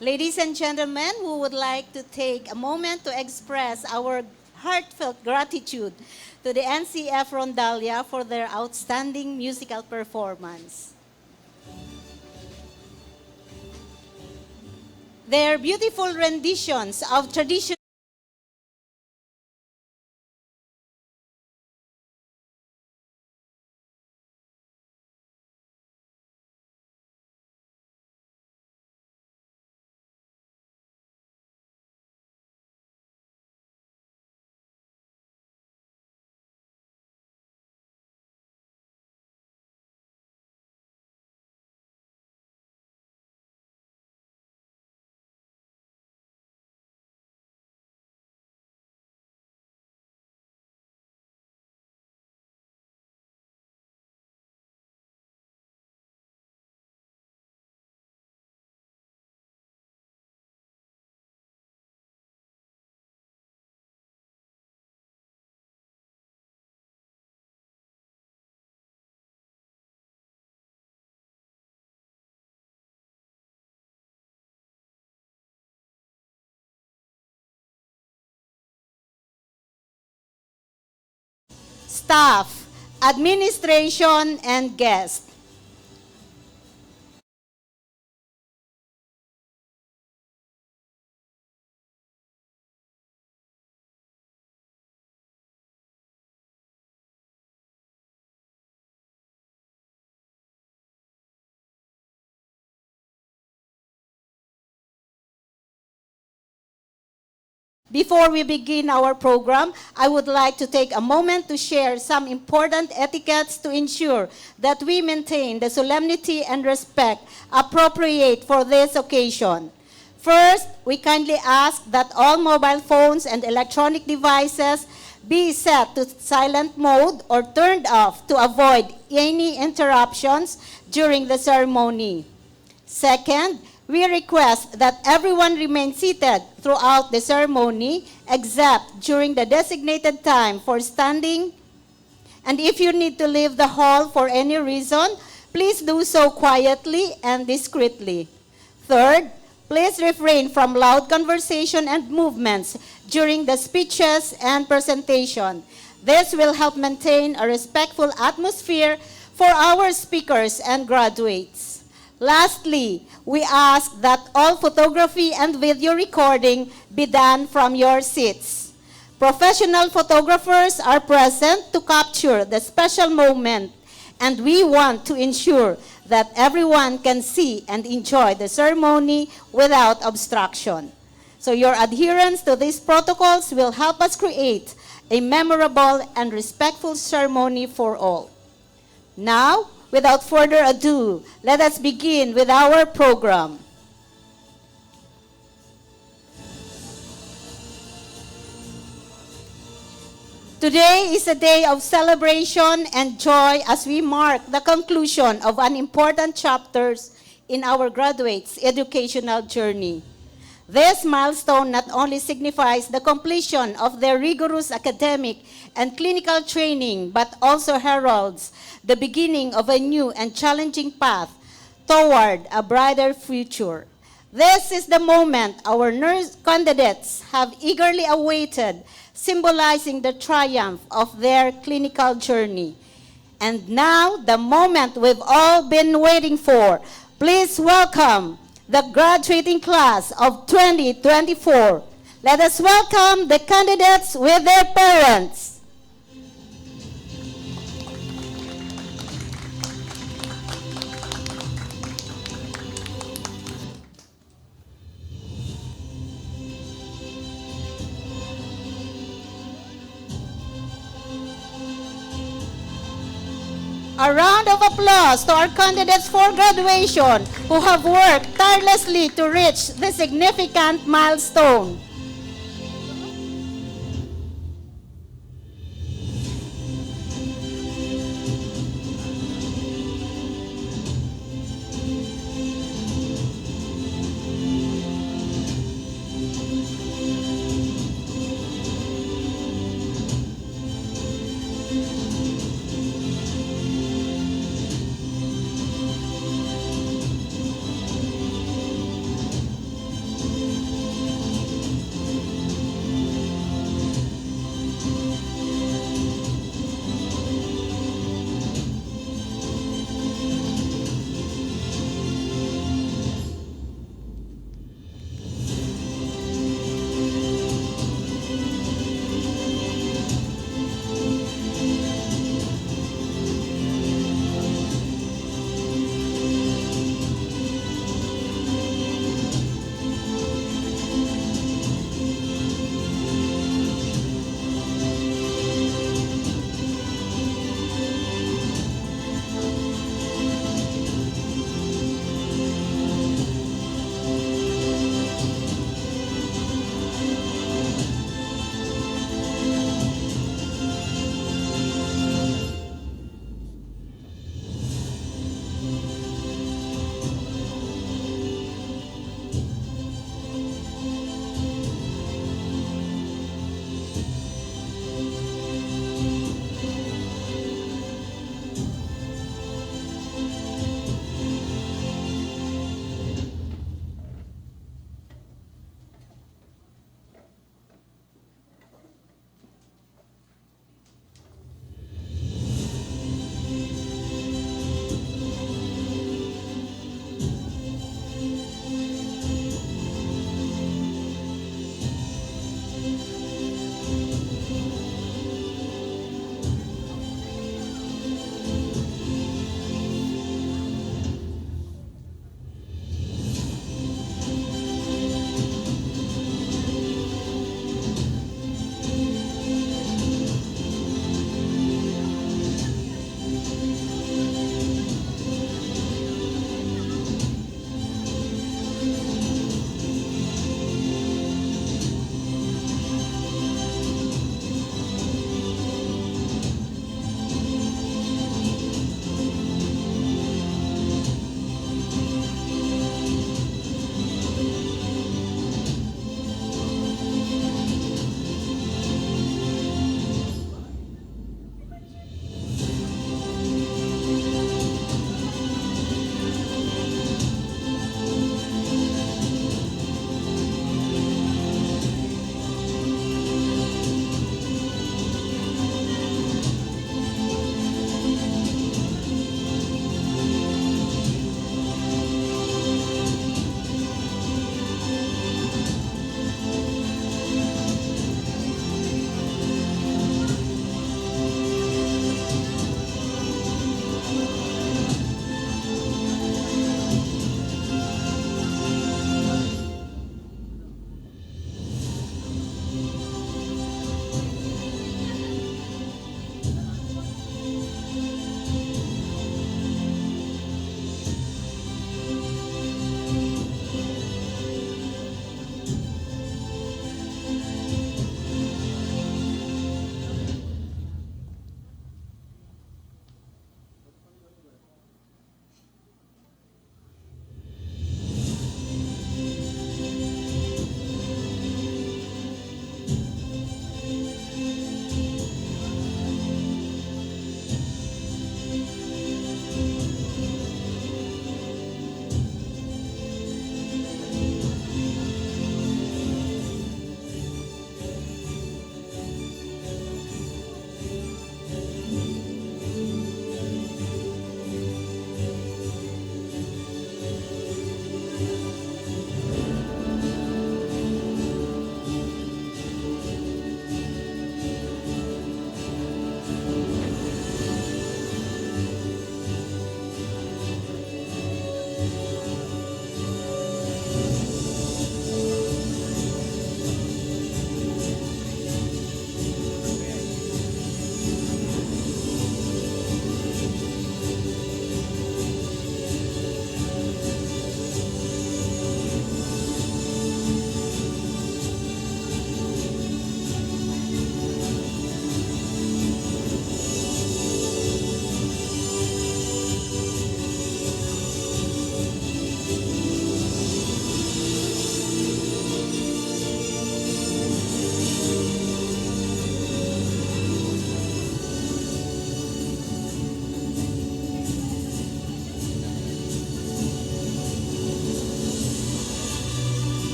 Ladies and gentlemen, we would like to take a moment to express our heartfelt gratitude to the NCF Rondalia for their outstanding musical performance. Their beautiful renditions of traditional staff, administration, and guests. Before we begin our program, I would like to take a moment to share some important etiquettes to ensure that we maintain the solemnity and respect appropriate for this occasion. First, we kindly ask that all mobile phones and electronic devices be set to silent mode or turned off to avoid any interruptions during the ceremony. Second, we request that everyone remain seated throughout the ceremony except during the designated time for standing. And if you need to leave the hall for any reason, please do so quietly and discreetly. Third, please refrain from loud conversation and movements during the speeches and presentation. This will help maintain a respectful atmosphere for our speakers and graduates. Lastly, we ask that all photography and video recording be done from your seats. Professional photographers are present to capture the special moment, and we want to ensure that everyone can see and enjoy the ceremony without obstruction. So your adherence to these protocols will help us create a memorable and respectful ceremony for all. Now, without further ado, let us begin with our program. Today is a day of celebration and joy as we mark the conclusion of an important chapters in our graduates' educational journey. This milestone not only signifies the completion of their rigorous academic and clinical training, but also heralds the beginning of a new and challenging path toward a brighter future. This is the moment our nurse candidates have eagerly awaited, symbolizing the triumph of their clinical journey. And now, the moment we've all been waiting for. Please welcome the graduating class of 2024. Let us welcome the candidates with their parents. A round of applause to our candidates for graduation who have worked tirelessly to reach this significant milestone.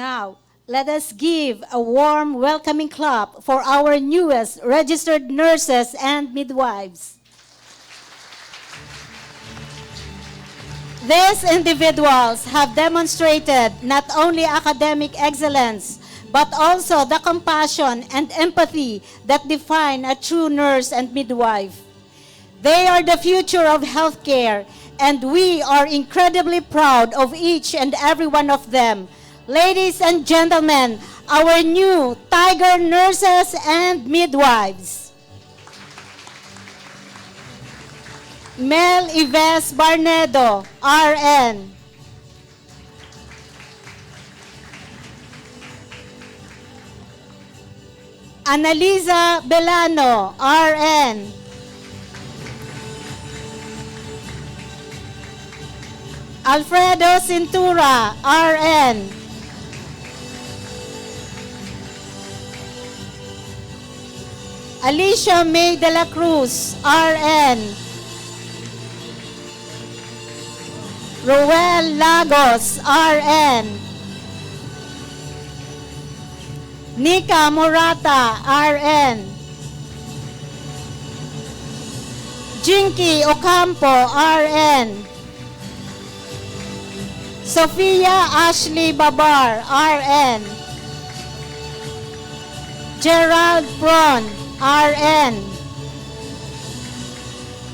Now, let us give a warm welcoming clap for our newest registered nurses and midwives. These individuals have demonstrated not only academic excellence, but also the compassion and empathy that define a true nurse and midwife. They are the future of healthcare, and we are incredibly proud of each and every one of them. Ladies and gentlemen, our new Tiger nurses and midwives. Mel Ives Barnedo, RN. Annalisa Belano, RN. Alfredo Cintura, RN. Alicia May de la Cruz, RN. Roel Lagos, RN. Nika Morata, RN. Jinky Ocampo, RN. Sofia Ashley Babar, RN. Gerald Pron, RN.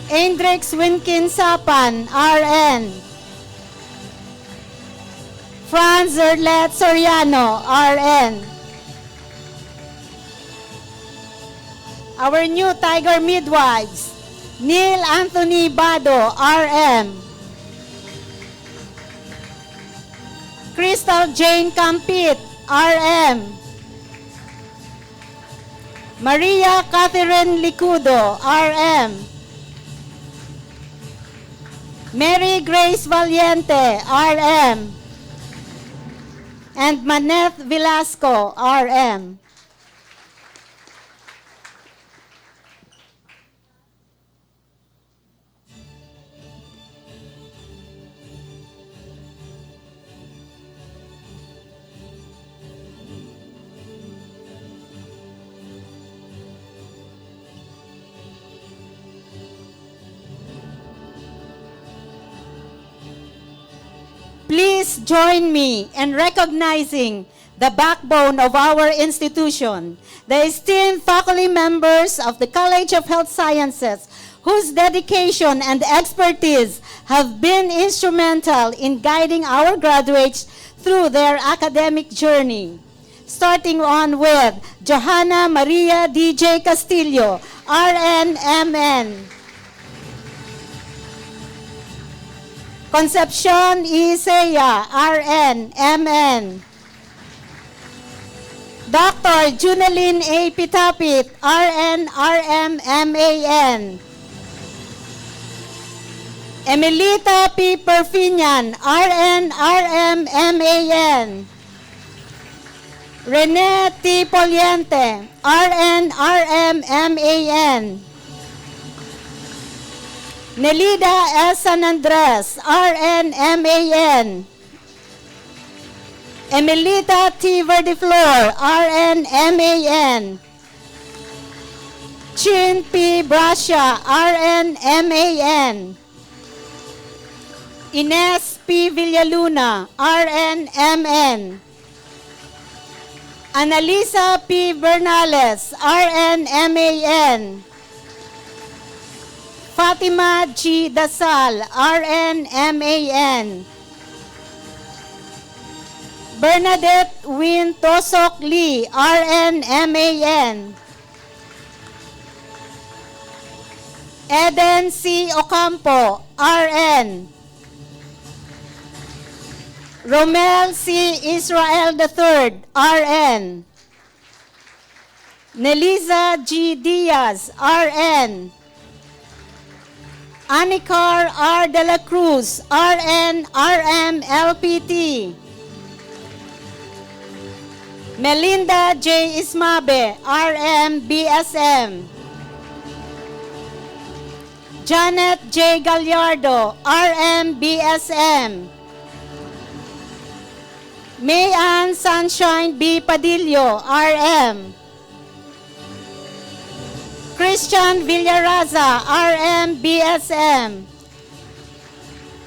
Andrix Winkin Sapan, RN. Franz Erlet Soriano, RN. Our new Tiger midwives, Neil Anthony Bado, RM. Crystal Jane Campit, RM. Maria Catherine Licudo, RM. Mary Grace Valiente, RM. And Maneth Velasco, RM. Please join me in recognizing the backbone of our institution, the esteemed faculty members of the College of Health Sciences, whose dedication and expertise have been instrumental in guiding our graduates through their academic journey. Starting on with Johanna Maria DJ Castillo, RN-MN. Concepcion Isaiah, RN, MN. Dr. Junaline A. Pitapit, RN, RM, MAN. Emilita P. Perfinian, RN, RM, MAN. Rene T. Poliente, RN, RM, MAN. Nelida S. San Andres, RN, MAN. Emilita T. Verdiflor, RN, MAN. Chin P. Brascia, RN, MAN. Ines P. Villaluna, RN, MN. Analisa P. Bernales, RN, MAN. Fatima G. Dasal, RN, MAN. Bernadette Win Tosok Lee, RN, MAN. Eden C. Ocampo, RN. Romel C. Israel III, RN. Nelisa G. Diaz, RN. Anicar R. De La Cruz, RN, RM, LPT. Melinda J. Ismabe, RM, BSM. Janet J. Gallardo, RM, BSM. Mayan Sunshine B. Padillo, RM. Christian Villaraza, RM, BSM.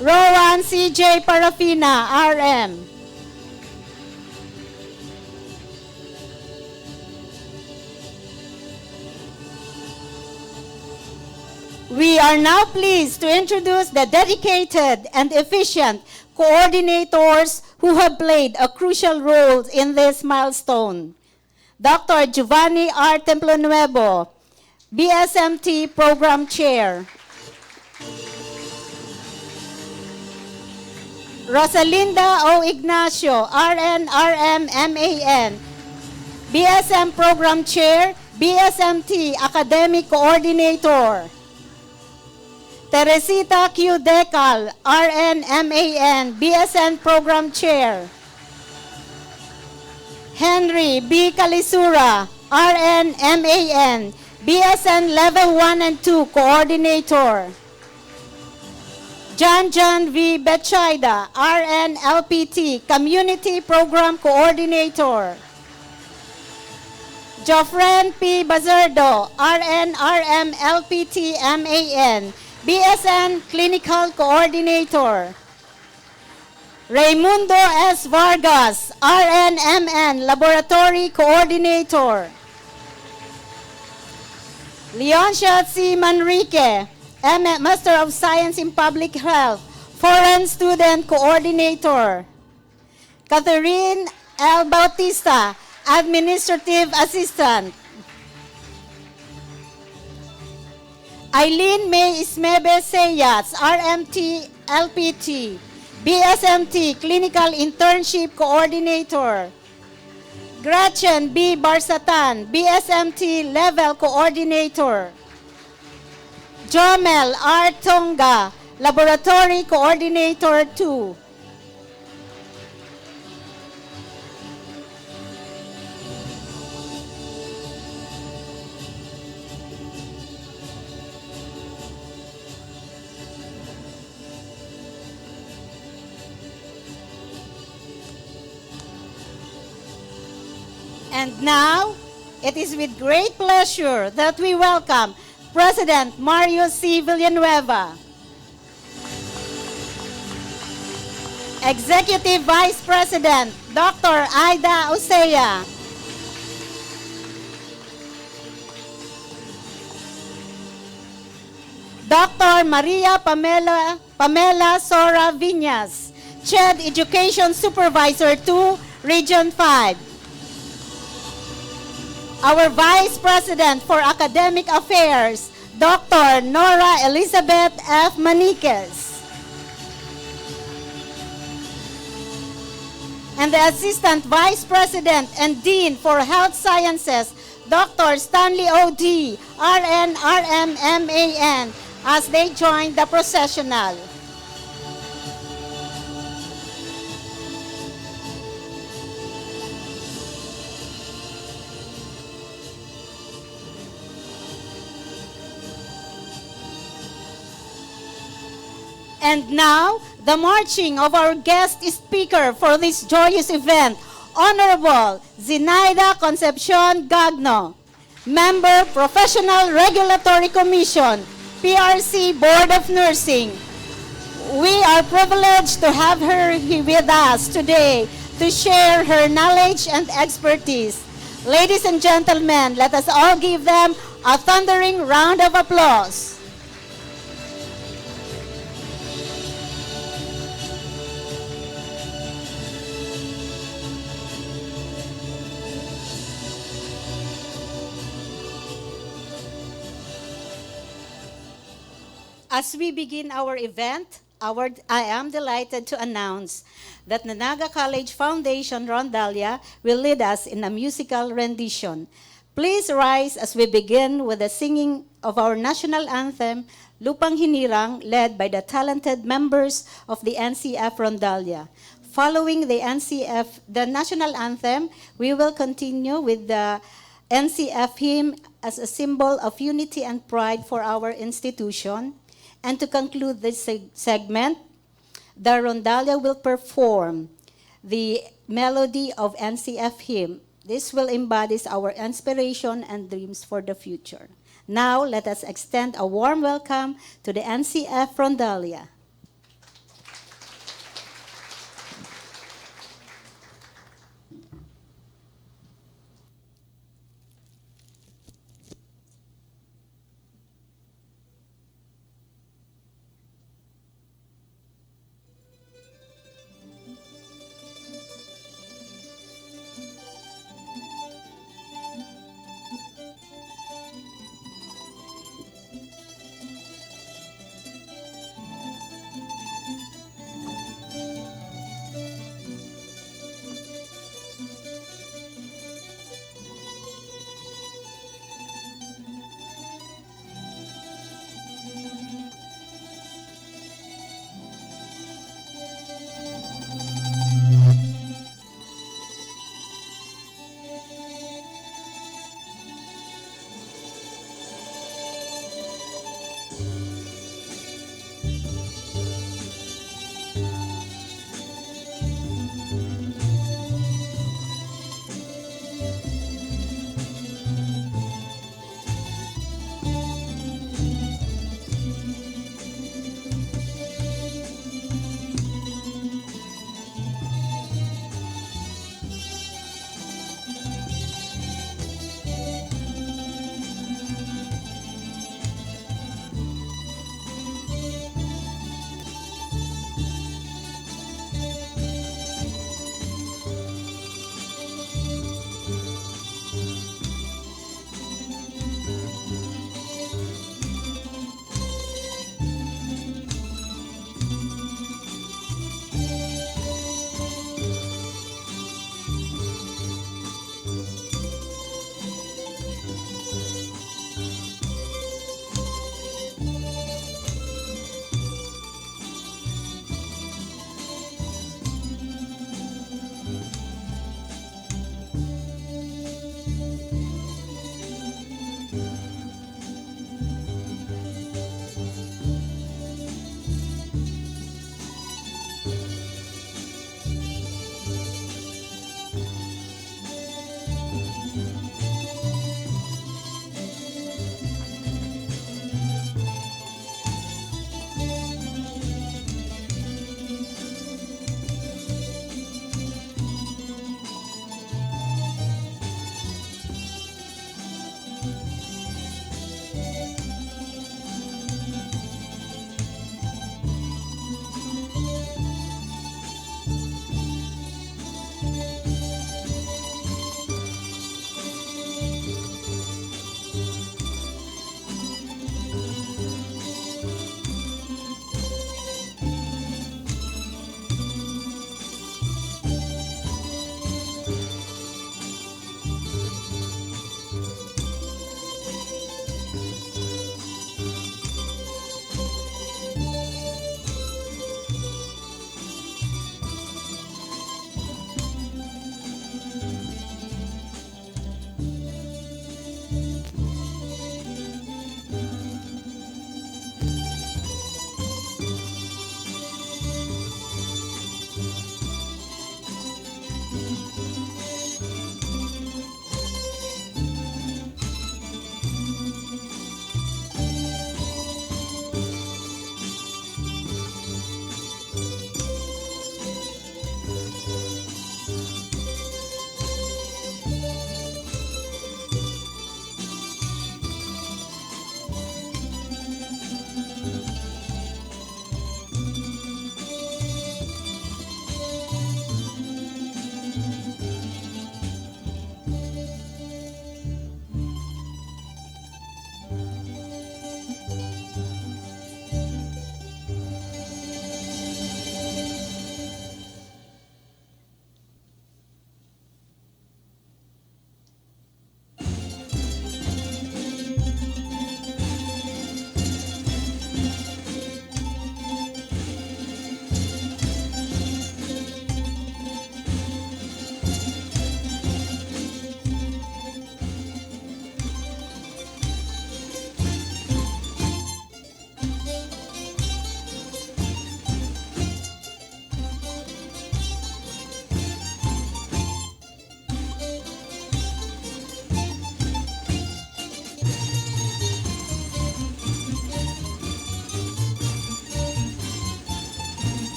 Rowan CJ Parafina, RM. We are now pleased to introduce the dedicated and efficient coordinators who have played a crucial role in this milestone. Dr. Giovanni R. Templonuevo, BSMT Program Chair. Rosalinda O. Ignacio, RN, RM, MAN, BSM Program Chair, BSMT Academic Coordinator. Teresita Q. Decal, RN, MAN, BSN Program Chair. Henry B. Calisura, RN, MAN, BSN Level 1 and 2 Coordinator. John V. Betchaida, RN, LPT, Community Program Coordinator. Joffren P. Bazardo, RN, RM, LPT, MAN, BSN Clinical Coordinator. Raimundo S. Vargas, RNMN Laboratory Coordinator. Leoncia C. Manrique, Master of Science in Public Health, Foreign Student Coordinator. Catherine L. Bautista, Administrative Assistant. Eileen May Ismebe Seyas, RMT LPT, BSMT Clinical Internship Coordinator. Gretchen B. Barsatan, BSMT Level Coordinator. Jomel R. Tonga, Laboratory Coordinator 2. And now, it is with great pleasure that we welcome President Mario C. Villanueva, Executive Vice President Dr. Aida Osea, Dr. Maria Pamela Sora Viñas, CHED Education Supervisor 2, Region 5. Our Vice President for Academic Affairs, Dr. Nora Elizabeth F. Maniquez. And the Assistant Vice President and Dean for Health Sciences, Dr. Stanley O.D., RN, RM, MAN, as they join the processional. And now, the marching of our guest speaker for this joyous event, Honorable ZENAIDA Concepcion-Gagno, Member, Professional Regulatory Commission, PRC Board of Nursing. We are privileged to have her here with us today to share her knowledge and expertise. Ladies and gentlemen, let us all give them a thundering round of applause. As we begin our event, I am delighted to announce that the Naga College Foundation Rondalia will lead us in a musical rendition. Please rise as we begin with the singing of our national anthem, Lupang Hinirang, led by the talented members of the NCF Rondalia. Following the national anthem, we will continue with the NCF hymn as a symbol of unity and pride for our institution. And to conclude this segment, the Rondalia will perform the melody of NCF hymn. This will embody our inspiration and dreams for the future. Now, let us extend a warm welcome to the NCF Rondalia.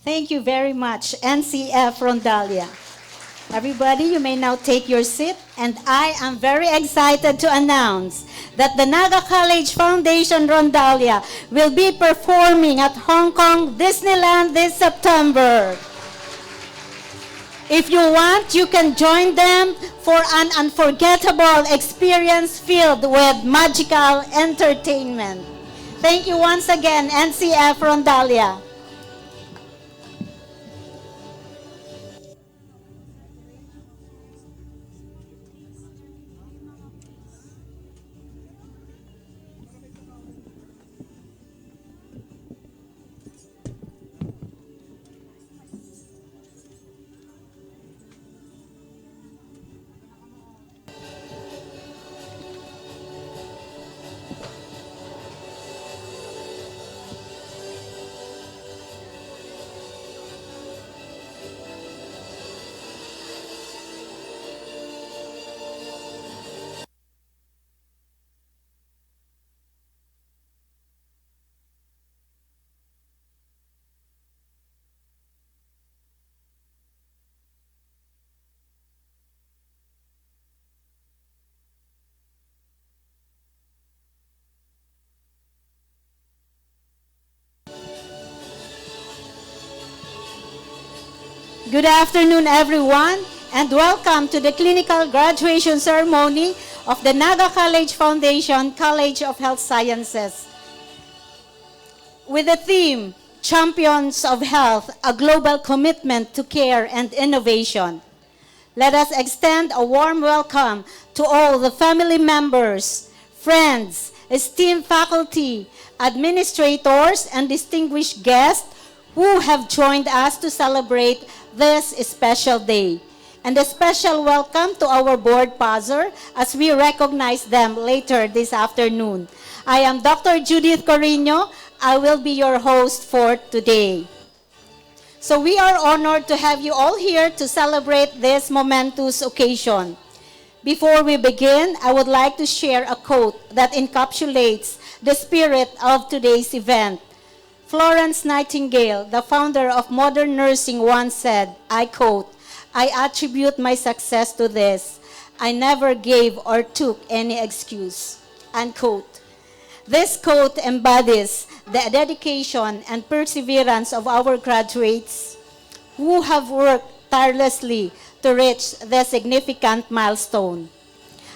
Thank you very much, NCF Rondalia. Everybody, you may now take your seat, and I am very excited to announce that the Naga College Foundation Rondalia will be performing at Hong Kong Disneyland this September. If you want, you can join them for an unforgettable experience filled with magical entertainment. Thank you once again, NCF Rondalia. Good afternoon, everyone, and welcome to the clinical graduation ceremony of the Naga College Foundation College of Health Sciences. With the theme, Champions of Health, a global commitment to care and innovation. Let us extend a warm welcome to all the family members, friends, esteemed faculty, administrators, and distinguished guests who have joined us to celebrate this special day. And a special welcome to our board passer as we recognize them later this afternoon. I am Dr. Judith Corino. I will be your host for today. So we are honored to have you all here to celebrate this momentous occasion. Before we begin, I would like to share a quote that encapsulates the spirit of today's event. Florence Nightingale, the founder of modern nursing, once said, I quote, "I attribute my success to this. I never gave or took any excuse." Unquote. This quote embodies the dedication and perseverance of our graduates who have worked tirelessly to reach this significant milestone.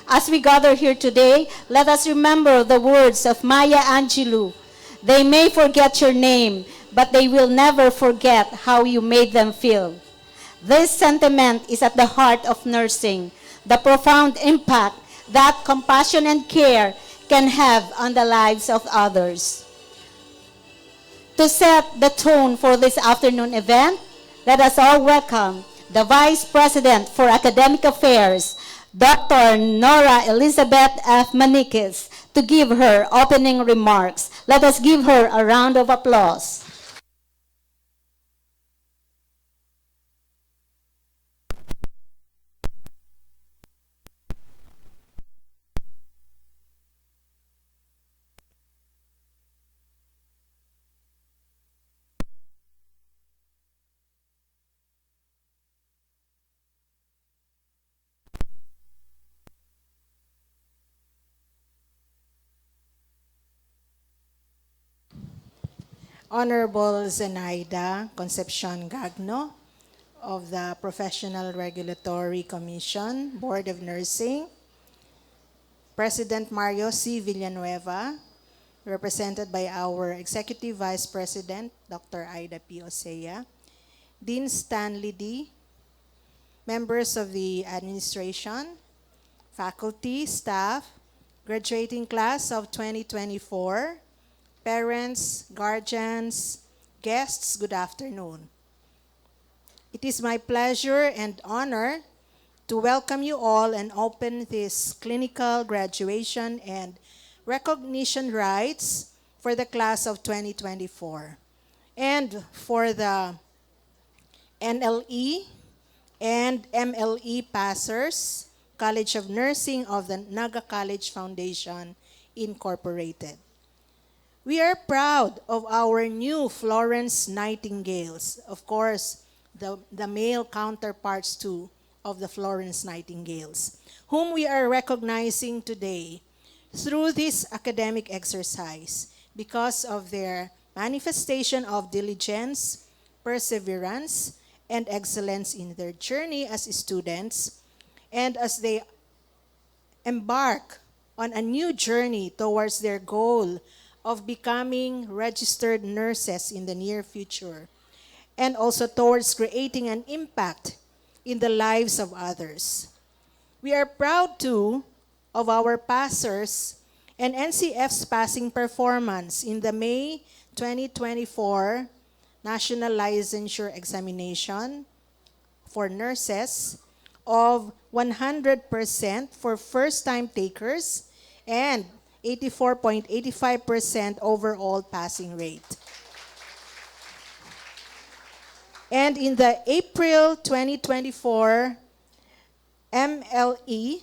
As we gather here today, let us remember the words of Maya Angelou. They may forget your name, but they will never forget how you made them feel. This sentiment is at the heart of nursing, the profound impact that compassion and care can have on the lives of others. To set the tone for this afternoon event, let us all welcome the Vice President for Academic Affairs, Dr. Nora Elizabeth F. Manikis, to give her opening remarks. Let us give her a round of applause. Honorable ZENAIDA CONCEPCION-GAGNO of the Professional Regulatory Commission, Board of Nursing, President Mario C. Villanueva, represented by our Executive Vice President, Dr. Aida P. Osea, Dean Stanley D., members of the administration, faculty, staff, graduating class of 2024, parents, guardians, guests, good afternoon. It is my pleasure and honor to welcome you all and open this clinical graduation and recognition rites for the class of 2024 and for the NLE and MLE passers, College of Nursing of the Naga College Foundation, Incorporated. We are proud of our new Florence Nightingales. Of course, the male counterparts too of the Florence Nightingales, whom we are recognizing today through this academic exercise because of their manifestation of diligence, perseverance, and excellence in their journey as students, and as they embark on a new journey towards their goal of becoming registered nurses in the near future, and also towards creating an impact in the lives of others. We are proud too of our passers and NCF's passing performance in the May 2024 National Licensure Examination for nurses of 100% for first-time takers and 84.85% overall passing rate. And in the April 2024 MLE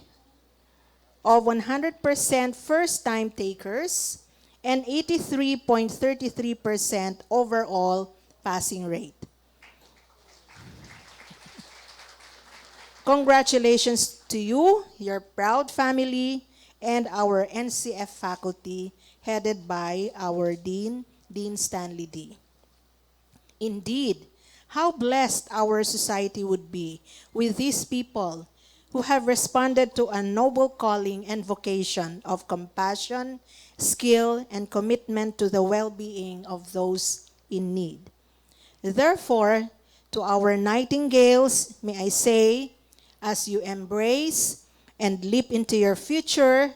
of 100% first-time takers and 83.33% overall passing rate. Congratulations to you, your proud family, and our NCF faculty headed by our Dean, Dean Stanley D. Indeed, how blessed our society would be with these people who have responded to a noble calling and vocation of compassion, skill, and commitment to the well-being of those in need. Therefore, to our nightingales, may I say, as you embrace and leap into your future,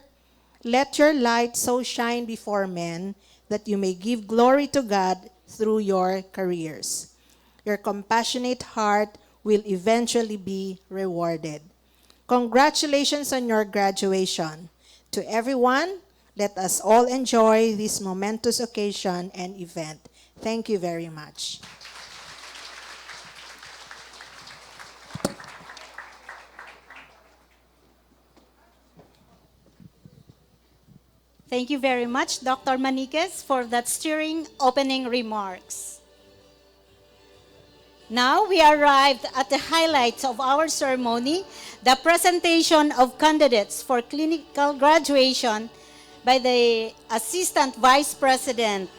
let your light so shine before men that you may give glory to God through your careers. Your compassionate heart will eventually be rewarded. Congratulations on your graduation. To everyone, let us all enjoy this momentous occasion and event. Thank you very much. Thank you very much, Dr. Maniquez, for that stirring opening remarks. Now we arrived at the highlights of our ceremony, the presentation of candidates for clinical graduation by the Assistant Vice President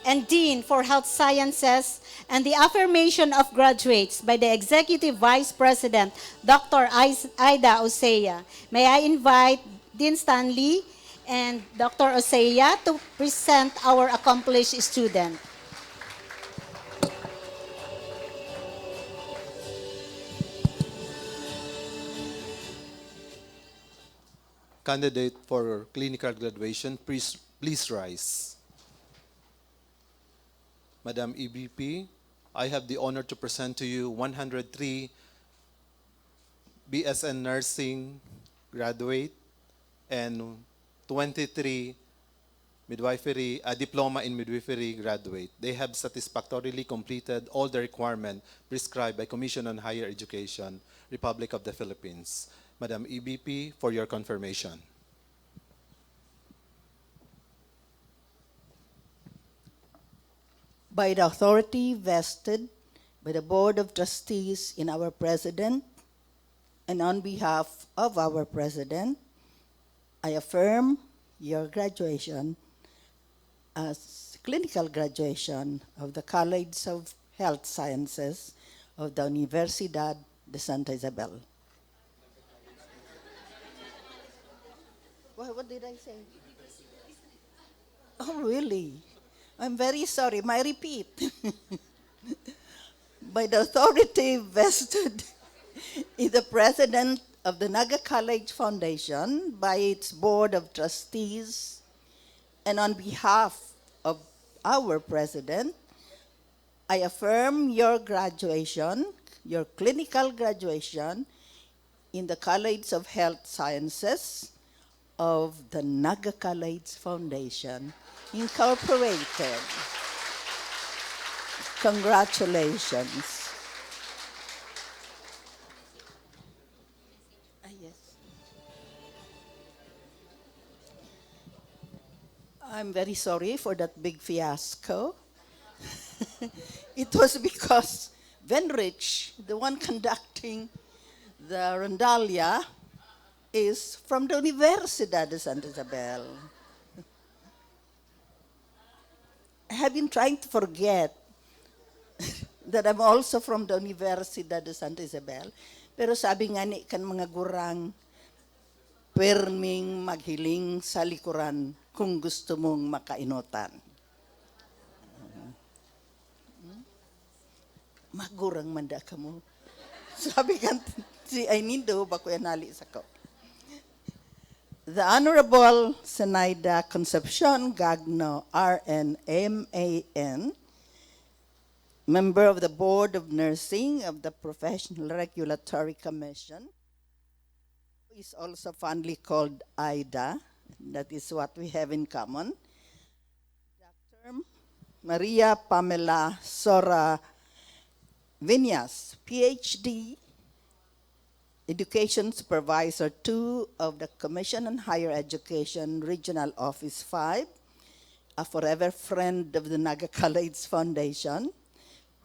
and Dean for Health Sciences, and the affirmation of graduates by the Executive Vice President, Dr. Ida Osea. May I invite Dean Stanley and Dr. Osea to present our accomplished student. Candidate for clinical graduation, please rise. Madam EBP, I have the honor to present to you 103 BSN Nursing graduate and 23 midwifery, diploma in midwifery graduate. They have satisfactorily completed all the requirements prescribed by Commission on Higher Education, Republic of the Philippines. Madam EBP, for your confirmation. By the authority vested by the Board of Trustees in our President, and on behalf of our President, I affirm your graduation as clinical graduation of the College of Health Sciences of the Universidad de Santa Isabel. What did I say? Oh, really? I'm very sorry. May I repeat? By the authority vested in the President of the Naga College Foundation, by its Board of Trustees, and on behalf of our President, I affirm your graduation, your clinical graduation in the College of Health Sciences of the Naga College Foundation, Incorporated. Congratulations. Yes. I'm very sorry for that big fiasco. It was because Venrich, the one conducting the rondalia, is from the Universidad de Santa Isabel. I have been trying to forget that I'm also from the Universidad de Santa Isabel. Pero sabi nga ni kan mga gurang, perming maghiling sa likuran kung gusto mong makainutan. Magurang manda ka mo. Sabi kan si Ainindo, bako yan nali sa ko. The Honorable ZENAIDA CONCEPCION-GAGNO, RN, MAN, member of the Board of Nursing of the Professional Regulatory Commission, is also fondly called IDA. That is what we have in common. Dr. Maria Pamela Sora Vinyas, PhD, Education Supervisor 2 of the Commission on Higher Education, Regional Office 5, a forever friend of the Naga College Foundation,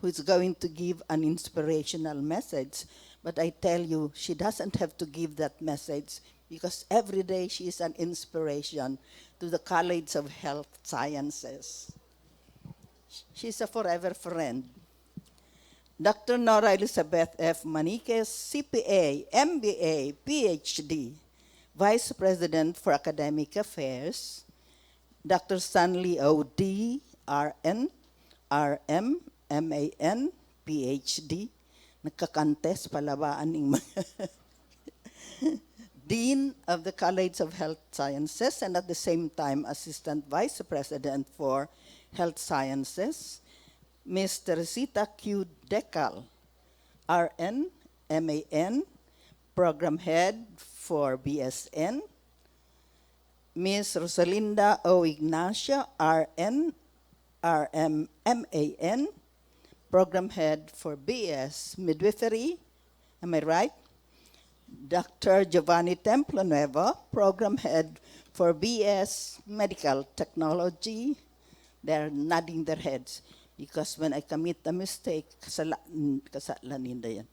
who is going to give an inspirational message. But I tell you, she doesn't have to give that message because every day she is an inspiration to the College of Health Sciences. She's a forever friend. Dr. Nora Elizabeth F. Maniquez, CPA, MBA, PhD, Vice President for Academic Affairs. Dr. Stanley O.D., RN, RM, MAN, PhD. Nagkakantes palabaan ng mga Dean of the College of Health Sciences and at the same time Assistant Vice President for Health Sciences. Ms. Teresita Q. Decal, RN, MAN, Program Head for BSN. Ms. Rosalinda O. Ignacio, RN, RM, MAN, Program Head for BS Midwifery. Am I right? Dr. Giovanni Templanueva, Program Head for BS Medical Technology. They're nodding their heads. Because when I commit a mistake, kasalanin yan.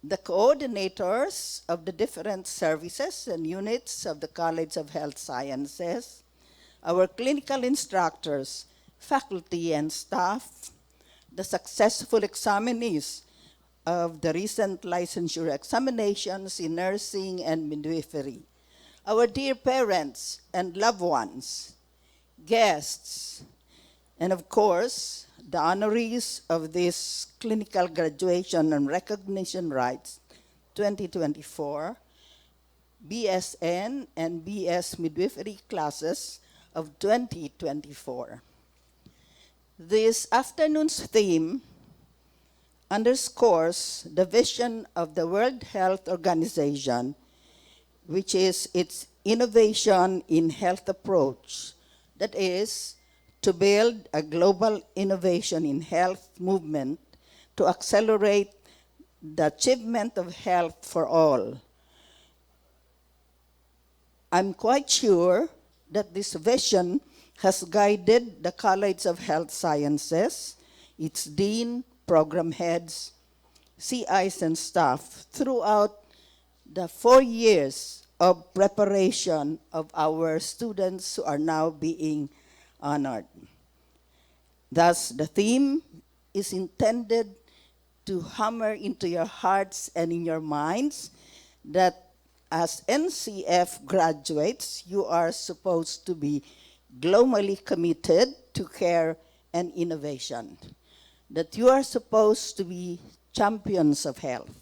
The coordinators of the different services and units of the College of Health Sciences, our clinical instructors, faculty and staff, the successful examinees of the recent licensure examinations in nursing and midwifery, our dear parents and loved ones, guests, and of course, the honorees of this Clinical Graduation and Recognition Rites 2024, BSN and BS Midwifery classes of 2024. This afternoon's theme underscores the vision of the World Health Organization, which is its innovation in health approach, that is, to build a global innovation in health movement to accelerate the achievement of health for all. I'm quite sure that this vision has guided the College of Health Sciences, its dean, program heads, CIs, and staff throughout the 4 years of preparation of our students who are now being honored. Thus, the theme is intended to hammer into your hearts and in your minds that as NCF graduates, you are supposed to be globally committed to care and innovation, that you are supposed to be champions of health.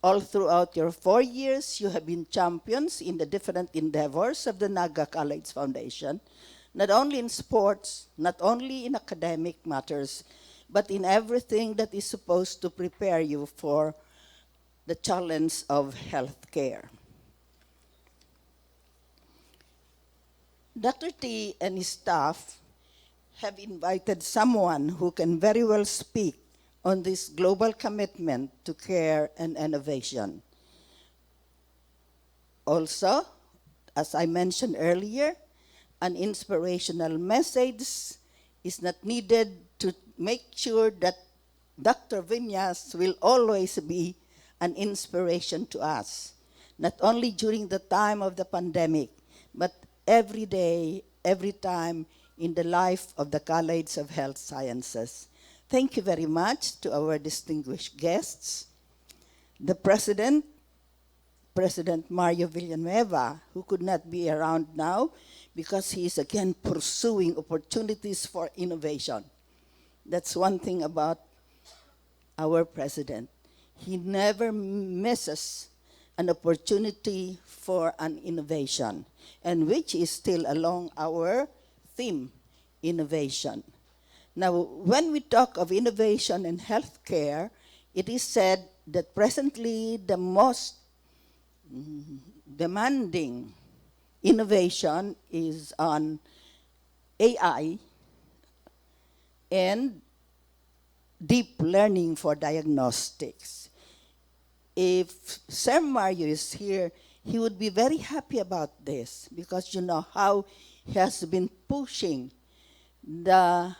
All throughout your 4 years, you have been champions in the different endeavors of the Naga College Foundation, not only in sports, not only in academic matters, but in everything that is supposed to prepare you for the challenge of healthcare. Dr. T and his staff have invited someone who can very well speak on this global commitment to care and innovation. Also, as I mentioned earlier, an inspirational message is not needed to make sure that Dr. Vinyas will always be an inspiration to us, not only during the time of the pandemic, but every day, every time in the life of the College of Health Sciences. Thank you very much to our distinguished guests, the President, President Mario Villanueva, who could not be around now because he is again pursuing opportunities for innovation. That's one thing about our President. He never misses an opportunity for an innovation, and which is still along our theme, innovation. Now, when we talk of innovation in healthcare, it is said that presently the most demanding innovation is on AI and deep learning for diagnostics. If Sir Mario is here, he would be very happy about this because you know how he has been pushing the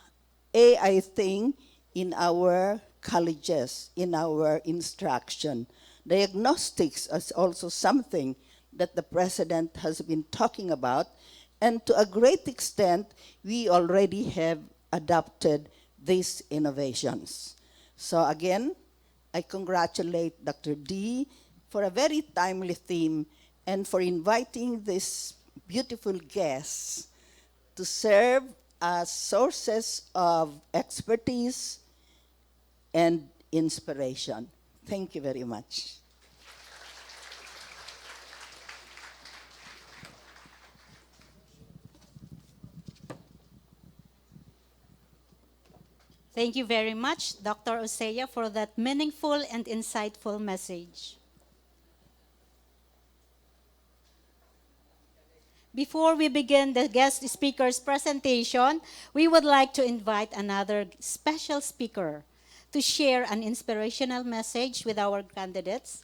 AI thing in our colleges, in our instruction. Diagnostics is also something that the President has been talking about, and to a great extent, we already have adopted these innovations. So again, I congratulate Dr. D for a very timely theme and for inviting these beautiful guests to serve as sources of expertise and inspiration. Thank you very much. Thank you very much, Dr. Osea, for that meaningful and insightful message. Before we begin the guest speaker's presentation, we would like to invite another special speaker to share an inspirational message with our candidates.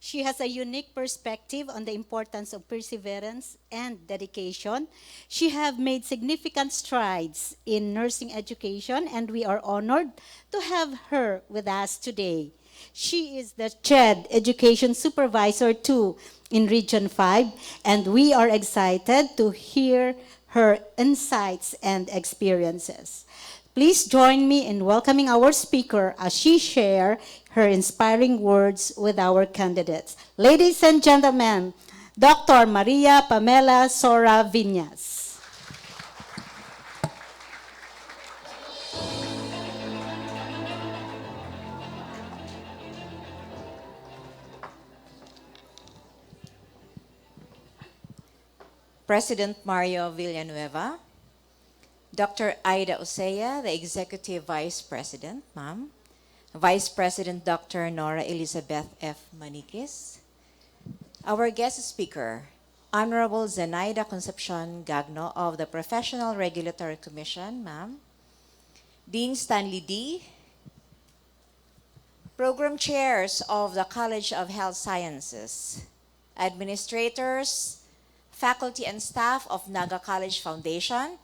She has a unique perspective on the importance of perseverance and dedication. She has made significant strides in nursing education, and we are honored to have her with us today. She is the CHED Education Supervisor 2 in Region 5, and we are excited to hear her insights and experiences. Please join me in welcoming our speaker as she shares her inspiring words with our candidates. Ladies and gentlemen, Dr. Maria Pamela Sora Viñas. President Mario Villanueva, Dr. Aida Osea, the Executive Vice President, ma'am, Vice President Dr. Nora Elizabeth F. Maniquis, our guest speaker, Honorable ZENAIDA CONCEPCION-GAGNO of the Professional Regulatory Commission, ma'am, Dean Stanley D., Program Chairs of the College of Health Sciences, Administrators, faculty and staff of Naga College Foundation,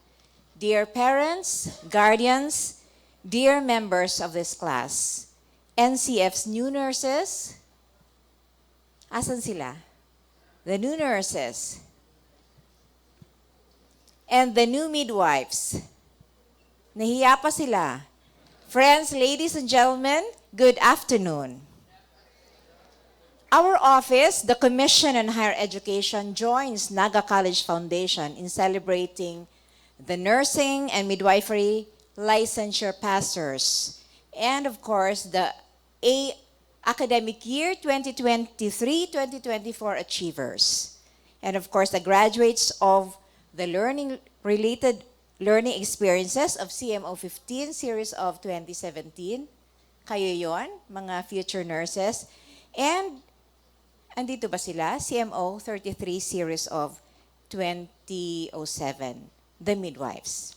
dear parents, guardians, dear members of this class, NCF's new nurses, asan sila? The new nurses, and the new midwives. Nahiya pa sila. Friends, ladies and gentlemen, good afternoon. Our office, the Commission on Higher Education, joins Naga College Foundation in celebrating the nursing and midwifery licensure passers, and of course, the academic year 2023-2024 achievers, and of course, the graduates of the related learning experiences of CMO 15 series of 2017. Kayo yon, mga future nurses. And andito ba sila? CMO 33 series of 2007, the midwives.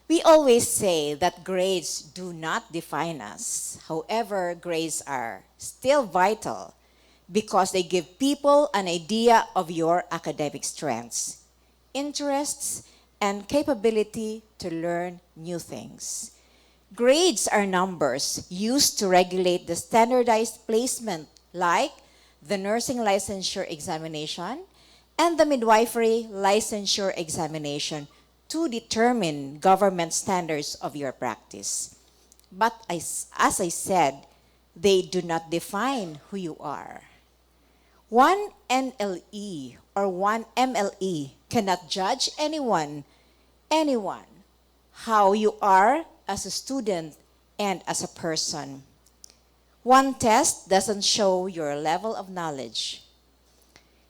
We always say that grades do not define us. However, grades are still vital because they give people an idea of your academic strengths. interests, and capability to learn new things. Grades are numbers used to regulate the standardized placement like the nursing licensure examination and the midwifery licensure examination to determine government standards of your practice. But as I said, they do not define who you are. One NLE or one MLE cannot judge anyone, how you are as a student and as a person. One test doesn't show your level of knowledge.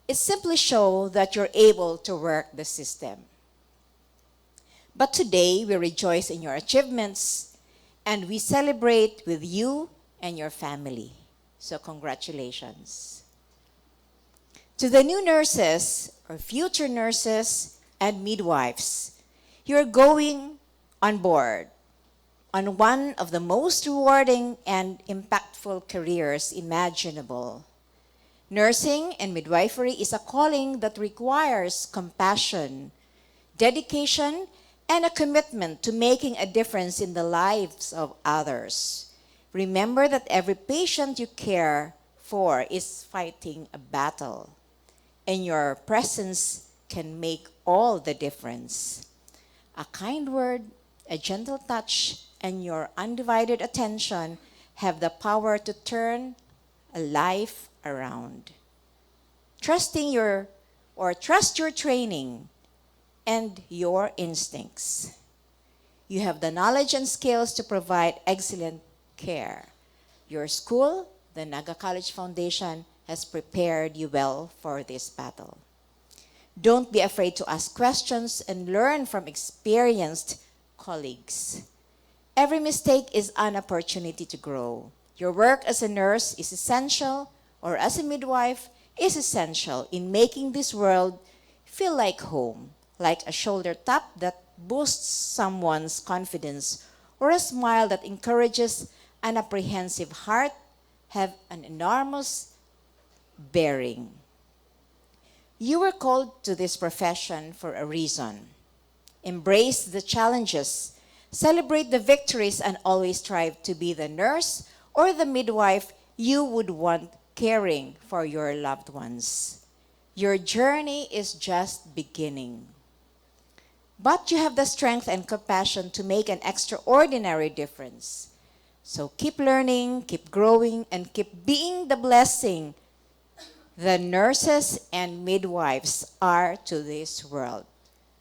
It simply shows that you're able to work the system. But today, we rejoice in your achievements and we celebrate with you and your family. So congratulations. To the new nurses or future nurses and midwives, you're going on board on one of the most rewarding and impactful careers imaginable. Nursing and midwifery is a calling that requires compassion, dedication, and a commitment to making a difference in the lives of others. Remember that every patient you care for is fighting a battle, and your presence can make all the difference. A kind word, a gentle touch, and your undivided attention have the power to turn a life around. Trust your training and your instincts. You have the knowledge and skills to provide excellent care. Your school, the Naga College Foundation, has prepared you well for this battle. Don't be afraid to ask questions and learn from experienced colleagues. Every mistake is an opportunity to grow. Your work as a nurse is essential, or as a midwife is essential in making this world feel like home, like a shoulder tap that boosts someone's confidence, or a smile that encourages an apprehensive heart, have an enormous bearing. You were called to this profession for a reason. Embrace the challenges, celebrate the victories, and always strive to be the nurse or the midwife you would want caring for your loved ones. Your journey is just beginning. But you have the strength and compassion to make an extraordinary difference. So keep learning, keep growing, and keep being the blessing the nurses and midwives are to this world.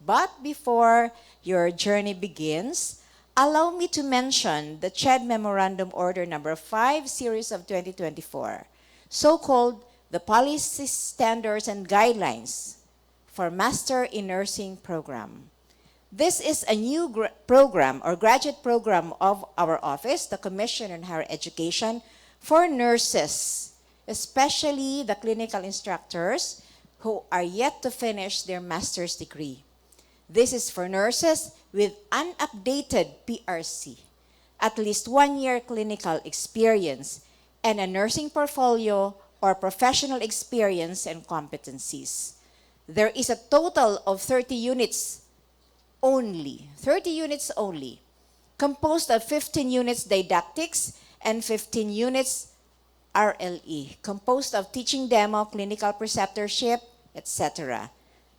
But before your journey begins, allow me to mention the CHED Memorandum Order Number 5, Series of 2024, so-called the Policy Standards and Guidelines for Master in Nursing Program. This is a new program or graduate program of our office, the Commission on Higher Education, for nurses, especially the clinical instructors who are yet to finish their master's degree. This is for nurses with unupdated PRC, at least 1 year clinical experience, and a nursing portfolio or professional experience and competencies. There is a total of 30 units only, composed of 15 units didactics and 15 units RLE, composed of teaching demo, clinical preceptorship, etc.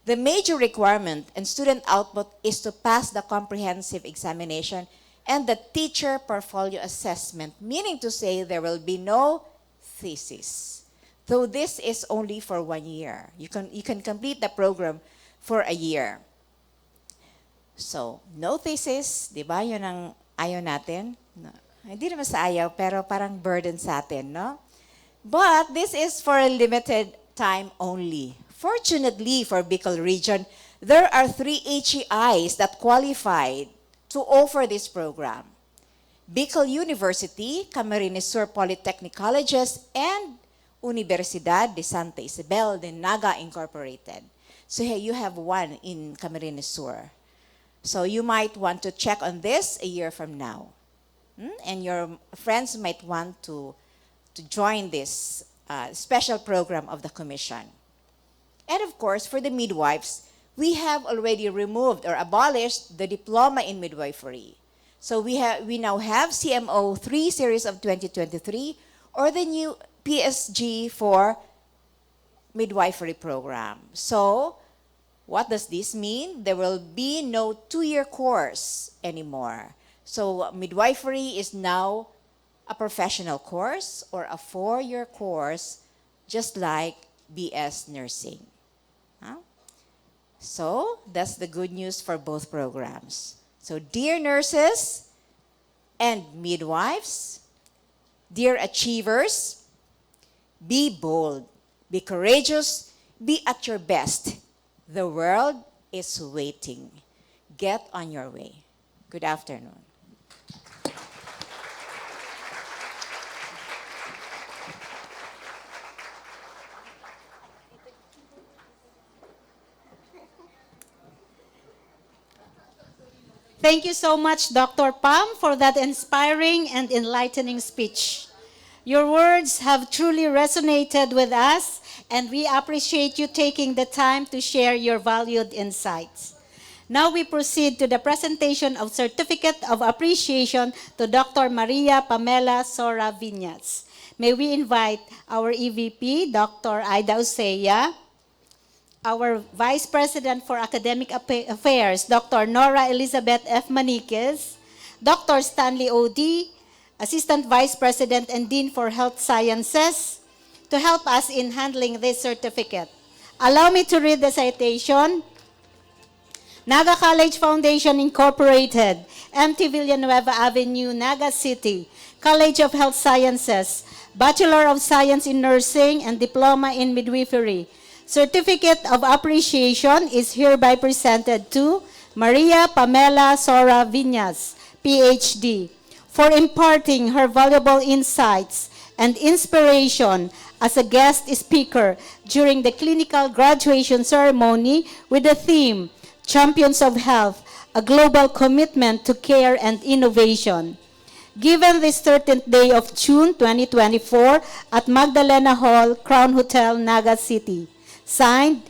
The major requirement and student output is to pass the comprehensive examination and the teacher portfolio assessment, meaning to say there will be no thesis. Though this is only for 1 year. You can complete the program for a year. So, no thesis, di ba? Yun ang ayaw natin. No. Hindi naman sa ayaw, pero parang burden sa atin, no? But this is for a limited time only. Fortunately for Bicol region, there are 3 HEIs that qualified to offer this program. Bicol University, Camarines Sur Polytechnic Colleges, and Universidad de Santa Isabel de Naga Incorporated. So here you have one in Camarines Sur. So you might want to check on this a year from now. And your friends might want to join this special program of the Commission. And of course, for the midwives, we have already removed or abolished the diploma in midwifery. So we now have CMO 3 series of 2023 or the new PSG for midwifery program. So what does this mean? There will be no 2-year course anymore. So midwifery is now a professional course or a 4-year course, just like BS nursing. Huh? So that's the good news for both programs. So dear nurses and midwives, dear achievers, be bold, be courageous, be at your best. The world is waiting. Get on your way. Good afternoon. Thank you so much, Dr. Pam, for that inspiring and enlightening speech. Your words have truly resonated with us, and we appreciate you taking the time to share your valued insights. Now we proceed to the presentation of Certificate of Appreciation to Dr. Maria Pamela Sora Viñas. May we invite our EVP, Dr. Aida Usea, our Vice President for Academic Affairs, Dr. Nora Elizabeth F. Maniquez, Dr. Stanley O.D., Assistant Vice President and Dean for Health Sciences, to help us in handling this certificate. Allow me to read the citation. Naga College Foundation Incorporated, MT Villanueva Avenue, Naga City, College of Health Sciences, Bachelor of Science in Nursing and Diploma in Midwifery. Certificate of Appreciation is hereby presented to Maria Pamela Sora Viñas, PhD, for imparting her valuable insights and inspiration as a guest speaker during the clinical graduation ceremony with the theme, Champions of Health, a Global Commitment to Care and Innovation. Given this 13th day of June 2024 at Magdalena Hall, Crown Hotel, Naga City. Signed,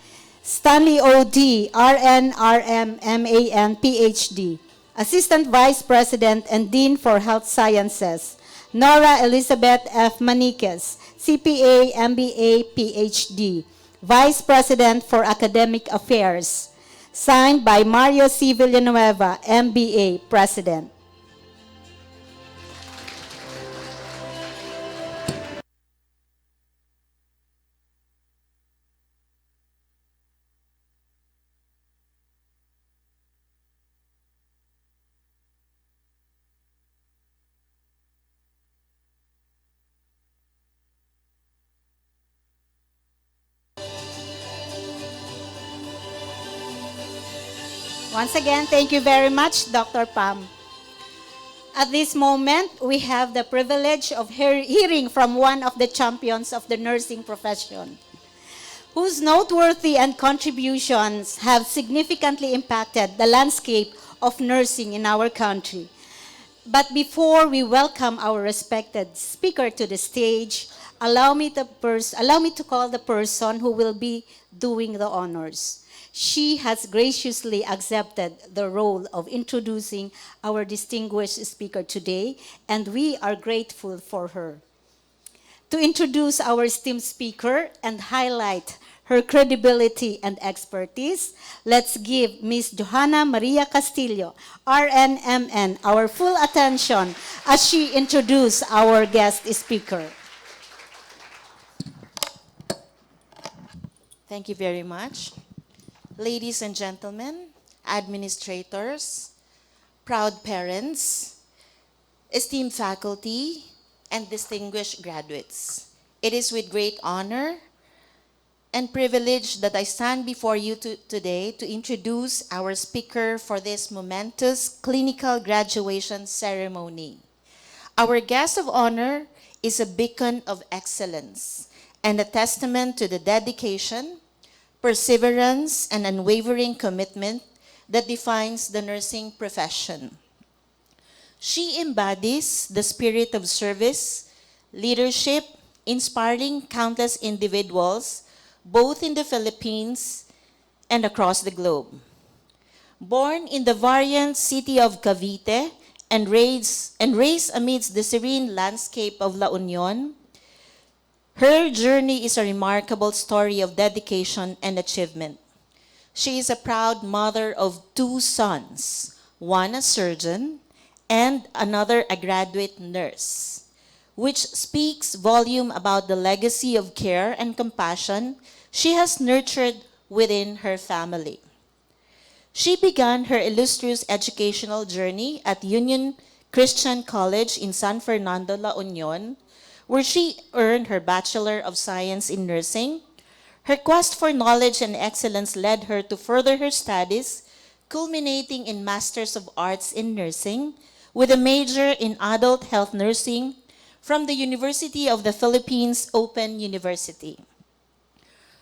Stanley O.D., RN, RM, MAN, PhD, Assistant Vice President and Dean for Health Sciences. Nora Elizabeth F. Maniquez, CPA, MBA, PhD, Vice President for Academic Affairs. Signed by Mario C. Villanueva, MBA, President. Once again, thank you very much, Dr. Pam. At this moment, we have the privilege of hearing from one of the champions of the nursing profession, whose noteworthy and contributions have significantly impacted the landscape of nursing in our country. But before we welcome our respected speaker to the stage, allow me to call the person who will be doing the honors. She has graciously accepted the role of introducing our distinguished speaker today, and we are grateful for her. To introduce our esteemed speaker and highlight her credibility and expertise, let's give Ms. Johanna Maria Castillo, RNMN, our full attention as she introduces our guest speaker. Thank you very much. Ladies and gentlemen, administrators, proud parents, esteemed faculty, and distinguished graduates, it is with great honor and privilege that I stand before you today to introduce our speaker for this momentous clinical graduation ceremony. Our guest of honor is a beacon of excellence and a testament to the dedication, perseverance, and unwavering commitment that defines the nursing profession. She embodies the spirit of service, leadership, inspiring countless individuals, both in the Philippines and across the globe. Born in the variant city of Cavite and raised amidst the serene landscape of La Union, her journey is a remarkable story of dedication and achievement. She is a proud mother of 2 sons, one a surgeon and another a graduate nurse, which speaks volume about the legacy of care and compassion she has nurtured within her family. She began her illustrious educational journey at Union Christian College in San Fernando, La Union, where she earned her Bachelor of Science in Nursing. Her quest for knowledge and excellence led her to further her studies, culminating in Masters of Arts in Nursing with a major in Adult Health Nursing from the University of the Philippines Open University.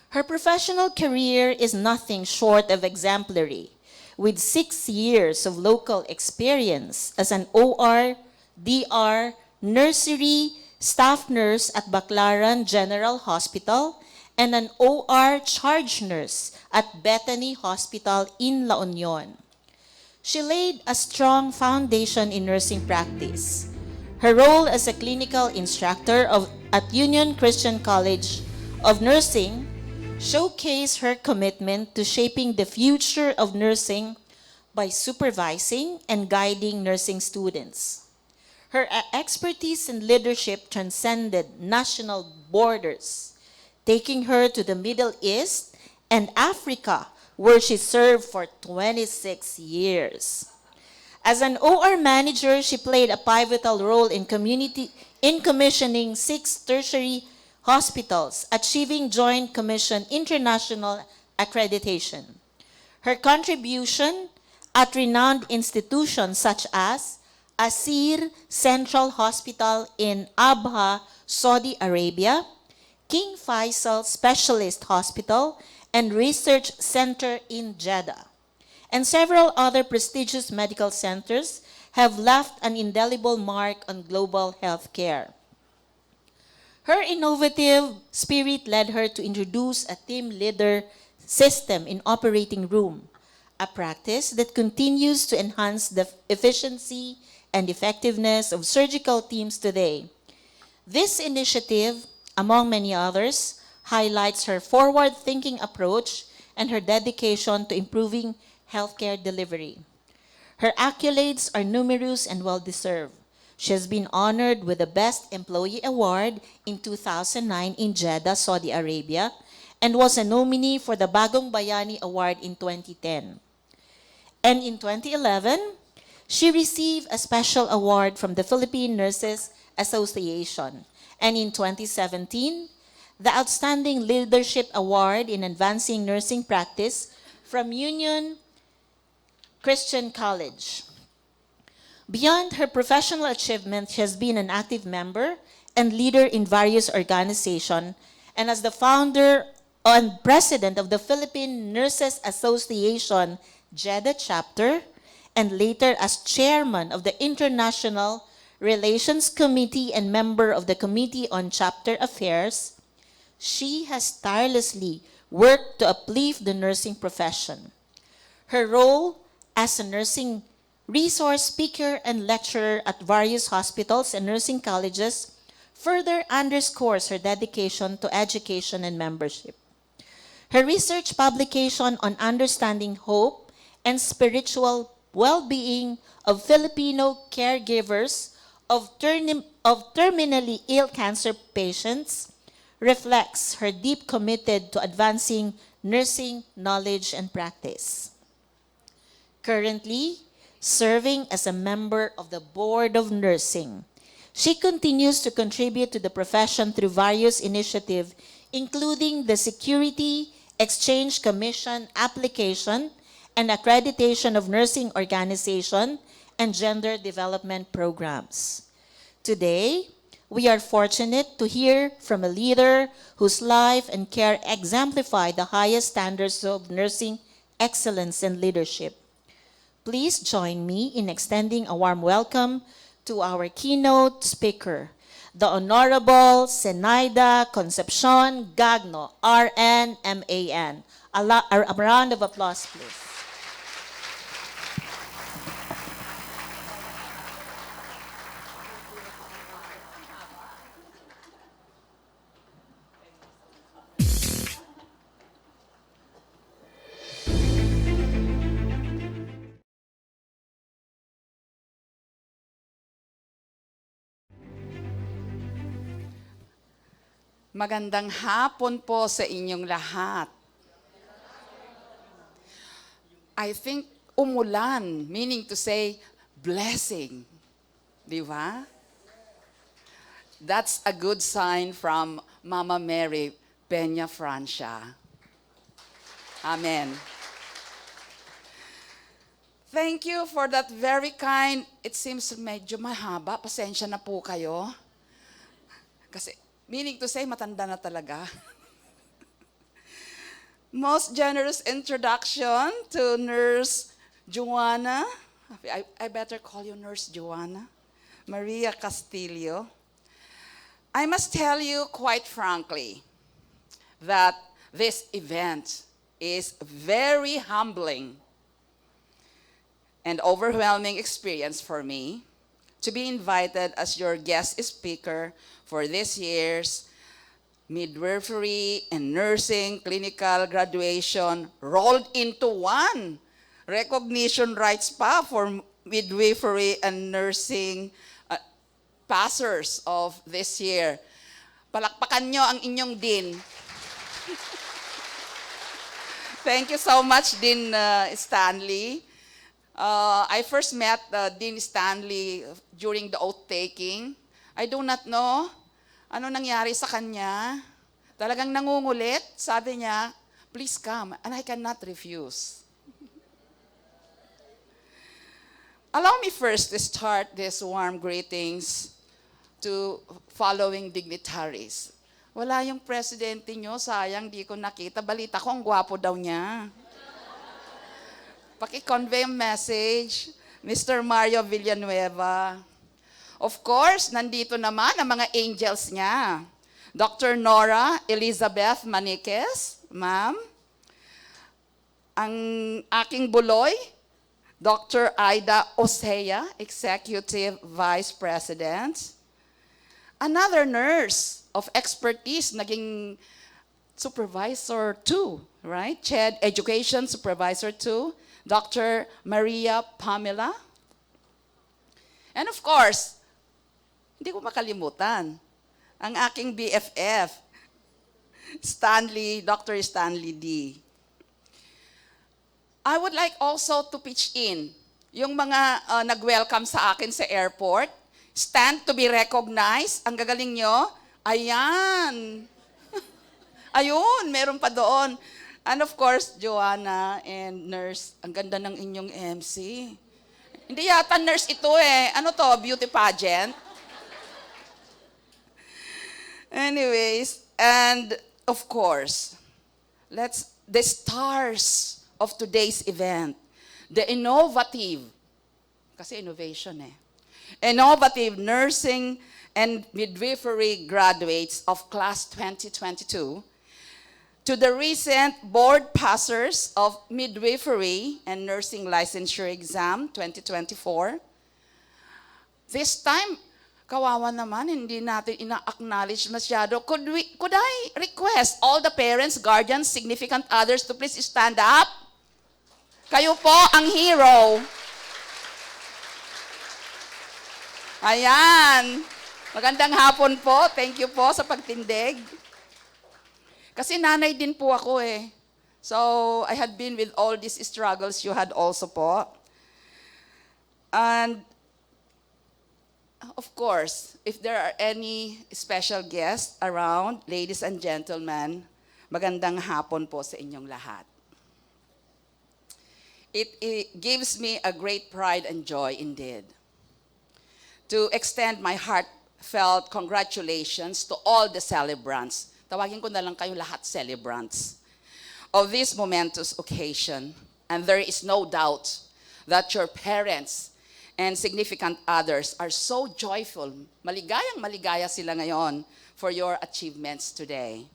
Her professional career is nothing short of exemplary, with 6 years of local experience as an OR, DR, nursery, staff nurse at Baclaran General Hospital, and an OR charge nurse at Bethany Hospital in La Union. She laid a strong foundation in nursing practice. Her role as a clinical instructor at Union Christian College of Nursing showcased her commitment to shaping the future of nursing by supervising and guiding nursing students. Her expertise and leadership transcended national borders, taking her to the Middle East and Africa, where she served for 26 years. As an OR manager, she played a pivotal role in commissioning 6 tertiary hospitals, achieving Joint Commission International accreditation. Her contribution at renowned institutions such as Asir Central Hospital in Abha, Saudi Arabia, King Faisal Specialist Hospital and Research Center in Jeddah, and several other prestigious medical centers have left an indelible mark on global healthcare. Her innovative spirit led her to introduce a team leader system in operating room, a practice that continues to enhance the efficiency and effectiveness of surgical teams today. This initiative, among many others, highlights her forward-thinking approach and her dedication to improving healthcare delivery. Her accolades are numerous and well-deserved. She has been honored with the Best Employee Award in 2009 in Jeddah, Saudi Arabia, and was a nominee for the Bagong Bayani Award in 2010. And in 2011, she received a special award from the Philippine Nurses Association. And in 2017, the Outstanding Leadership Award in Advancing Nursing Practice from Union Christian College. Beyond her professional achievement, she has been an active member and leader in various organizations, and as the founder and president of the Philippine Nurses Association Jeddah chapter, and later as chairman of the International Relations Committee and member of the Committee on Chapter Affairs, she has tirelessly worked to uplift the nursing profession. Her role as a nursing resource speaker and lecturer at various hospitals and nursing colleges further underscores her dedication to education and membership. Her research publication on understanding hope and spiritual well-being of Filipino caregivers of terminally ill cancer patients reflects her deep commitment to advancing nursing knowledge and practice. Currently, serving as a member of the Board of Nursing, she continues to contribute to the profession through various initiatives, including the Security Exchange Commission application and accreditation of nursing organization and gender development programs. Today, we are fortunate to hear from a leader whose life and care exemplify the highest standards of nursing excellence and leadership. Please join me in extending a warm welcome to our keynote speaker, the Honorable ZENAIDA CONCEPCION-GAGNO, RN, MAN. A round of applause, please. Magandang hapon po sa inyong lahat. I think umulan, meaning to say blessing. Di ba? That's a good sign from Mama Mary Peña Francia. Amen. Thank you for that very kind, it seems medyo mahaba, pasensya na po kayo. Kasi meaning to say, matanda na talaga. Most generous introduction to Nurse Joanna. I better call you Nurse Joanna. Maria Castillo. I must tell you quite frankly that this event is very humbling and overwhelming experience for me to be invited as your guest speaker for this year's Midwifery and Nursing Clinical Graduation rolled into one. Recognition rights pa for Midwifery and Nursing passers of this year. Palakpakan nyo ang inyong Dean. Thank you so much, Dean Stanley. I first met Dean Stanley during the oath-taking. I do not know ano nangyari sa kanya. Talagang nangungulit. Sabi niya, please come, and I cannot refuse. Allow me first to start these warm greetings to following dignitaries. Wala yung presidente nyo, sayang di ko nakita. Balita ko, ang gwapo daw niya. Paki-convey ang message, Mr. Mario Villanueva. Of course, nandito naman ang mga angels niya. Dr. Nora Elizabeth Maniquez, ma'am. Ang aking buloy, Dr. Aida Osea, Executive Vice President. Another nurse of expertise, naging Supervisor 2, right? CHED Education Supervisor 2, Dr. Maria Pamela. And of course, hindi ko makalimutan, ang aking BFF, Dr. Stanley D. I would like also to pitch in yung mga nag-welcome sa akin sa airport. Stand to be recognized. Ang gagaling nyo. Ayan. Ayun, meron pa doon. And of course, Joanna and Nurse, ang ganda ng inyong MC. Hindi yata nurse ito eh. Ano to, beauty pageant? Anyways, and of course, the stars of today's event, the innovative, kasi innovation eh, innovative nursing and midwifery graduates of class 2022, to the recent board passers of midwifery and nursing licensure exam 2024. This time, kawawa naman, hindi natin ina-acknowledge masyado. Could I request all the parents, guardians, significant others to please stand up? Kayo po ang hero. Ayan. Magandang hapon po. Thank you po sa pagtindig. Kasi nanay din po ako eh. So, I had been with all these struggles you had also po. And of course, if there are any special guests around, ladies and gentlemen, magandang hapon po sa inyong lahat. It gives me a great pride and joy indeed to extend my heartfelt congratulations to all the celebrants. Tawagin ko na lang kayo lahat celebrants of this momentous occasion. And there is no doubt that your parents and significant others are so joyful. Maligayang maligaya sila ngayon for your achievements today.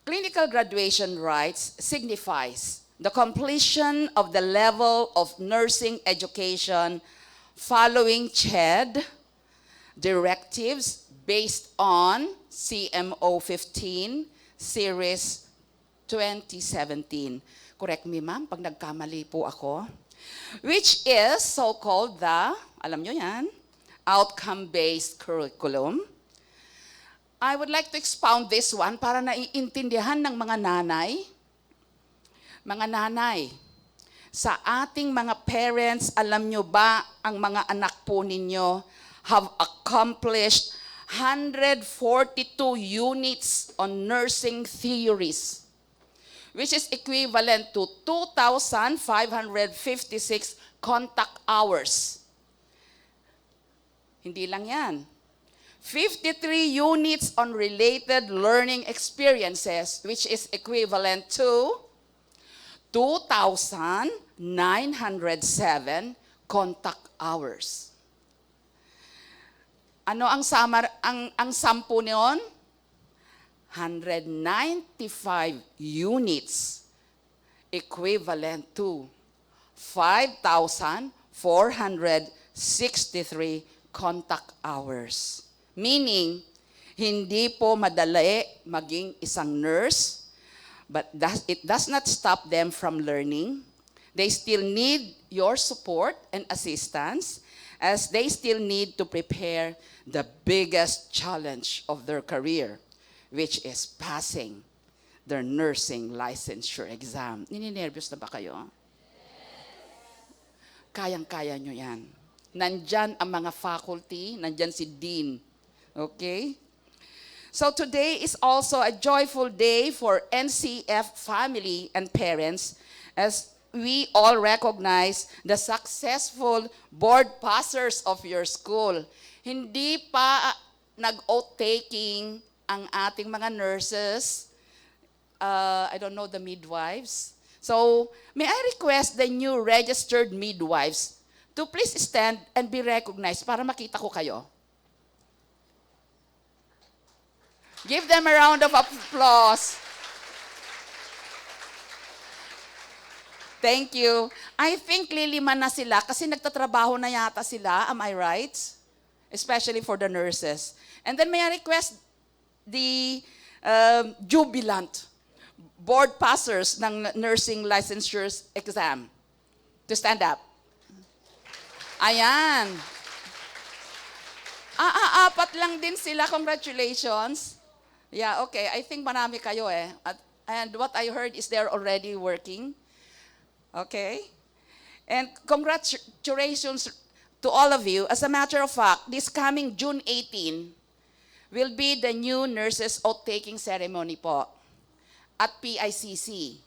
Clinical graduation rites signifies the completion of the level of nursing education following CHED directives based on CMO 15 Series 2017. Correct me, ma'am, pag nagkamali po ako. Which is so-called the, alam nyo yan, outcome-based curriculum. I would like to expound this one para naiintindihan ng mga nanay. Mga nanay, sa ating mga parents, alam nyo ba ang mga anak po ninyo have accomplished 142 units on nursing theories, which is equivalent to 2,556 contact hours. Hindi lang yan. 53 units on related learning experiences, which is equivalent to 2,907 contact hours. Ano ang sampu niyon? 195 units equivalent to 5,463 contact hours. Meaning, hindi po madali maging isang nurse, but it does not stop them from learning. They still need your support and assistance, as they still need to prepare the biggest challenge of their career, which is passing their nursing licensure exam. Nininervyos na ba kayo? Kayang-kaya nyo yan. Nandyan ang mga faculty, nandyan si Dean. Okay? So today is also a joyful day for NCF family and parents, as we all recognize the successful board passers of your school. Hindi pa nag-oath-taking ang ating mga nurses, I don't know, the midwives. So, may I request the new registered midwives to please stand and be recognized para makita ko kayo. Give them a round of applause. Thank you. I think liliman na sila kasi nagtatrabaho na yata sila, am I right? Especially for the nurses. And then may I request the jubilant board passers ng nursing licensure exam to stand up. Ayan. Apat lang din sila. Congratulations. Yeah, okay. I think marami kayo eh. And what I heard is they're already working. Okay? And congratulations to all of you. As a matter of fact, this coming June 18 will be the new nurses oath-taking ceremony po at PICC.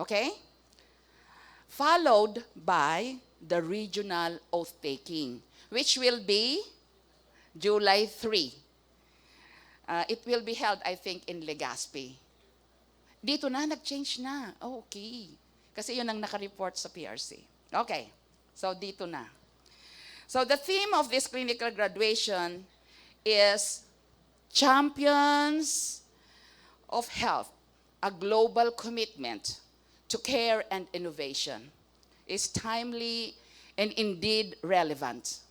Okay? Followed by the regional oath-taking, which will be July 3. It will be held, I think, in Legazpi. Dito na, nag-change na. Oh, okay. Kasi yun ang naka-report sa PRC. Okay. So, dito na. So, the theme of this clinical graduation is Champions of Health, a global commitment to care and innovation. Is timely and indeed relevant.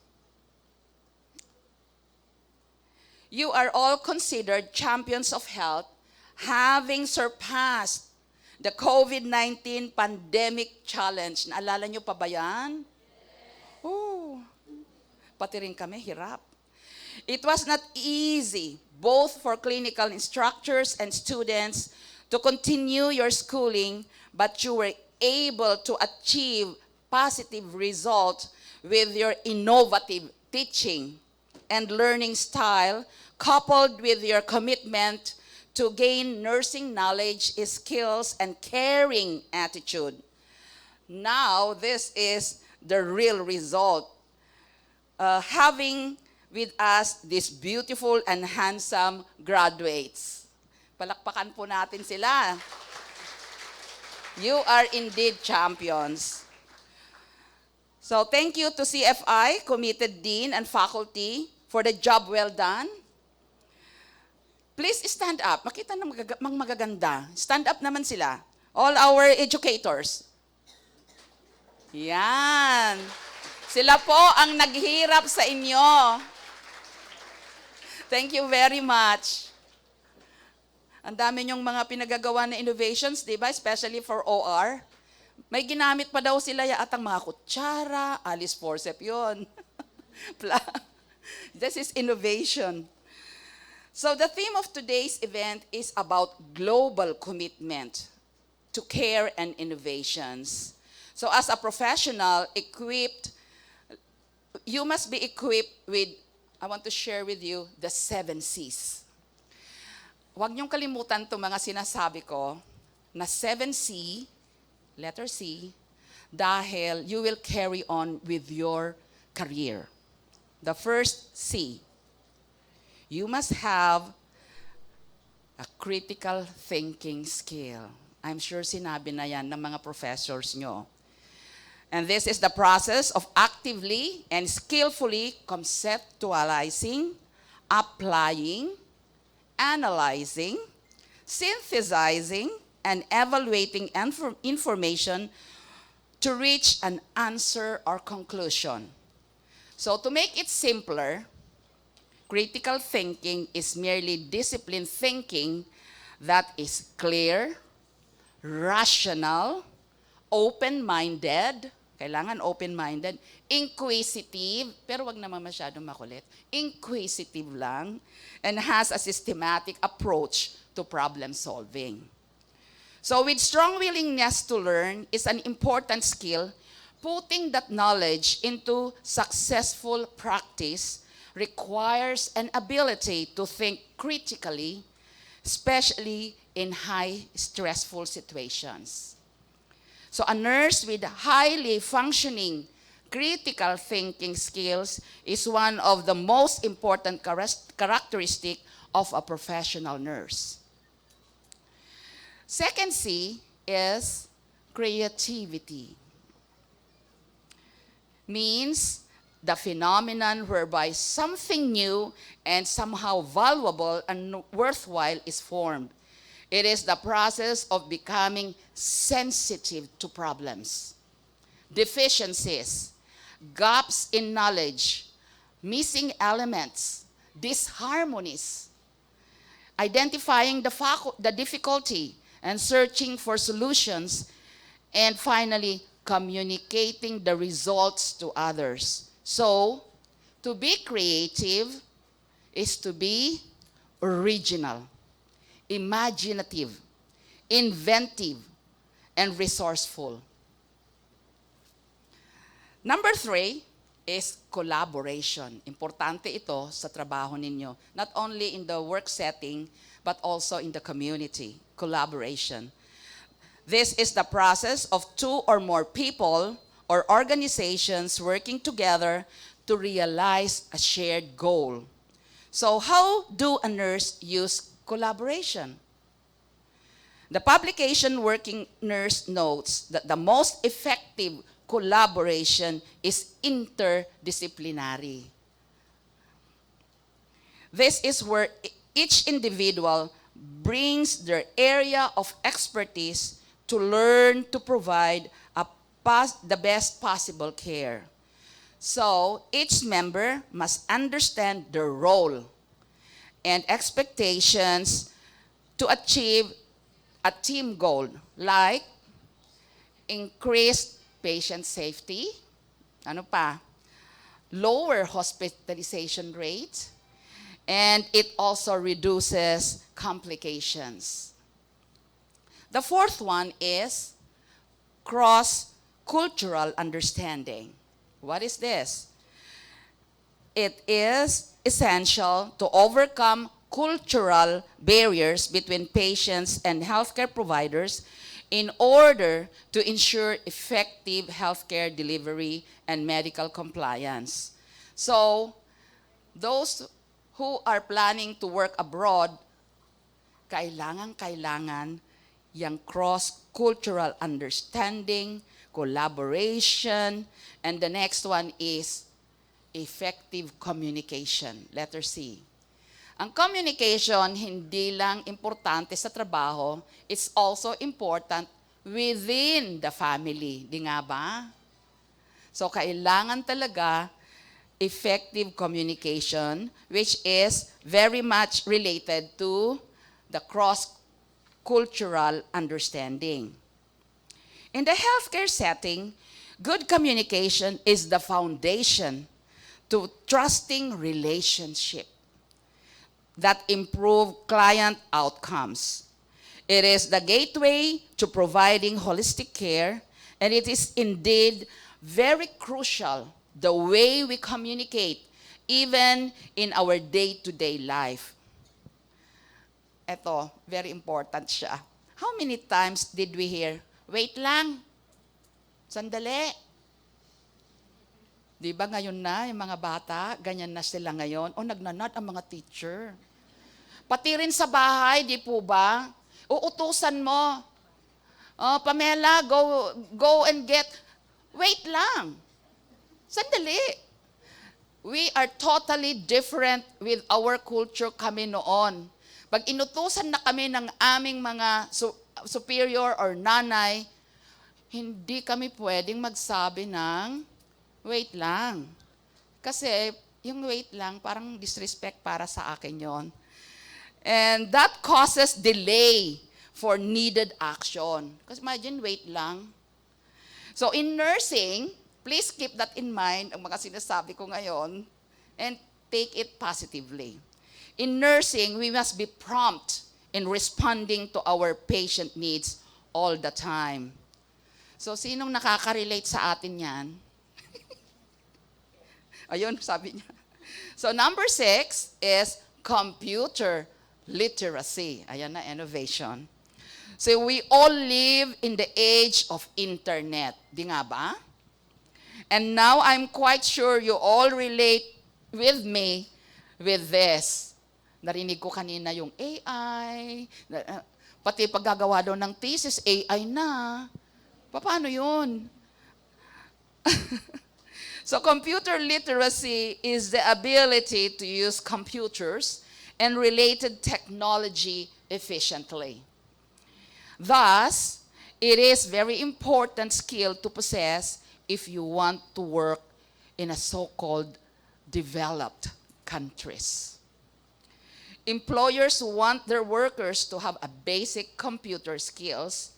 You are all considered champions of health, having surpassed the COVID-19 pandemic challenge. Naalala nyo pa ba yan? Oh, pati rin kami, hirap. It was not easy, both for clinical instructors and students, to continue your schooling, but you were able to achieve positive results with your innovative teaching and learning style, coupled with your commitment to gain nursing knowledge, skills, and caring attitude. Now, this is the real result. Having with us these beautiful and handsome graduates. Palakpakan po natin sila. You are indeed champions. So thank you to CFI, committed dean and faculty for the job well done. Please stand up. Makita ng magaganda. Stand up naman sila. All our educators. Yan. Sila po ang naghirap sa inyo. Thank you very much. Ang dami niyong mga pinagagawa na innovations, di ba? Especially for OR. May ginamit pa daw sila atang mga kutsara, Alice forceps yun. This is innovation. So the theme of today's event is about global commitment to care and innovations. So as a professional you must be equipped with, I want to share with you the 7 C's. Huwag niyong kalimutan itong mga sinasabi ko na 7C, letter C, dahil you will carry on with your career. The first C, you must have a critical thinking skill. I'm sure sinabi na yan ng mga professors nyo. And this is the process of actively and skillfully conceptualizing, applying, analyzing, synthesizing, and evaluating information to reach an answer or conclusion. So to make it simpler, critical thinking is merely disciplined thinking that is clear, rational, open-minded, kailangan open-minded, inquisitive, pero wag naman masyadong makulit, inquisitive lang, and has a systematic approach to problem solving. So with strong willingness to learn is an important skill. Putting that knowledge into successful practice requires an ability to think critically, especially in high stressful situations. So a nurse with highly functioning critical thinking skills is one of the most important characteristics of a professional nurse. Second C is creativity. Means the phenomenon whereby something new and somehow valuable and worthwhile is formed. It is the process of becoming sensitive to problems, deficiencies, gaps in knowledge, missing elements, disharmonies, identifying the difficulty and searching for solutions, and finally, communicating the results to others. So, to be creative is to be original, imaginative, inventive, and resourceful. Number 3 is collaboration. Importante ito sa trabaho ninyo, not only in the work setting, but also in the community. Collaboration. This is the process of 2 or more people or organizations working together to realize a shared goal. So how do a nurse use collaboration? The publication Working Nurse notes that the most effective collaboration is interdisciplinary. This is where each individual brings their area of expertise to learn to provide the best possible care. So each member must understand their role and expectations to achieve a team goal, like increased patient safety, lower hospitalization rates, and it also reduces complications. The fourth one is cross-cultural understanding. What is this? It is essential to overcome cultural barriers between patients and healthcare providers in order to ensure effective healthcare delivery and medical compliance. So, those who are planning to work abroad, kailangan yung cross-cultural understanding, collaboration, and the next one is effective communication. Letter C. Ang communication, hindi lang importante sa trabaho, it's also important within the family. Di nga ba? So, kailangan talaga effective communication, which is very much related to the cross-cultural understanding. In the healthcare setting, good communication is the foundation to trusting relationship that improve client outcomes. It is the gateway to providing holistic care, and it is indeed very crucial the way we communicate even in our day-to-day life. Ito, very important siya. How many times did we hear, wait lang, sandali. Di ba ngayon na, yung mga bata, ganyan na sila ngayon. O nagnanad ang mga teacher. Pati rin sa bahay, di po ba? Uutusan mo. Oh, Pamela, go and get. Wait lang. Sandali. We are totally different with our culture kami noon. Pag inutusan na kami ng aming mga superior or nanay, hindi kami pwedeng magsabi ng wait lang. Kasi yung wait lang, parang disrespect para sa akin yon. And that causes delay for needed action. Kasi imagine, wait lang. So in nursing, please keep that in mind, ang mga sinasabi ko ngayon, and take it positively. In nursing, we must be prompt in responding to our patient needs all the time. So sinong nakaka-relate sa atin yan? Ayun, sabi niya. So number 6 is computer literacy. Ayan na, innovation. So we all live in the age of internet. Di nga ba? And now I'm quite sure you all relate with me with this. Narinig ko kanina yung AI, pati paggagawa daw ng thesis, AI na. Paano yun? So computer literacy is the ability to use computers and related technology efficiently. Thus, it is very important skill to possess if you want to work in a so-called developed countries. Employers want their workers to have a basic computer skills.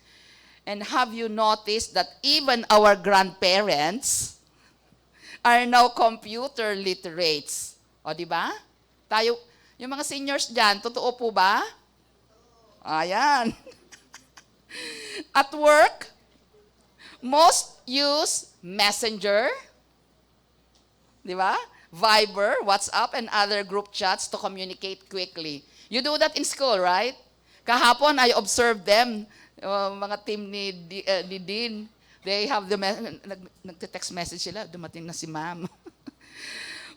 And have you noticed that even our grandparents are now computer literates? O, di ba? Tayo, yung mga seniors dyan, totoo po ba? Ayan. At work, most use Messenger, di ba? Viber, WhatsApp, and other group chats to communicate quickly. You do that in school, right? Kahapon, I observed them, mga team ni Dean. They have the nagte-text message sila, dumating na si ma'am.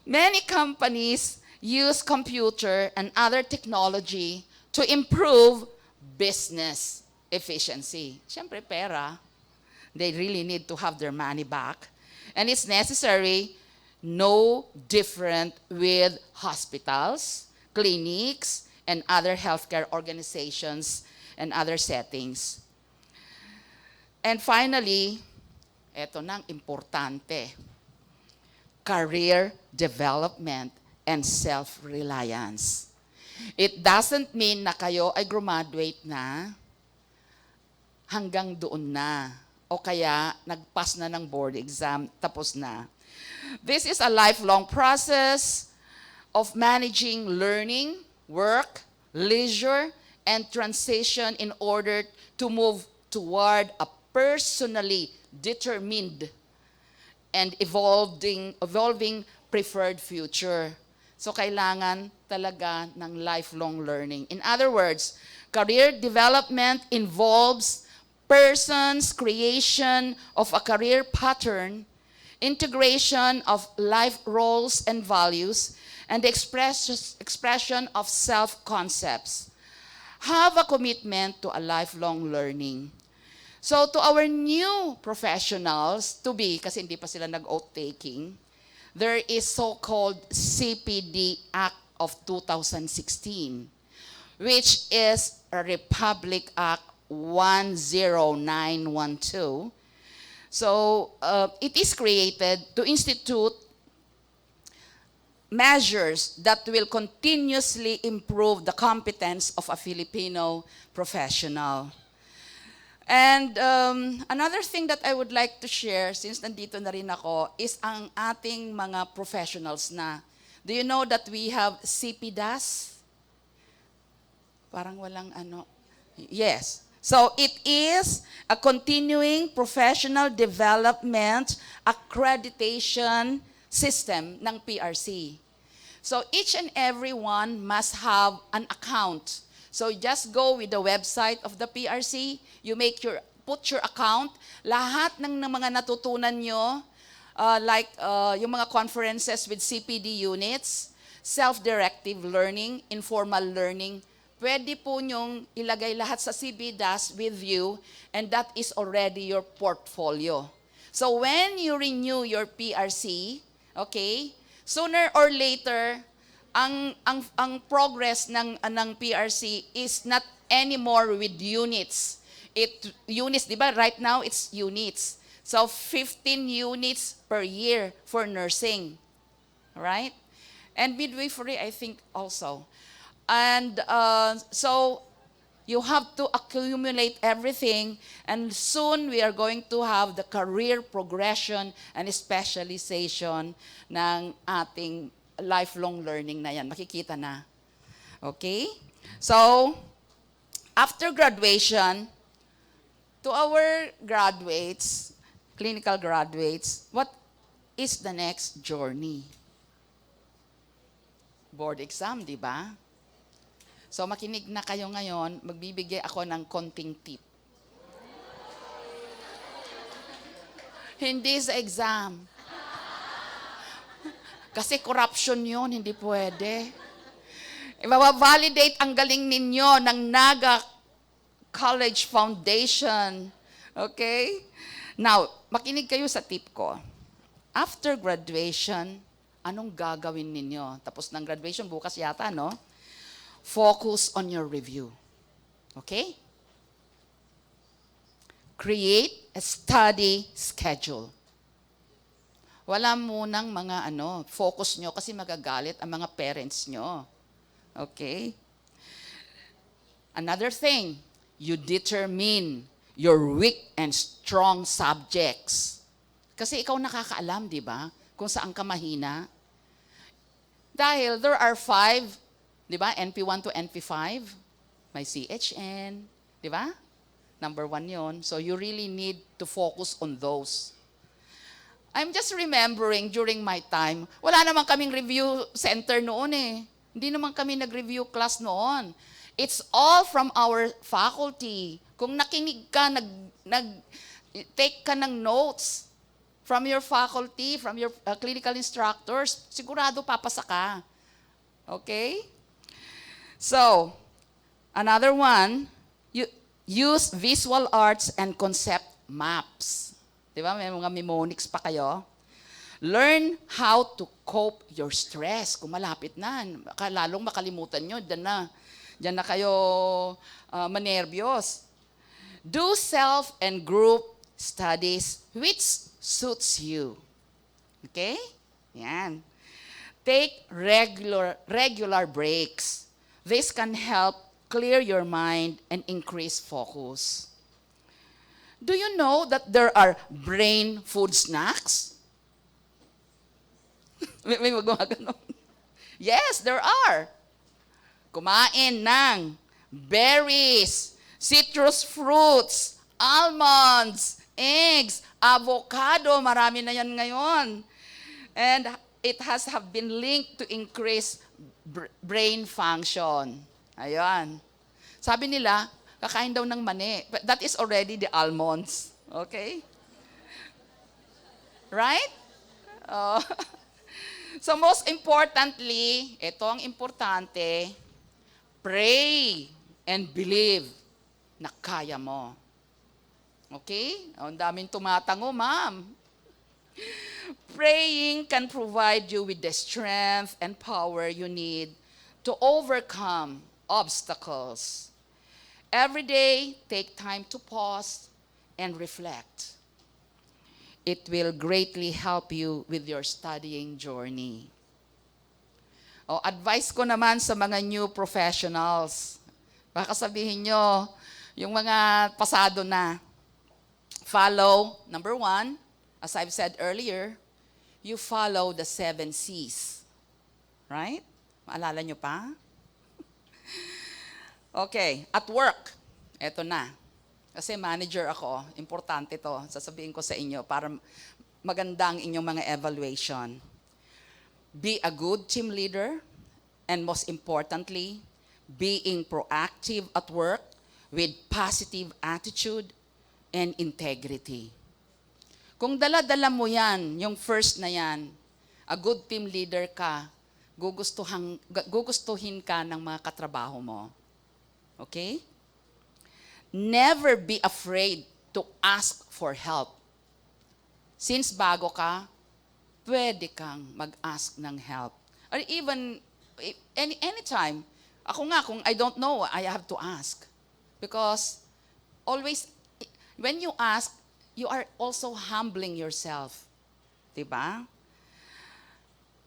Many companies use computer and other technology to improve business efficiency. Siyempre, pera. They really need to have their money back. And it's necessary, no different with hospitals, clinics, and other healthcare organizations and other settings. And finally, eto nang importante, career development and self-reliance. It doesn't mean na kayo ay graduate na, hanggang doon na, o kaya nagpass na ng board exam, tapos na. This is a lifelong process of managing learning, work, leisure, and transition in order to move toward a personally determined and evolving preferred future. So kailangan talaga ng lifelong learning. In other words, career development involves person's creation of a career pattern, integration of life roles and values, and the expression of self-concepts. have a commitment to a lifelong learning. So to our new professionals, to be, kasi hindi pa sila nag-oath taking, there is so-called CPD Act of 2016, which is a Republic Act 10912. So it is created to institute measures that will continuously improve the competence of a Filipino professional. And another thing that I would like to share, since nandito na rin ako, is ang ating mga professionals na. Do you know that we have CPDAS? Parang walang ano. Yes. So it is a continuing professional development accreditation system ng PRC. So each and every one must have an account. So just go with the website of the PRC, put your account, lahat ng mga natutunan nyo, yung mga conferences with CPD units, self-directive learning, informal learning, pwede po nyong ilagay lahat sa CPDAS with you, and that is already your portfolio. So when you renew your PRC, okay, sooner or later, ang progress ng PRC is not anymore with units. Units, di ba? Right now, it's units. So 15 units per year for nursing. Right? And midwifery, I think also. And so you have to accumulate everything, and soon we are going to have the career progression and specialization ng ating lifelong learning na yan. Makikita na. Okay? So, after graduation, to our graduates, clinical graduates, what is the next journey? Board exam, di ba? So, makinig na kayo ngayon, magbibigay ako ng konting tip. Hindi sa exam. Kasi corruption yun, hindi pwede. Iba-validate ang galing ninyo ng Naga College Foundation. Okay? Now, makinig kayo sa tip ko. After graduation, anong gagawin ninyo? Tapos ng graduation, bukas yata, no? Focus on your review. Okay? Create a study schedule. Wala munang mga focus nyo kasi magagalit ang mga parents nyo. Okay? Another thing, you determine your weak and strong subjects. Kasi ikaw nakakaalam, di ba? Kung saan ka mahina. Dahil there are 5, di ba? NP1 to NP5. May CHN, di ba? Number 1 yon. So you really need to focus on those. I'm just remembering during my time, wala naman kaming review center noon eh. Hindi naman kami nag-review class noon. It's all from our faculty. Kung nakinig ka, take ka ng notes from your faculty, from your clinical instructors, sigurado papasa ka. Okay? So, another one, you use visual arts and concept maps. Di ba? May mga mnemonics pa kayo. Learn how to cope your stress. Kung malapit na, lalong makalimutan nyo, dyan na kayo manervyos. Do self and group studies which suits you. Okay? Yan. Take regular breaks. This can help clear your mind and increase focus. Do you know that there are brain food snacks? May magmaganon. Yes, there are. Kumain ng berries, citrus fruits, almonds, eggs, avocado, marami na yan ngayon. And it have been linked to increase brain function. Ayan. Sabi nila, kakain daw ng mani. But that is already the almonds. Okay? Right? So most importantly, ito ang importante, pray. and believe na kaya mo. Okay? Ang daming tumatango, ma'am. Praying can provide you with the strength and power you need to overcome obstacles. Every day, take time to pause and reflect. It will greatly help you with your studying journey. Advice ko naman sa mga new professionals. Baka sabihin nyo, yung mga pasado na, follow, number 1, as I've said earlier, you follow the 7 C's. Right? Maalala nyo pa? Okay, at work. Eto na. Kasi manager ako, importante to. Sasabihin ko sa inyo para maganda ang inyong mga evaluation. Be a good team leader, and most importantly, being proactive at work with positive attitude and integrity. Kung dala-dala mo yan, yung first na yan, a good team leader ka, gugustuhin ka ng mga katrabaho mo. Okay? Never be afraid to ask for help. Since bago ka, pwede kang mag-ask ng help. Or even, anytime. Ako nga, kung I don't know, I have to ask. Because always, when you ask, you are also humbling yourself. Diba?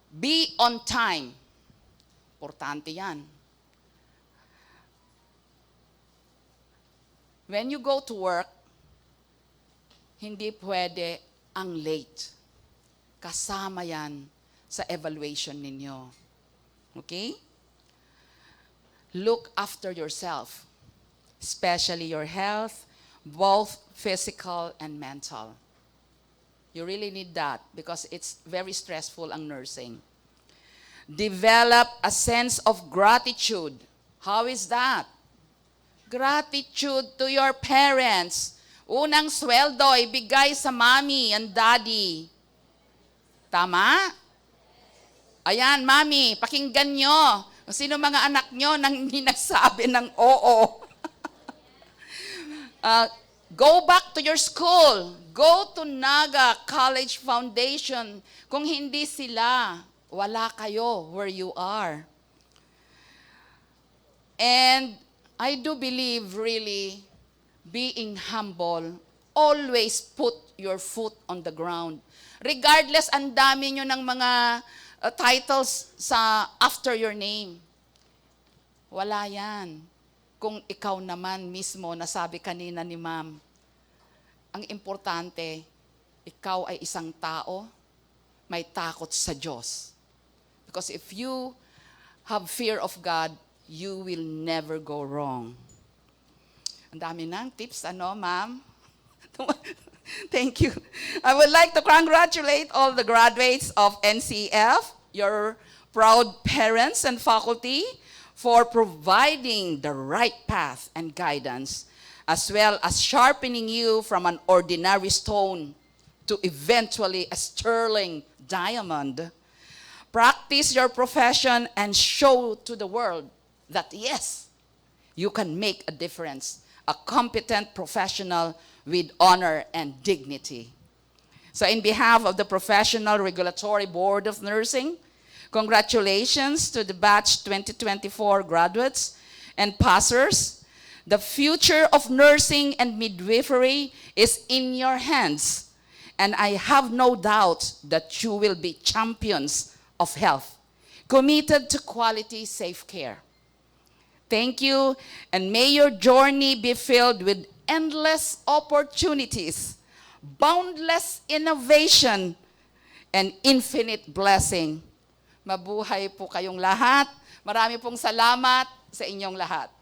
Be on time. Importante yan. When you go to work, hindi pwede ang late. Kasama yan sa evaluation ninyo. Okay? Look after yourself, especially your health, both physical and mental. You really need that because it's very stressful ang nursing. Develop a sense of gratitude. How is that? Gratitude to your parents. Unang sweldo, ibigay sa mommy and daddy. Tama? Ayan, mami, pakinggan nyo. Sino mga anak nyo nang hindi nagsabi ng oo? Go back to your school. Go to Naga College Foundation. Kung hindi sila, wala kayo where you are. And I do believe really being humble, always put your foot on the ground. Regardless, ang dami nyo ng mga titles sa after your name. Wala yan. Kung ikaw naman mismo, nasabi kanina ni ma'am, ang importante, ikaw ay isang tao, may takot sa Diyos. Because if you have fear of God, you will never go wrong. Ang dami ng tips, ma'am? Thank you. I would like to congratulate all the graduates of NCF, your proud parents and faculty, for providing the right path and guidance, as well as sharpening you from an ordinary stone to eventually a sterling diamond. Practice your profession and show to the world that yes, you can make a difference, a competent professional with honor and dignity. So in behalf of the Professional Regulatory Board of Nursing, congratulations to the Batch 2024 graduates and passers. The future of nursing and midwifery is in your hands, and I have no doubt that you will be champions of health, committed to quality, safe care. Thank you, and may your journey be filled with endless opportunities, boundless innovation, and infinite blessing. Mabuhay po kayong lahat. Marami pong salamat sa inyong lahat.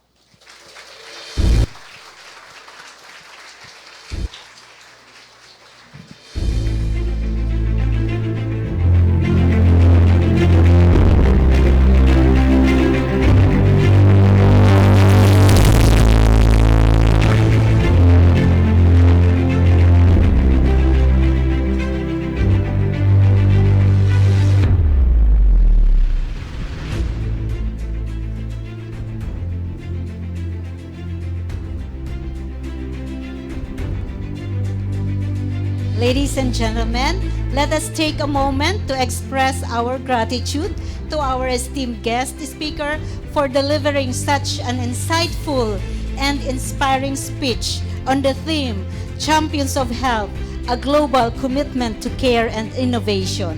Ladies and gentlemen, let us take a moment to express our gratitude to our esteemed guest speaker for delivering such an insightful and inspiring speech on the theme, Champions of Health, a Global Commitment to Care and Innovation.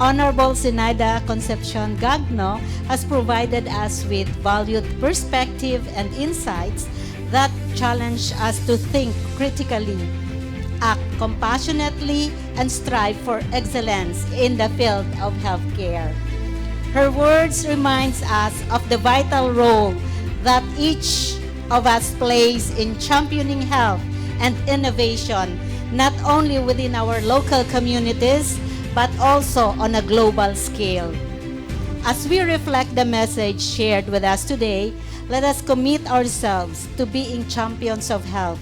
Honorable ZENAIDA CONCEPCION-GAGNO has provided us with valued perspective and insights that challenge us to think critically, act compassionately, and strive for excellence in the field of healthcare. Her words reminds us of the vital role that each of us plays in championing health and innovation, not only within our local communities, but also on a global scale. As we reflect the message shared with us today, let us commit ourselves to being champions of health,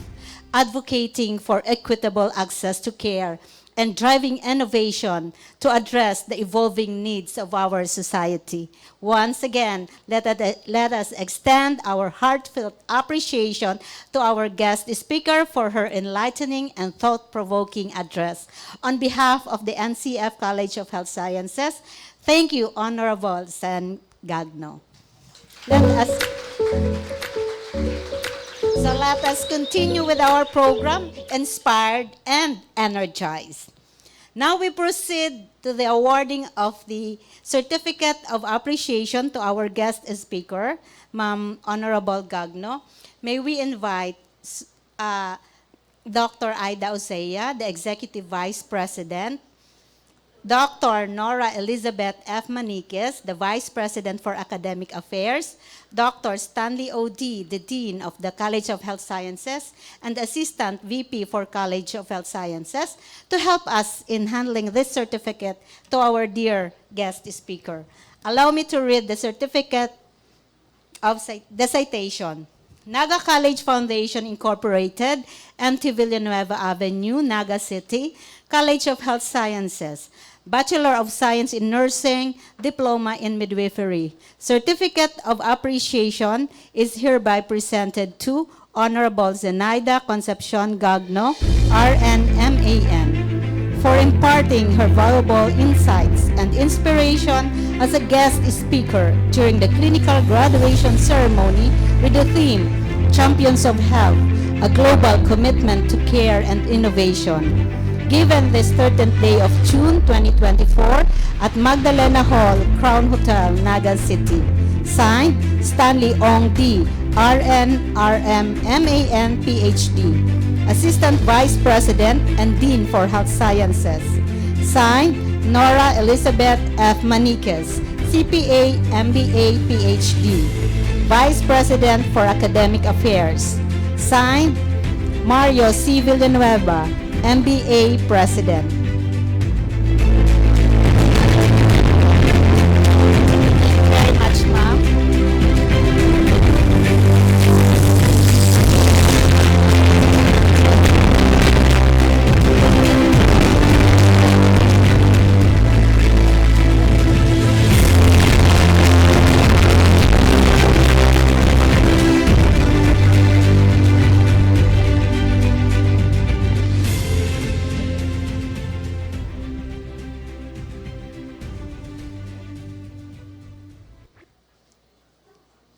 advocating for equitable access to care, and driving innovation to address the evolving needs of our society. Once again, let us extend our heartfelt appreciation to our guest speaker for her enlightening and thought-provoking address. On behalf of the NCF College of Health Sciences, thank you, Honorable Sen Gagno. So let us continue with our program, Inspired and Energized. Now we proceed to the awarding of the Certificate of Appreciation to our guest speaker, Ma'am Honorable Gagno. May we invite Dr. Aida Osea, the Executive Vice President, Dr. Nora Elizabeth F. Maniquez, the Vice President for Academic Affairs, Dr. Stanley O.D., the Dean of the College of Health Sciences, and Assistant VP for College of Health Sciences, to help us in handling this certificate to our dear guest speaker. Allow me to read the certificate of the citation. Naga College Foundation Incorporated, MT Villanueva Avenue, Naga City, College of Health Sciences, Bachelor of Science in Nursing, Diploma in Midwifery. Certificate of Appreciation is hereby presented to Honorable ZENAIDA CONCEPCION-GAGNO, RN-MAN, for imparting her valuable insights and inspiration as a guest speaker during the clinical graduation ceremony with the theme, Champions of Health, a Global Commitment to Care and Innovation. Given this 13th day of June 2024 at Magdalena Hall, Crown Hotel, Naga City. Signed, Stanley Ong D., RN, RM, MAN, PhD, Assistant Vice President and Dean for Health Sciences. Signed, Nora Elizabeth F. Maniquez, CPA, MBA, PhD, Vice President for Academic Affairs. Signed, Mario C. Villanueva, MBA President. Thank you very much, ma'am.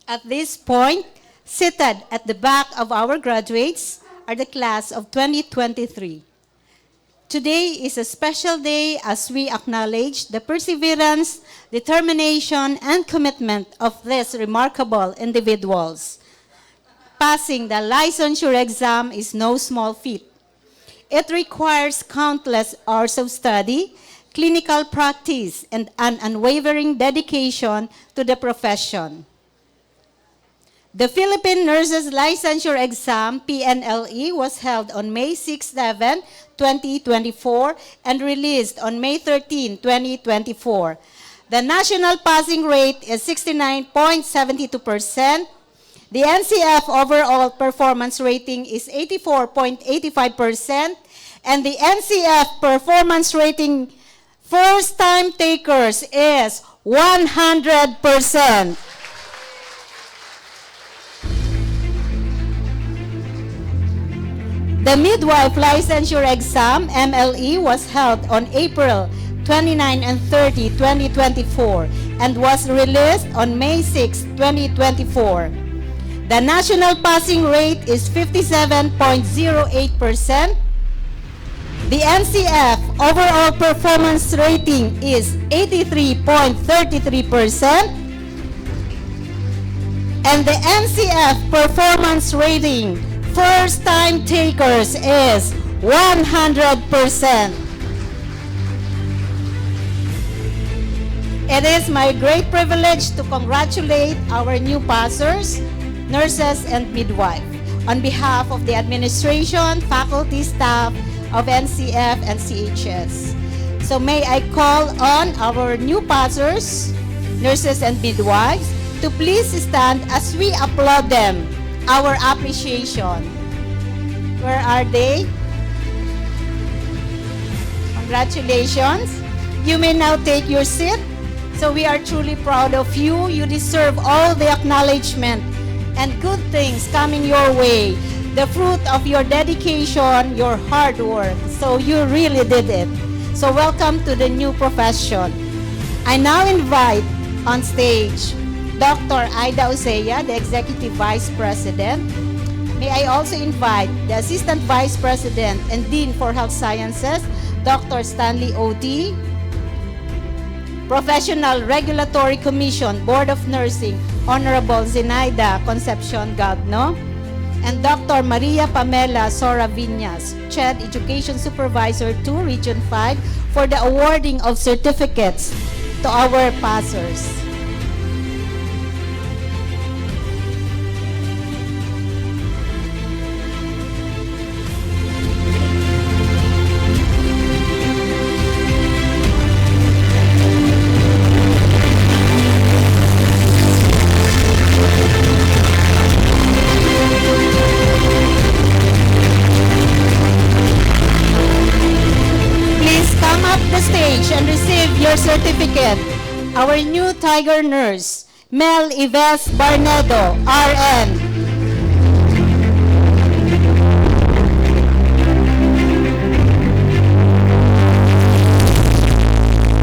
At this point, seated at the back of our graduates are the class of 2023. Today is a special day as we acknowledge the perseverance, determination, and commitment of these remarkable individuals. Passing the licensure exam is no small feat. It requires countless hours of study, clinical practice, and an unwavering dedication to the profession. The Philippine Nurses Licensure Exam, PNLE, was held on May 6-7, 2024 and released on May 13, 2024. The national passing rate is 69.72%. The NCF overall performance rating is 84.85%, and the NCF performance rating first-time takers is 100%. The midwife licensure exam, MLE, was held on April 29 and 30, 2024, and was released on May 6, 2024. The national passing rate is 57.08%. The NCF overall performance rating is 83.33%. And the NCF performance rating first time takers is 100%. It is my great privilege to congratulate our new passers, nurses, and midwife on behalf of the administration, faculty, staff of NCF and CHS. So may I call on our new passers, nurses, and midwives to please stand as we applaud them, our appreciation. Where are they? Congratulations. You may now take your seat. So we are truly proud of you. You deserve all the acknowledgement and good things coming your way. The fruit of your dedication, your hard work. So you really did it. So welcome to the new profession. I now invite on stage Dr. Aida Osea, the Executive Vice President. May I also invite the Assistant Vice President and Dean for Health Sciences, Dr. Stanley O.D., Professional Regulatory Commission, Board of Nursing, Honorable ZENAIDA CONCEPCION-GAGNO, and Dr. Maria Pamela Sora Viñas, CHED Education Supervisor 2, Region 5, for the awarding of certificates to our passers. And receive your certificate. Our new Tiger nurse, Mel Ives Barnedo, RN.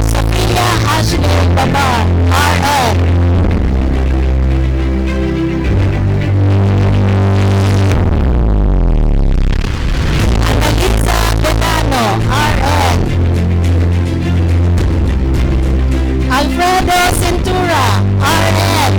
Sophia Ashley Babar, RN. Annalisa Benano, RN. Alfredo Cintura, RN.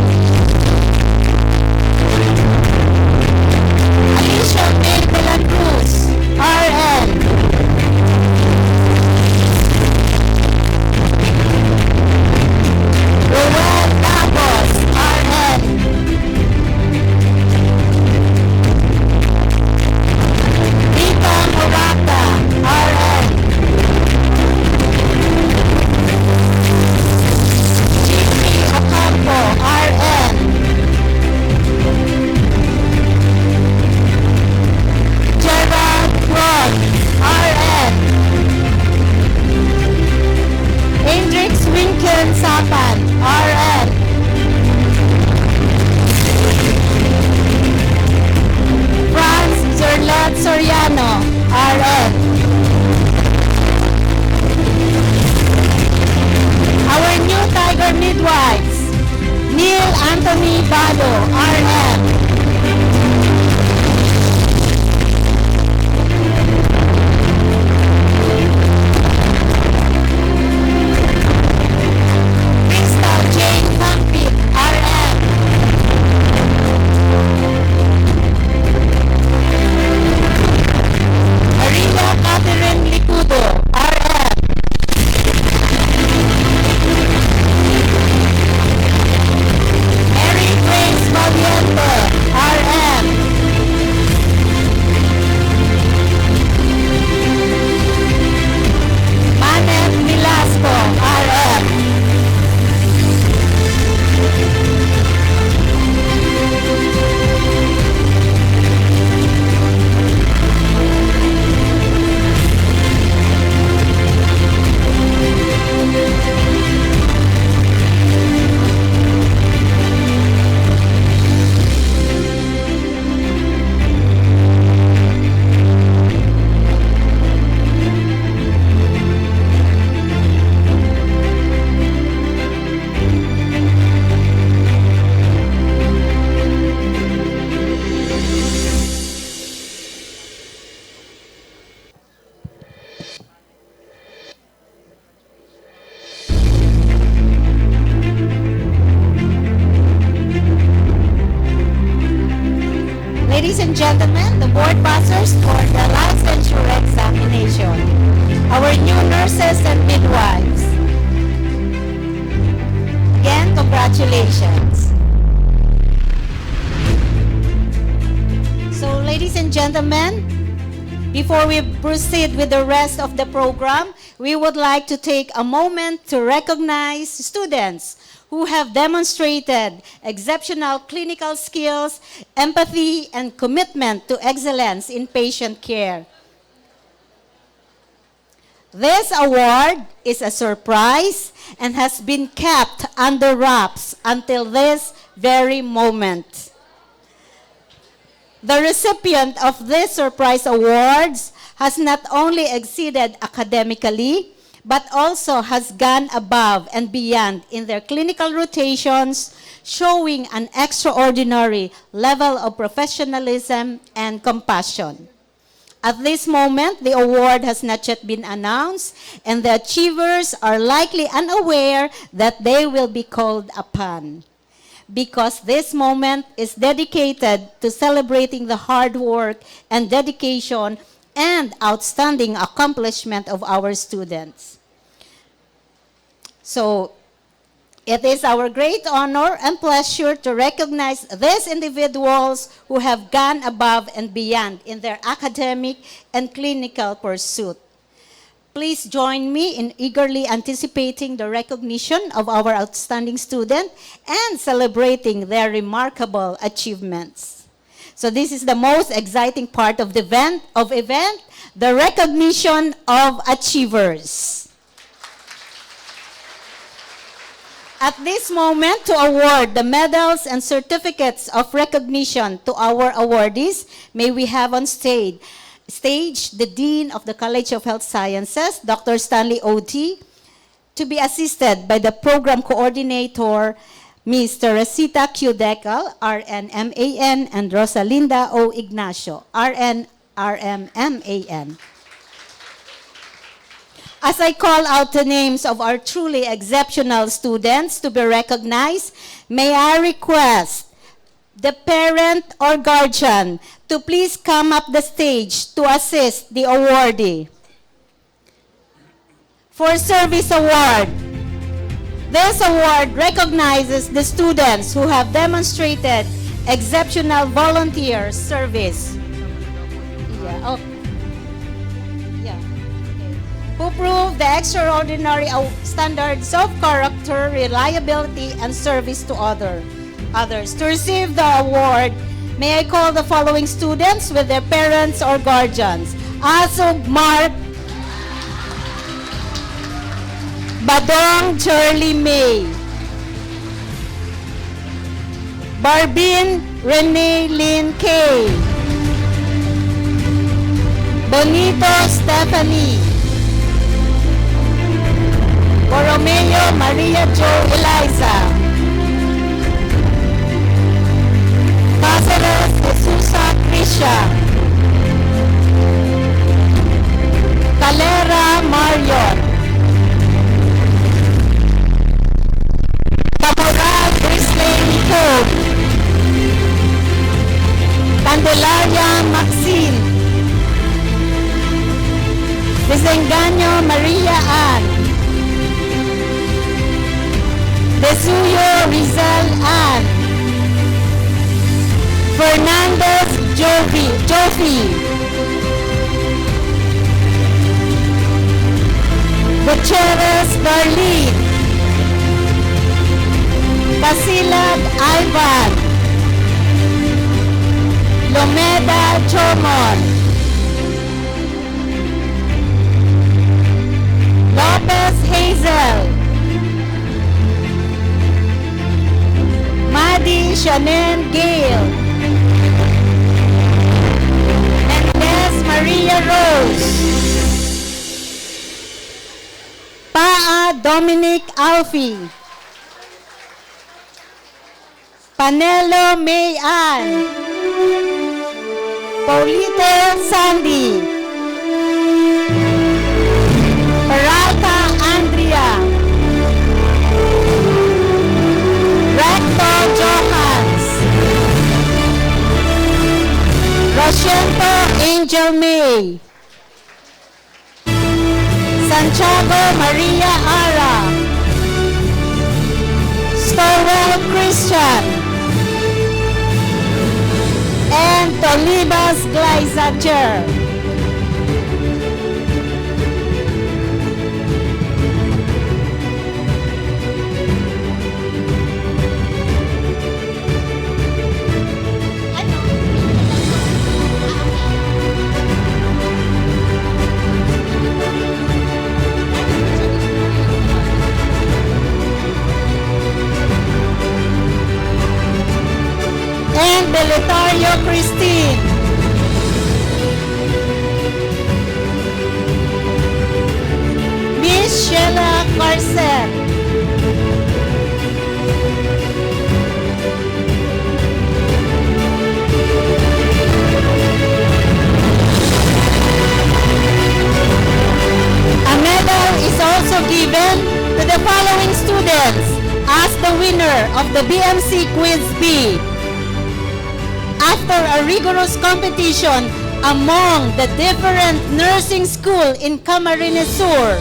gentlemen, the board passers for the licensure examination, our new nurses and midwives. Again, congratulations. So, ladies and gentlemen, before we proceed with the rest of the program, we would like to take a moment to recognize students who have demonstrated exceptional clinical skills, empathy, and commitment to excellence in patient care. This award is a surprise and has been kept under wraps until this very moment. The recipient of this surprise awards has not only exceeded academically, but also has gone above and beyond in their clinical rotations, showing an extraordinary level of professionalism and compassion. At this moment, the award has not yet been announced, and the achievers are likely unaware that they will be called upon, because this moment is dedicated to celebrating the hard work and dedication and outstanding accomplishment of our students. So, it is our great honor and pleasure to recognize these individuals who have gone above and beyond in their academic and clinical pursuit. Please join me in eagerly anticipating the recognition of our outstanding student and celebrating their remarkable achievements. So this is the most exciting part of the event, the recognition of achievers. At this moment, to award the medals and certificates of recognition to our awardees, may we have on stage the Dean of the College of Health Sciences, Dr. Stanley O.T., to be assisted by the Program Coordinator, Ms. Teresita Q. Decal, RN MAN, and Rosalinda O. Ignacio, RN RMMAN. As I call out the names of our truly exceptional students to be recognized, may I request the parent or guardian to please come up the stage to assist the awardee. For Service Award, this award recognizes the students who have demonstrated exceptional volunteer service. Who prove the extraordinary standards of character, reliability, and service to others. To receive the award, may I call the following students with their parents or guardians. Asog Mark, Badong Shirley May, Barbin Renee Lynn Kay, Bonito Stephanie, Borromeo Maria Jo Eliza, Cáceres Jesusa Krisha, Calera Marion, Caporal Brisley Hope, Candelaria Maxine, Desengaño Maria Ann, Desuyo Rizal Ann, Fernandez Jofi, Gutierrez Darlene, Casilad Ivan, Lomeda Chomon, Lopez Hazel, Madi Shannon Gale, Mendez Maria Rose, Paa Dominic Alfie, Panelo May Ann, Paulito Sandy, Peralta Andrea, Recto Johans, Asiento Angel May. Santiago Maria Ara. Stowell Christian. And Tolibas Gleisager. And Beletario Christine. Miss Sheila Carcet. A medal is also given to the following students as the winner of the BMC Quiz B. After a rigorous competition among the different nursing school in Camarines Sur,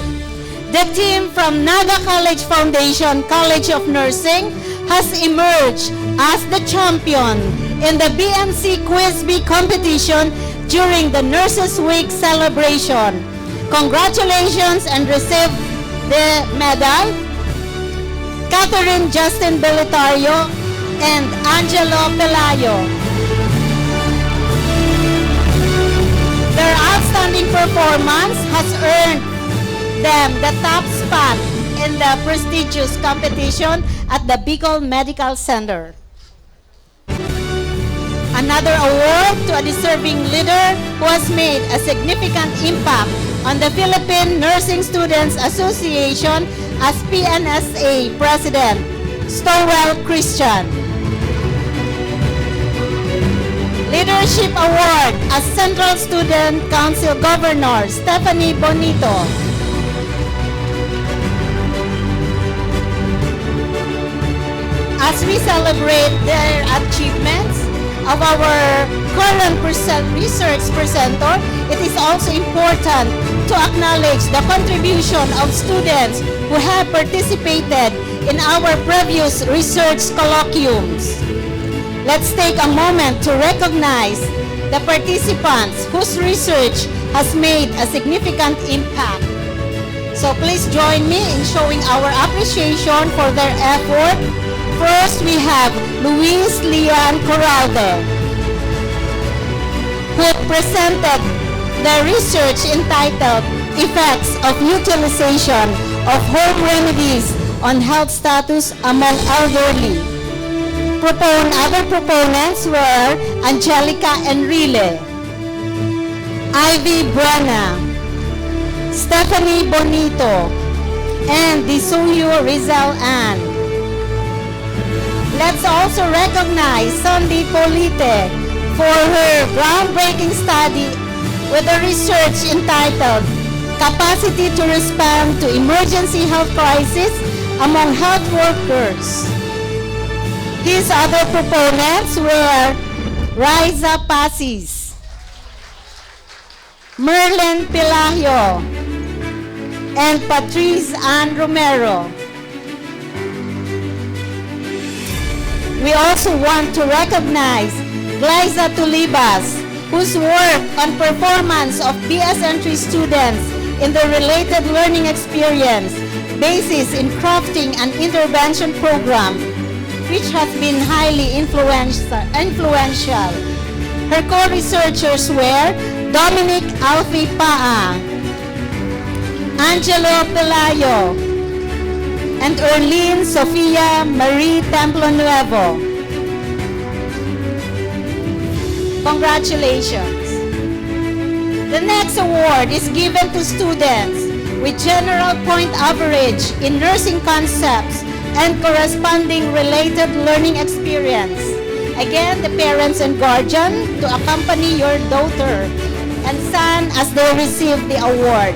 the team from Naga College Foundation College of Nursing has emerged as the champion in the BMC Quiz B competition during the Nurses Week celebration. Congratulations and receive the medal, Catherine Justin Beletario and Angelo Pelayo. Their outstanding performance has earned them the top spot in the prestigious competition at the Bicol Medical Center. Another award to a deserving leader who has made a significant impact on the Philippine Nursing Students Association as PNSA President, Stowell Christian. Leadership Award as Central Student Council Governor, Stephanie Bonito. As we celebrate their achievements of our current research presenter, it is also important to acknowledge the contribution of students who have participated in our previous research colloquiums. Let's take a moment to recognize the participants whose research has made a significant impact. So please join me in showing our appreciation for their effort. First, we have Luis Lian Corraldo, who presented their research entitled Effects of Utilization of Home Remedies on Health Status Among Elderly. Other proponents were Angelica Enrile, Ivy Buena, Stephanie Bonito, and Disuyo Rizal Ann. Let's also recognize Sandy Polite for her groundbreaking study with a research entitled Capacity to Respond to Emergency Health Crisis Among Health Workers. His other proponents were Riza Pasis, Merlin Pelayo, and Patrice Ann Romero. We also want to recognize Glyza Tulibas, whose work on performance of BS entry students in the related learning experience basis in crafting an intervention program, which has been highly influential. Her co-researchers were Dominic Alfie Paa, Angelo Pelayo, and Erlene Sofia Marie Templo Nuevo. Congratulations. The next award is given to students with general point average in nursing concepts and corresponding related learning experience. Again, the parents and guardian to accompany your daughter and son as they receive the award.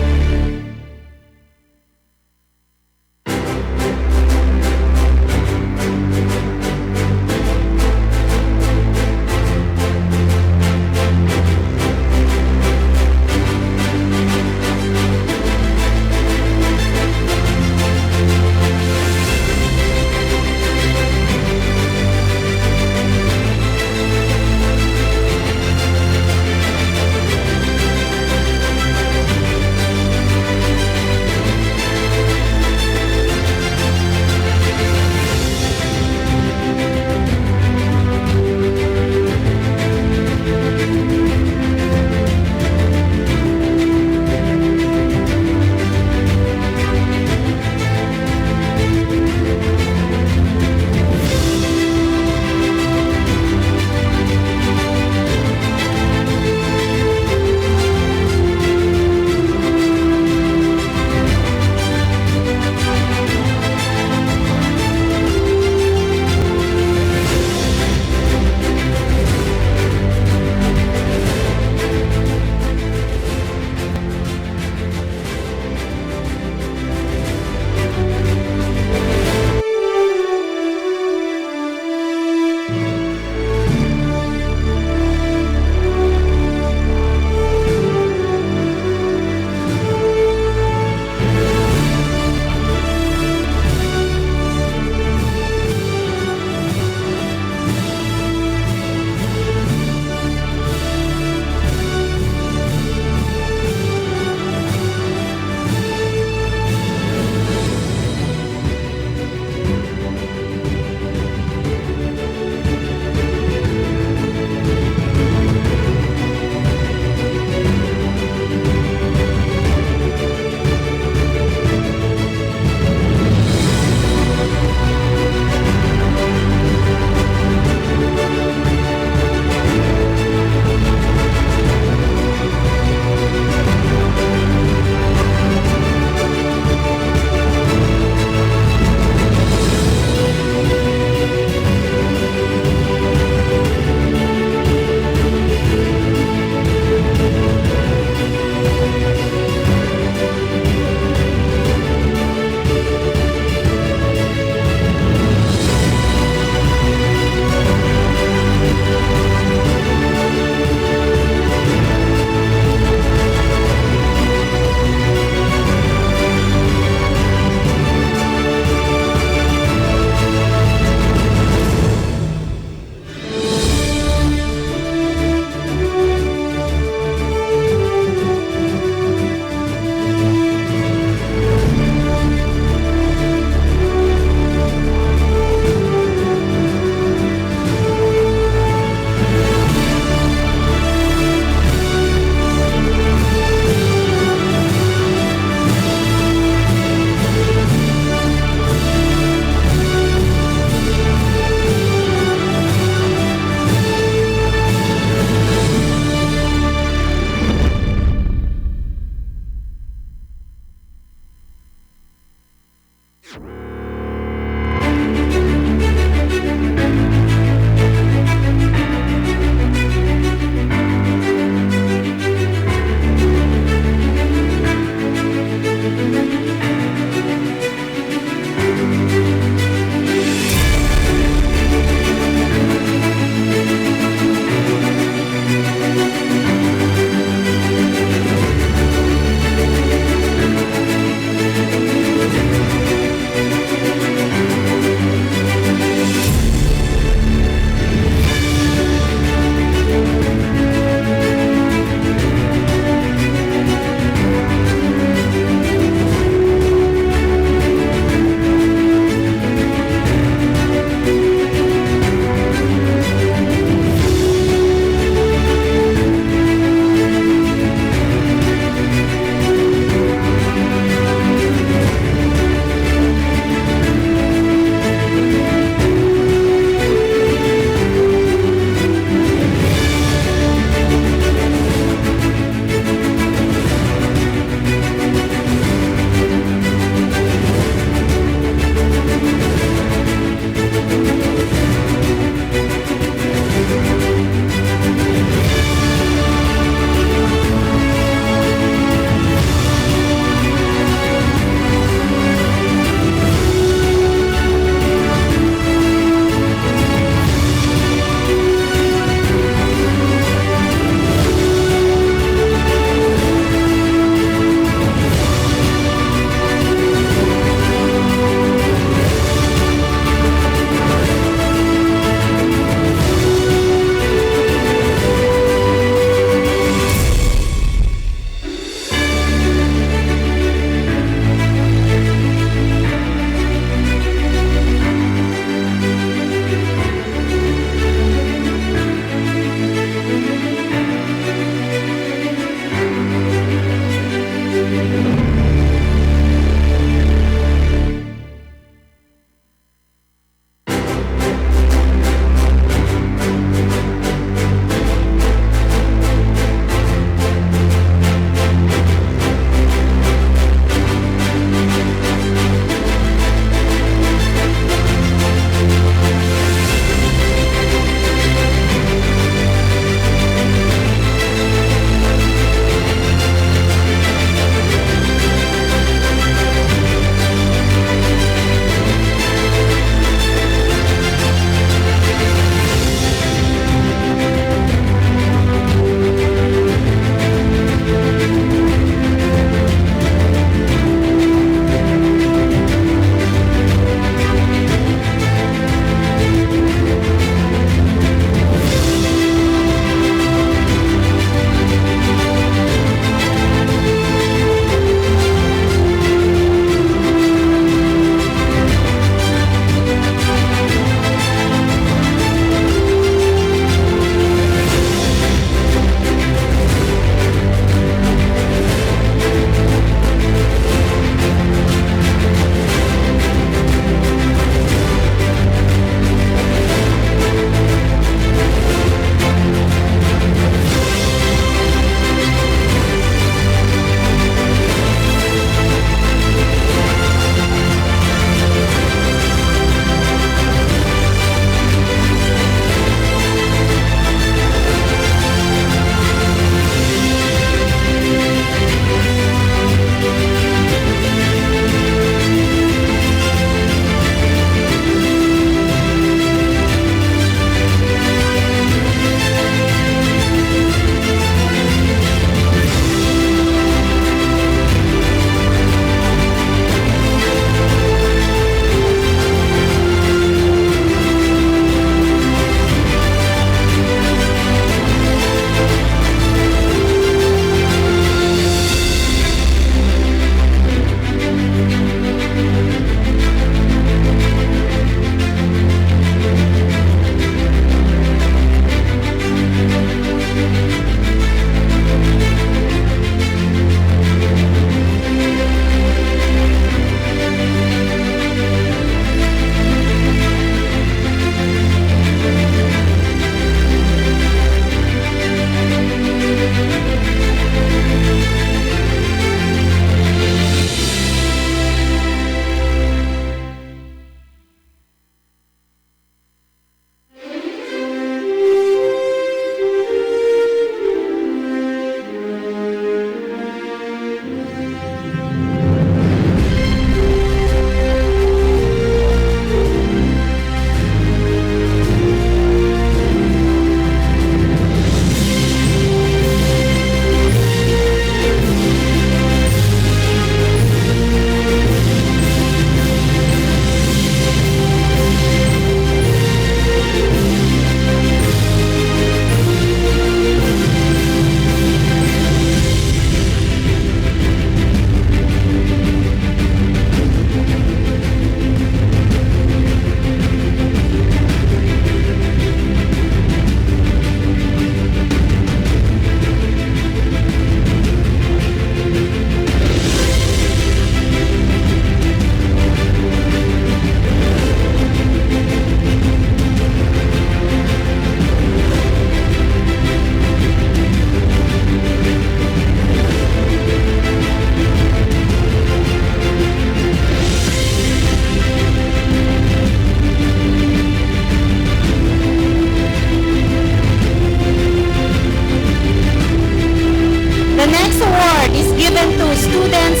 given to students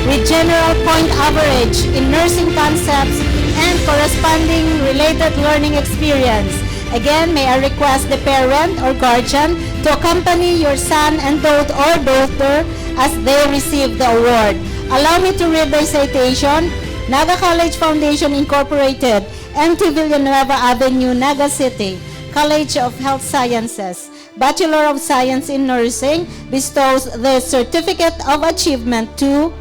with general point average in nursing concepts and corresponding related learning experience. Again, may I request the parent or guardian to accompany your son and daughter as they receive the award. Allow me to read the citation. Naga College Foundation Incorporated, MT Villanueva Avenue, Naga City, College of Health Sciences, Bachelor of Science in Nursing, bestows the Certificate of Achievement to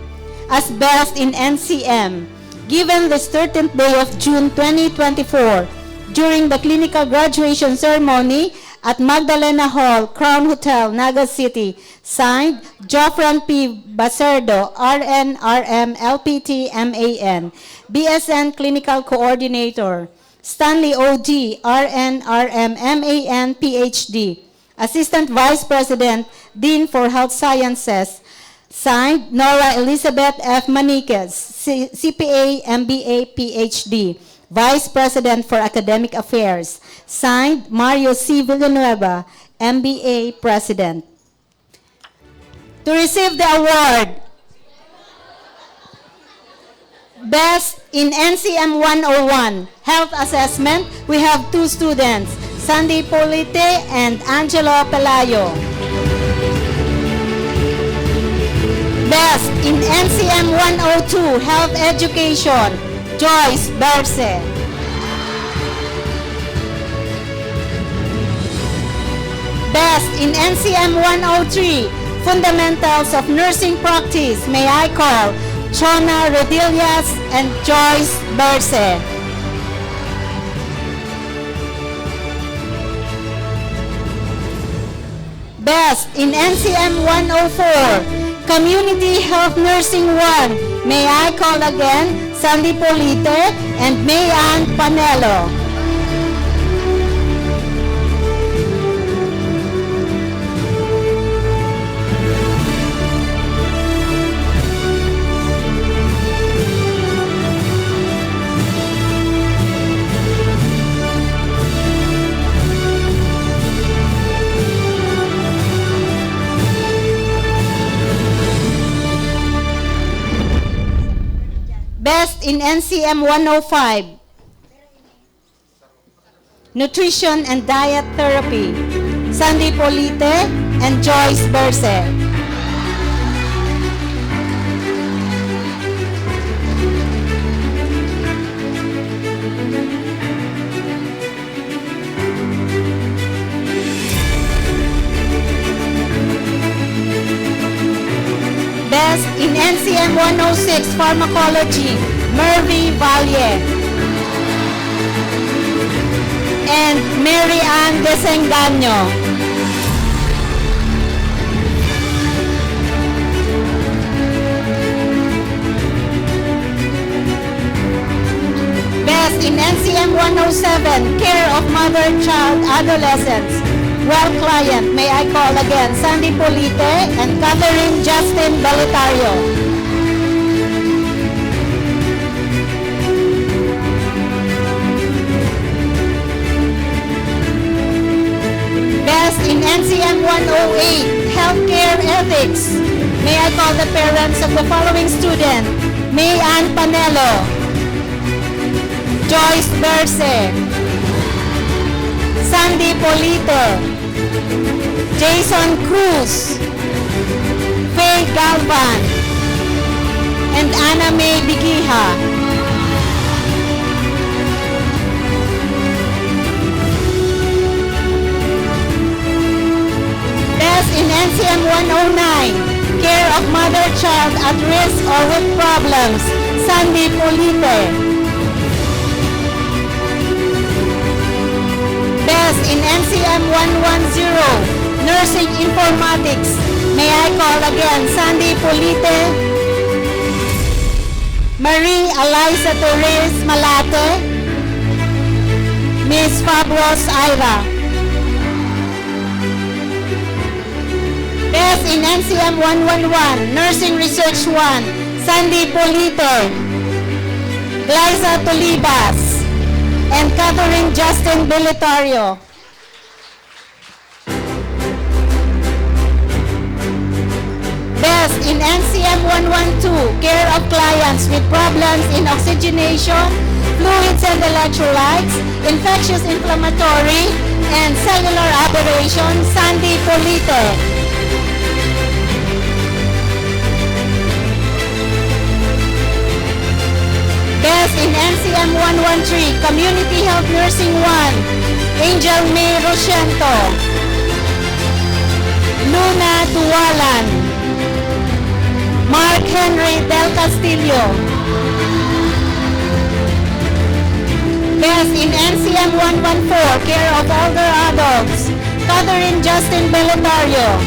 as best in NCM, given this 13th day of June 2024, during the clinical graduation ceremony at Magdalena Hall, Crown Hotel, Naga City. Signed, Joffran P. Bacerdo, RN, RM, LPT, MAN, BSN Clinical Coordinator. Stanley O.D., RN, RM, MAN, PhD. Assistant Vice President, Dean for Health Sciences. Signed, Nora Elizabeth F. Maniquez, CPA, MBA, PhD. Vice President for Academic Affairs. Signed, Mario C. Villanueva, MBA President. To receive the award, Best in NCM 101 Health Assessment, we have two students, Sandy Polite and Angelo Pelayo. Best in NCM 102 Health Education, Joyce Berse. Best in NCM 103 Fundamentals of Nursing Practice, may I call Chona Rodillas and Joyce Berse. Best in NCM 104 Community Health Nursing 1, may I call again Sandy Polite and Mayan Panelo. Best in NCM 105, Nutrition and Diet Therapy, Sandy Polite and Joyce Berse. Best in NCM 106 Pharmacology, Mervy Valle and Mary Ann Desengano. Best in NCM 107 Care of Mother, Child, Adolescents. Well, client, may I call again Sandy Polite and Catherine Justin Belitario. Best in NCM 108, Healthcare Ethics. May I call the parents of the following student, May Ann Panelo, Joyce Berse, Sandy Polite, Jason Cruz, Faye Galvan, and Anna May Bigiha. Best in NCM 109, Care of Mother, Child at Risk or with Problems, Sandy Polite. Best in NCM 110, Nursing Informatics. May I call again Sandy Polite, Marie Eliza Torres Malate, Miss Fabros Ira. Best in NCM 111, Nursing Research 1, Sandy Polite, Glyza Tolibas, and Catherine Justin Belitario. Best in NCM 112, care of clients with problems in oxygenation, fluids and electrolytes, infectious inflammatory, and cellular aberration, Sandy Polito. Best in NCM 113, Community Health Nursing 1, Angel May Rosciento, Luna Tuwalan, Mark Henry Del Castillo. Best in NCM 114, care of older adults, Catherine Justin Beletario,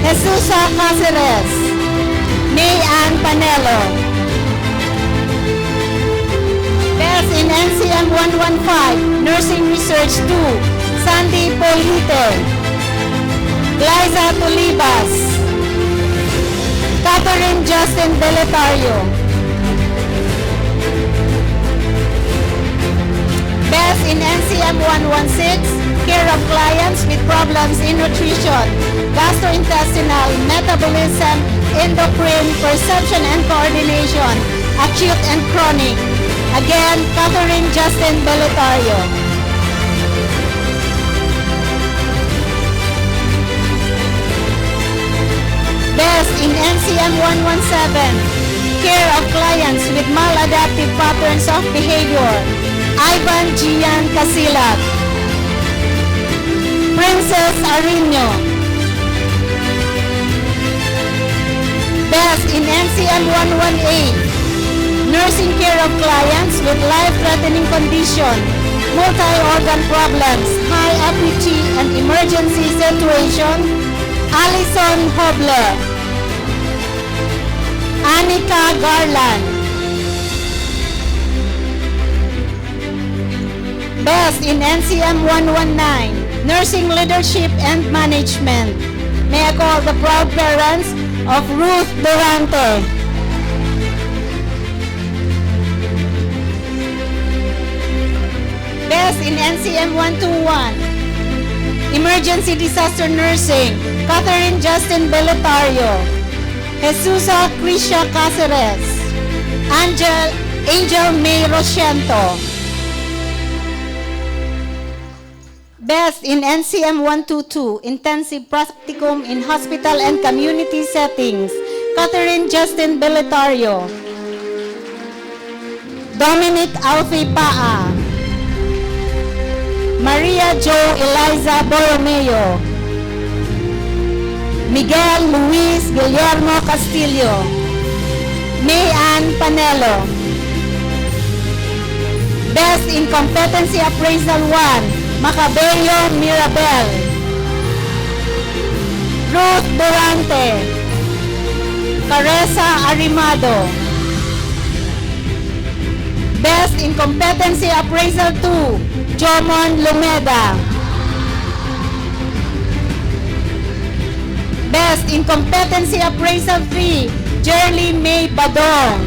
Jesusa Cáceres, May Ann Panelo. Best in NCM 115, Nursing Research 2, Sandy Polite, Liza Tulibas, Catherine Justin Beletario. Best in NCM 116, care of clients with problems in nutrition, gastrointestinal, metabolism, endocrine, perception and coordination, acute and chronic. Again, Catherine Justin Beletario. Best in NCM 117, care of clients with maladaptive patterns of behavior, Ivan Gian Casilat, Princess Arino. Best in NCM 118, nursing care of clients with life-threatening condition, multi-organ problems, high acuity and emergency situation, Alison Hobler, Annika Garland. Best in NCM 119, nursing leadership and management. May I call the proud parents of Ruth Durante. Best in NCM 121, Emergency Disaster Nursing, Catherine Justin Beletario, Jesusa Crisha Cáceres, Angel May Rosciento. Best in NCM 122, Intensive Practicum in Hospital and Community Settings, Catherine Justin Beletario, Dominic Alfie Paa, Maria Jo Eliza Borromeo, Miguel Luis Guillermo Castillo, May Ann Panelo. Best in Competency Appraisal 1, Macabeo Mirabel, Ruth Durante, Caressa Arimado. Best in Competency Appraisal 2, Jomon Lumeda. Best in Competency Appraisal 3, Jerly May Badong,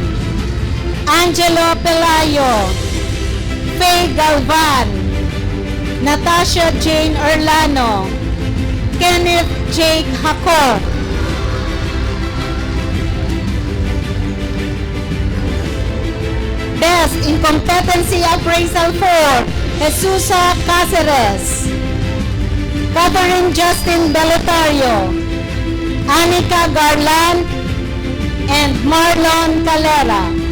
Angelo Pelayo, Faye Galvan, Natasha Jane Erlano, Kenneth Jake Hakor. Best in Competency Appraisal 4, Jesusa Cáceres, Catherine Justin Beletario, Annika Garland, and Marlon Calera.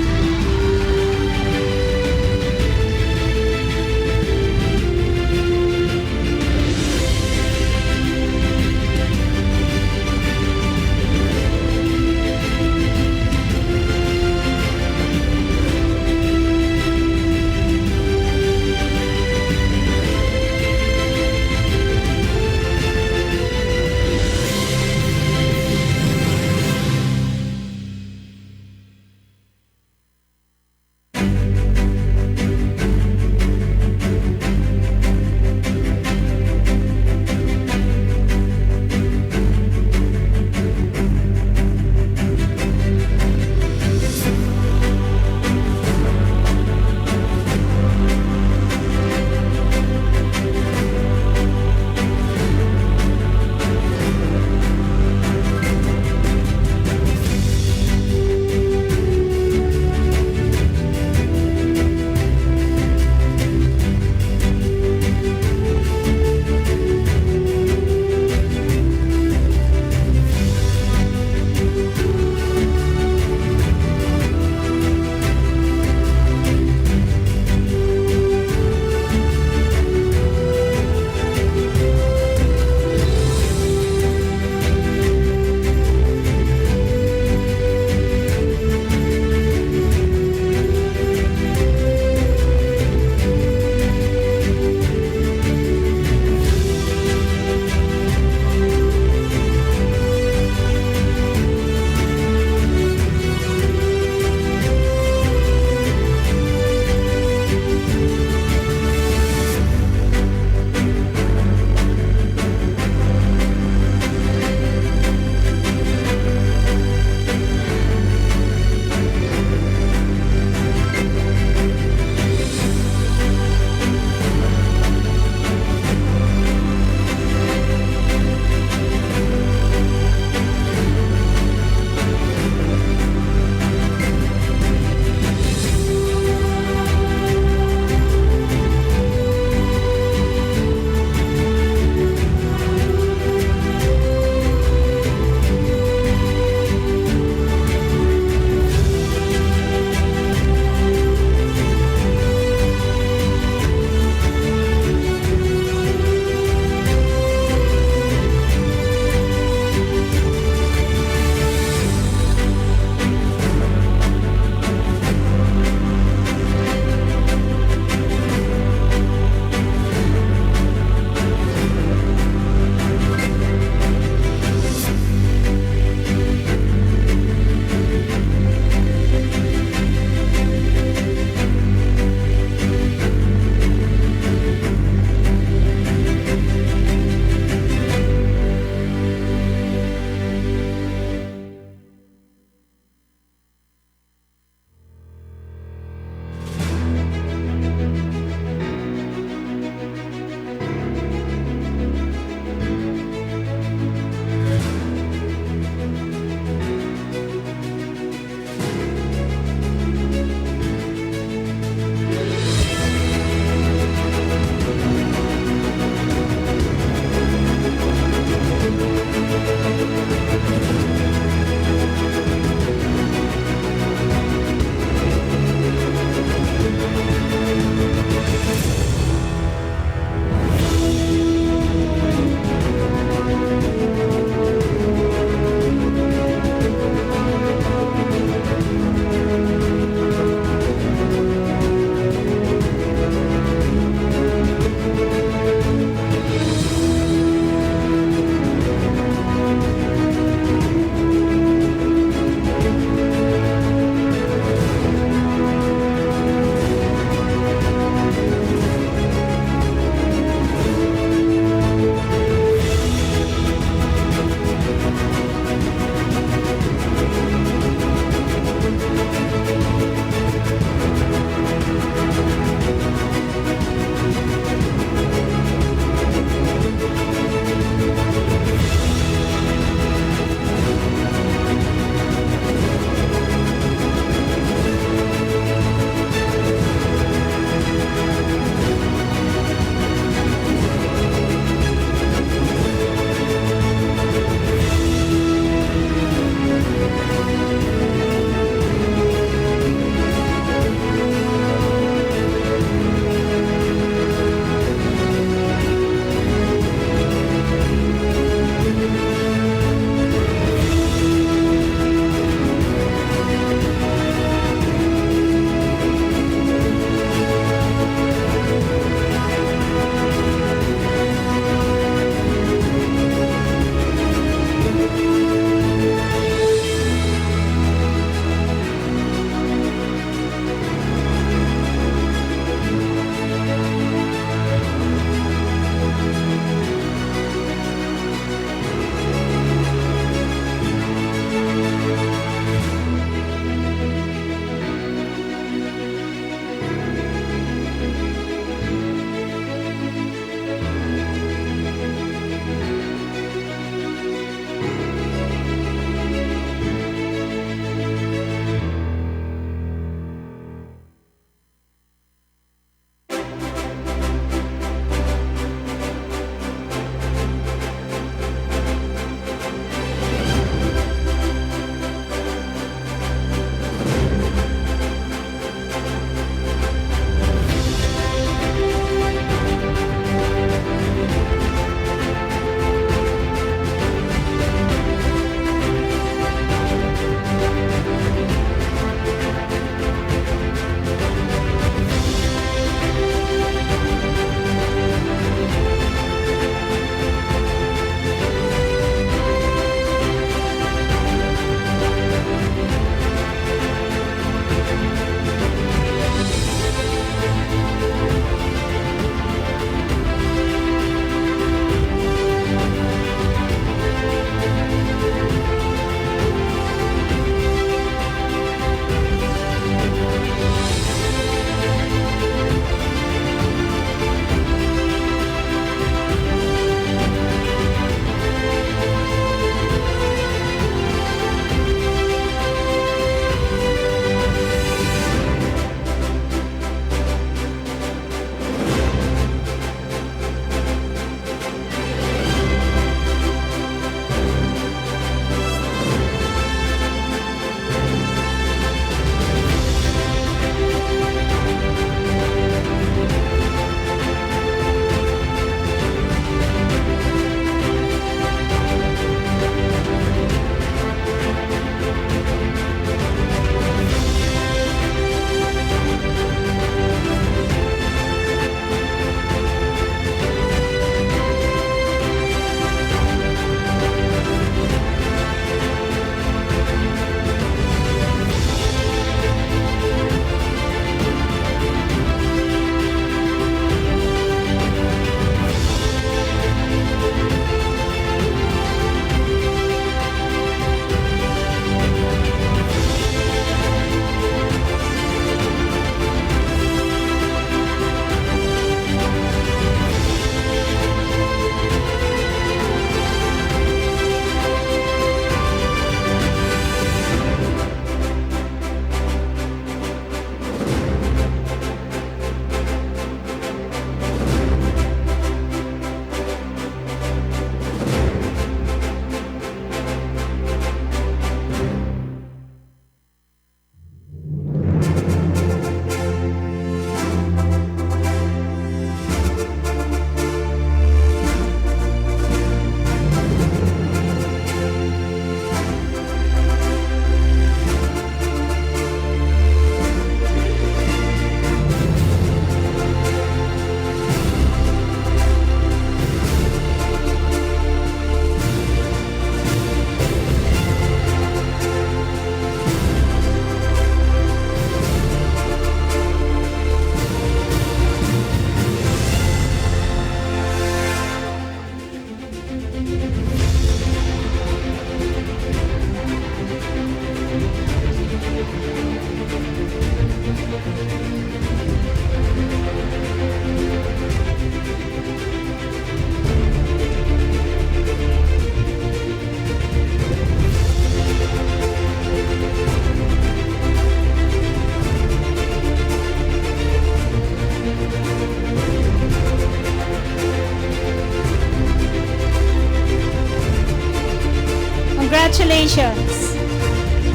Congratulations!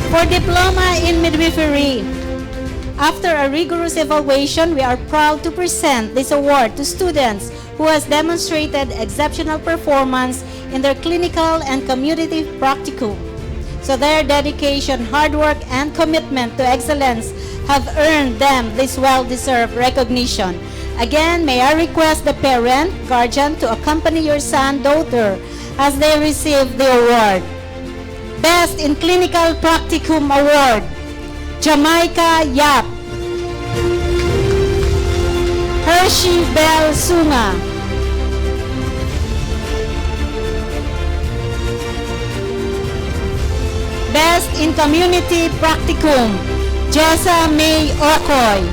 For Diploma in Midwifery, after a rigorous evaluation, we are proud to present this award to students who has demonstrated exceptional performance in their clinical and community practicum. So their dedication, hard work, and commitment to excellence have earned them this well-deserved recognition. Again, may I request the parent, guardian to accompany your son, daughter as they receive the award. Best in Clinical Practicum Award, Jamaica Yap. Hershey Bell Sunga. Best in Community Practicum, Jessa May Okoy.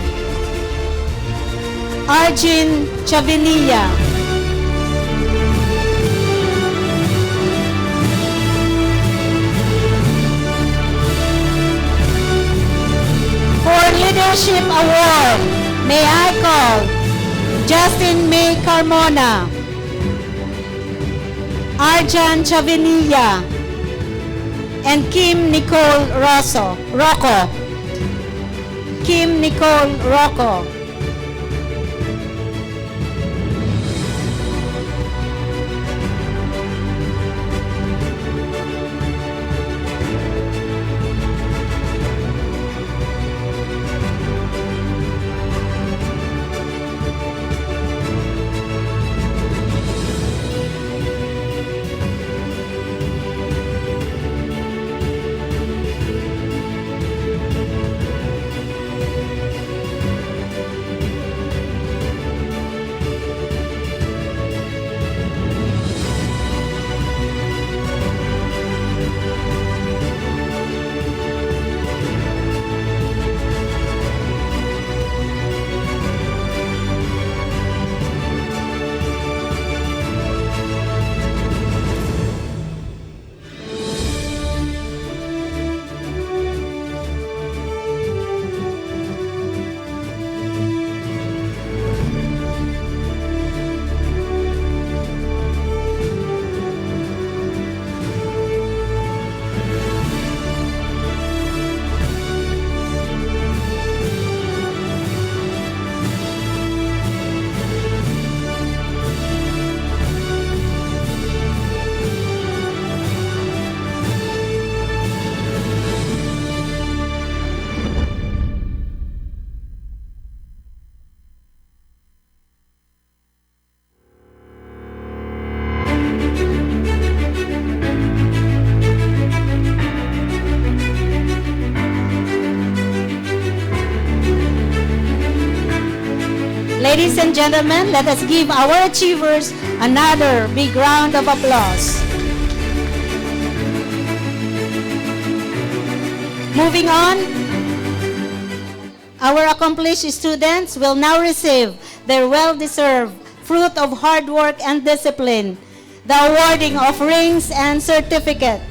Arjun Chavinilla. For Leadership Award, may I call Justin May Carmona, Arjan Chavinilla, and Kim Nicole Rocco. Kim Nicole Rocco. Ladies and gentlemen, let us give our achievers another big round of applause. Moving on, our accomplished students will now receive their well-deserved fruit of hard work and discipline, the awarding of rings and certificates.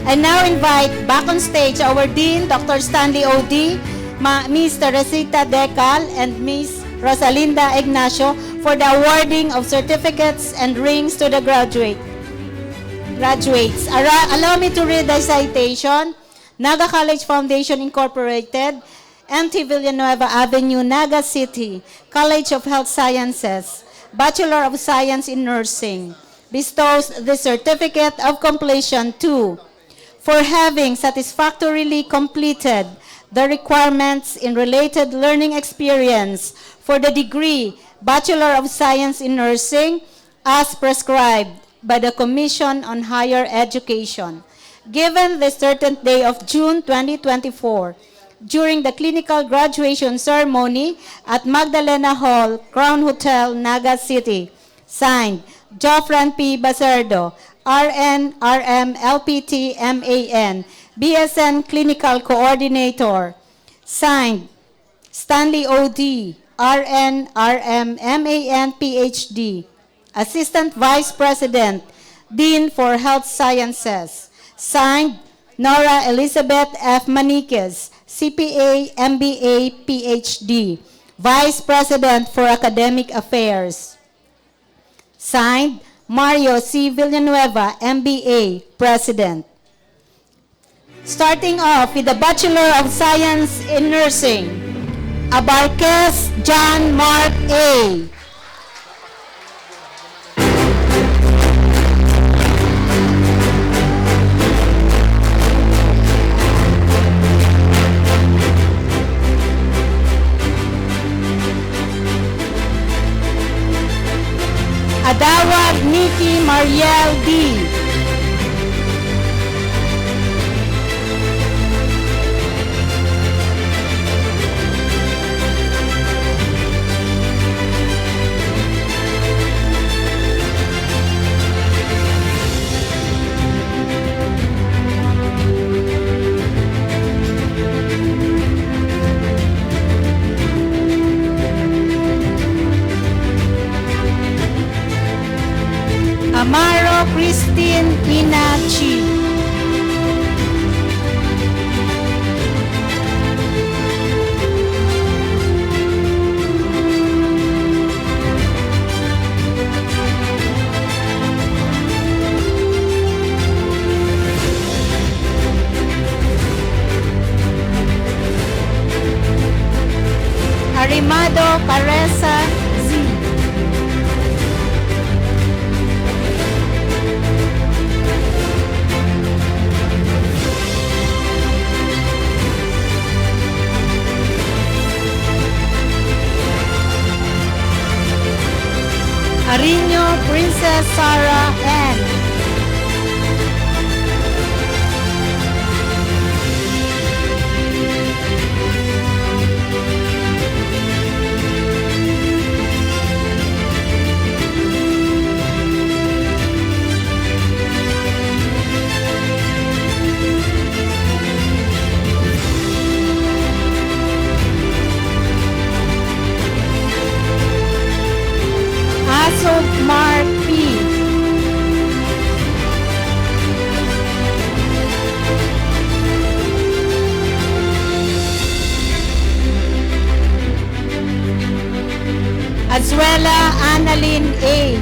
I now invite back on stage our Dean, Dr. Stanley O.D., Ms. Teresita Decal, and Ms. Rosalinda Ignacio for the awarding of certificates and rings to the graduates. Allow me to read the citation. Naga College Foundation Incorporated, MT Villanueva Avenue, Naga City, College of Health Sciences, Bachelor of Science in Nursing, bestows the certificate of completion to, for having satisfactorily completed the requirements in related learning experience for the degree Bachelor of Science in Nursing as prescribed by the Commission on Higher Education, given the certain day of June 2024, during the clinical graduation ceremony at Magdalena Hall, Crown Hotel, Naga City. Signed, Joffran P. Bacerdo, RN, RM, LPT, MAN, BSN Clinical Coordinator. Signed, Stanley O.D., RN, RM, MAN, PhD, Assistant Vice President, Dean for Health Sciences. Signed, Nora Elizabeth F. Maniquez, CPA, MBA, PhD, Vice President for Academic Affairs. Signed, Mario C. Villanueva, MBA, President. Starting off with the Bachelor of Science in Nursing, Abarquez John Mark A. Adawad Nikki Mariel D. Amaro Christine Inachi. Arimado Paresa Z. Ariño Princess Sarah N. Asod Mark P. Azuela Annalyn A.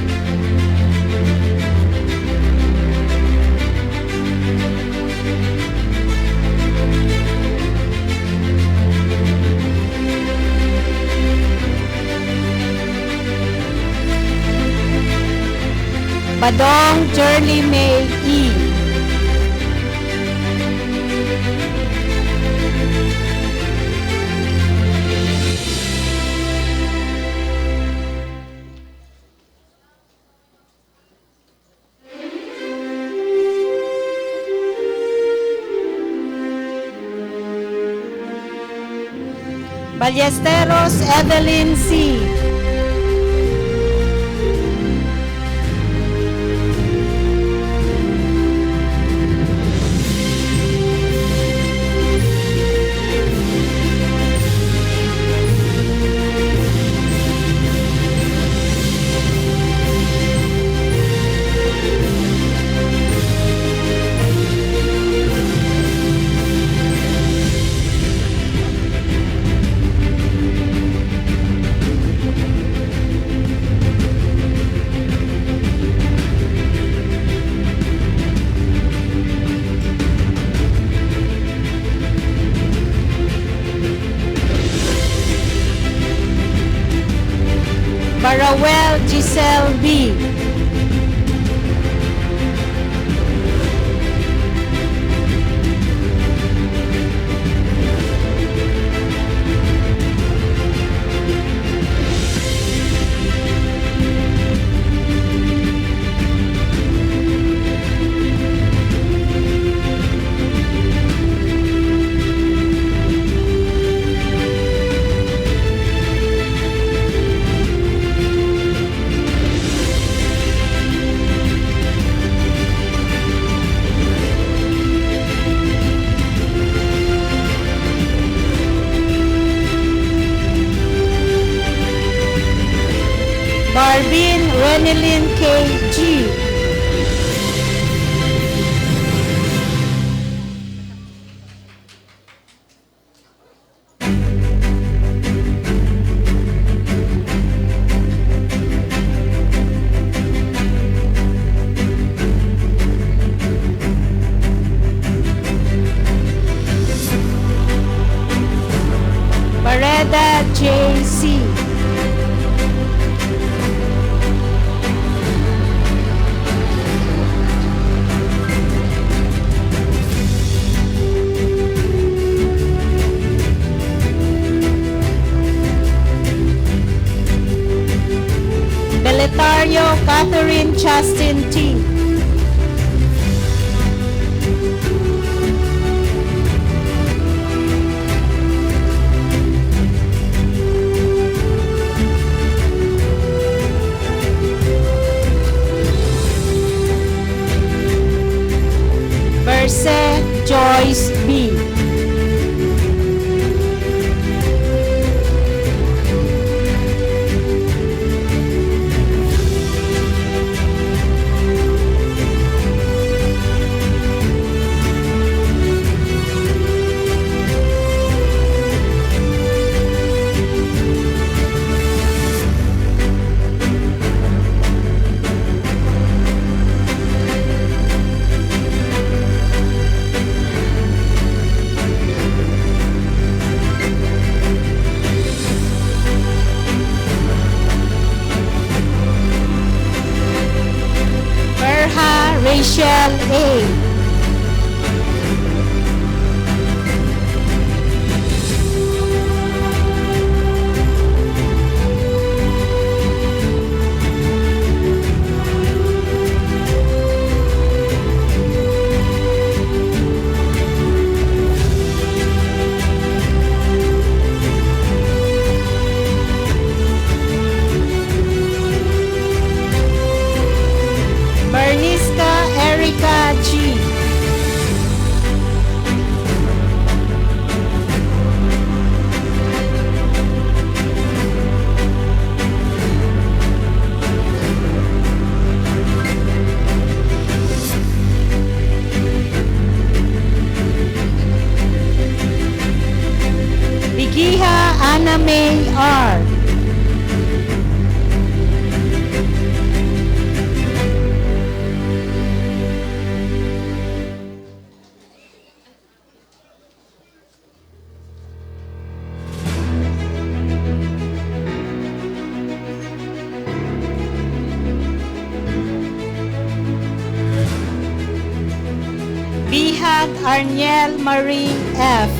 Badong Journey May E. Ballesteros Evelyn C. Barawel Giselle B. JC. Beletario Catherine Justin T. Verse Joyce B. Berha Rachel A. Berniska Erica G. Bigiha Anna May R. Bihag Arniel Marie F.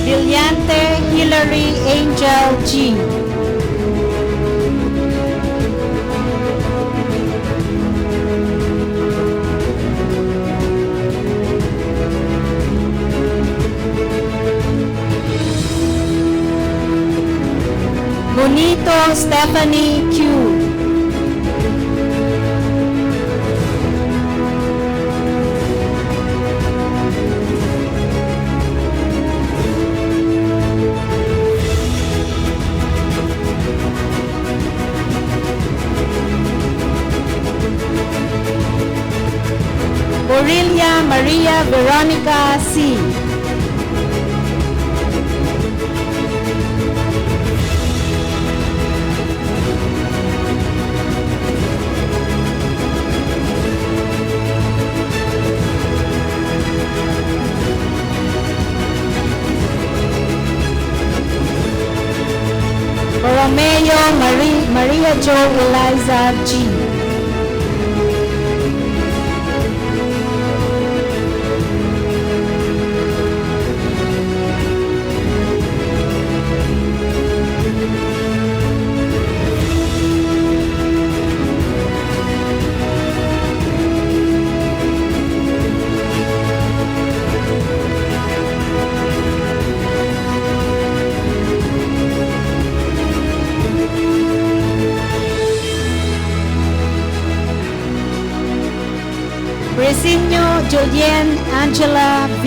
Villante Hillary Angel G. Bonito Stephanie Q. Aurelia Maria Veronica C. Romeo Maria Jo Eliza G. Bresinho Julienne Angela V.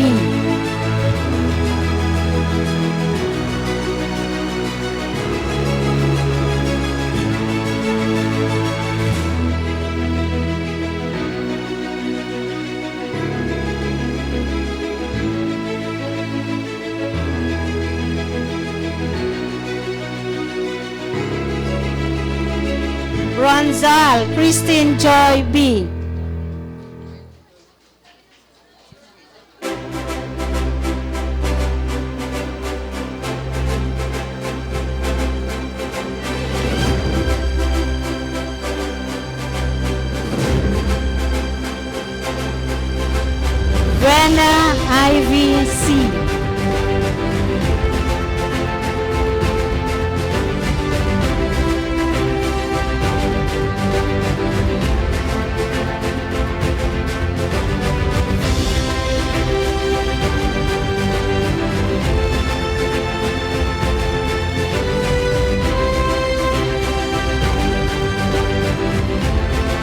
Ronzal Christine Joy B. Brenna Ivy C.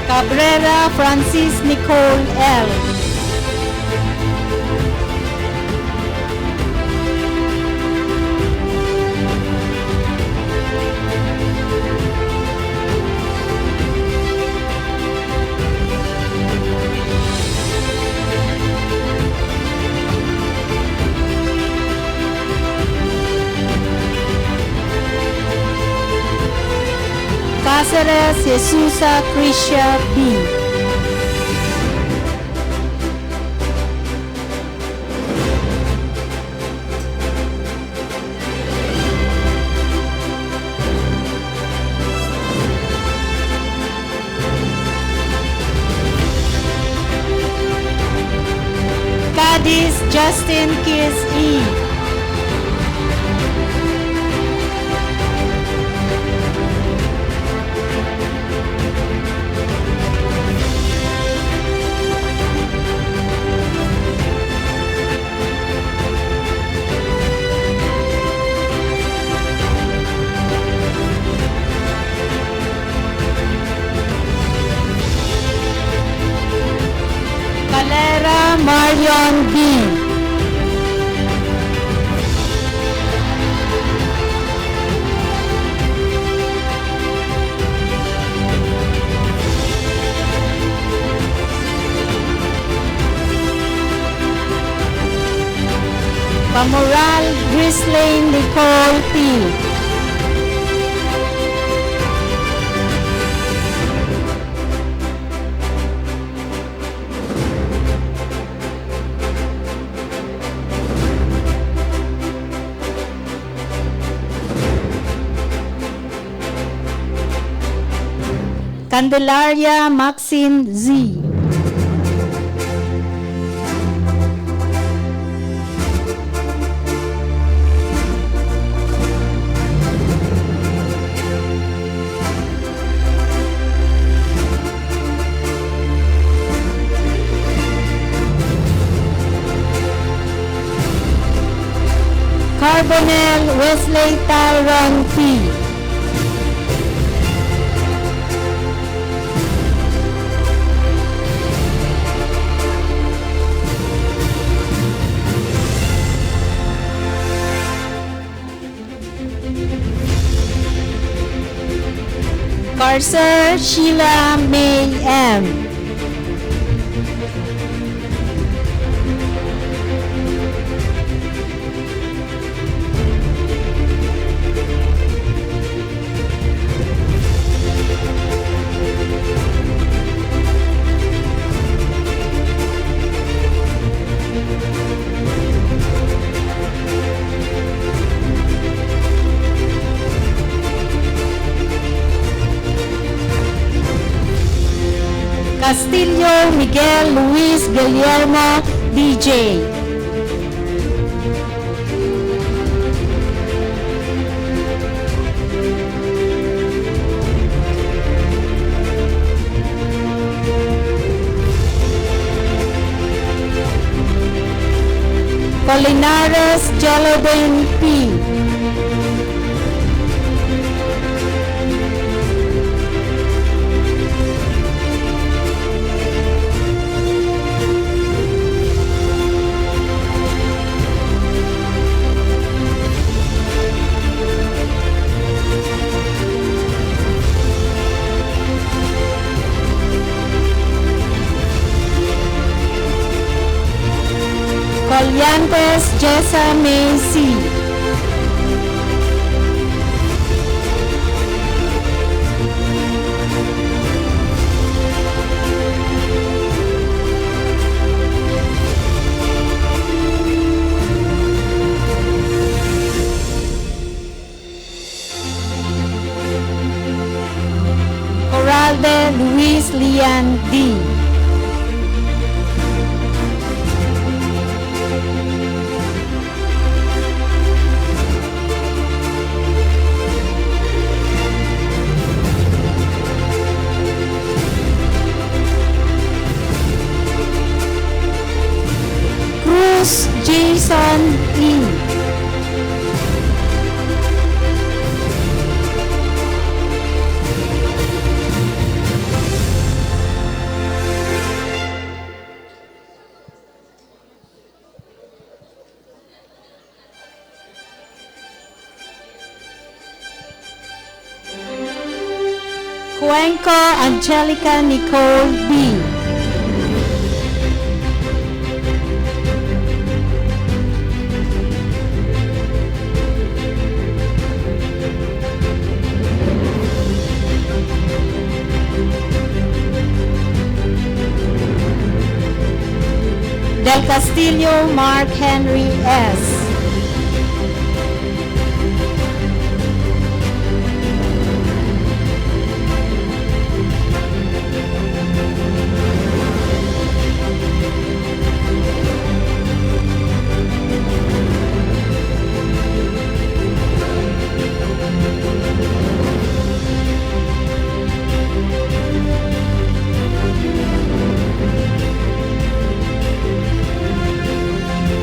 Cabrera Francis Nicole L. Cáceres Jesusa Krisha B. Cadiz Justin Kiss E. Calera Marion B. Pamoral Grislane Nicole P. Candelaria Maxine Z. Carbonell Wesley Tyron P. Carcer Sheila May M. Castillo Miguel Luis Guillermo DJ. Colinares Jolodin P. Colliantes Jessa Macy. Luis Lian D. Cruz Jason E. Cuenco Angelica Nicole B. Del Castillo Mark Henry S.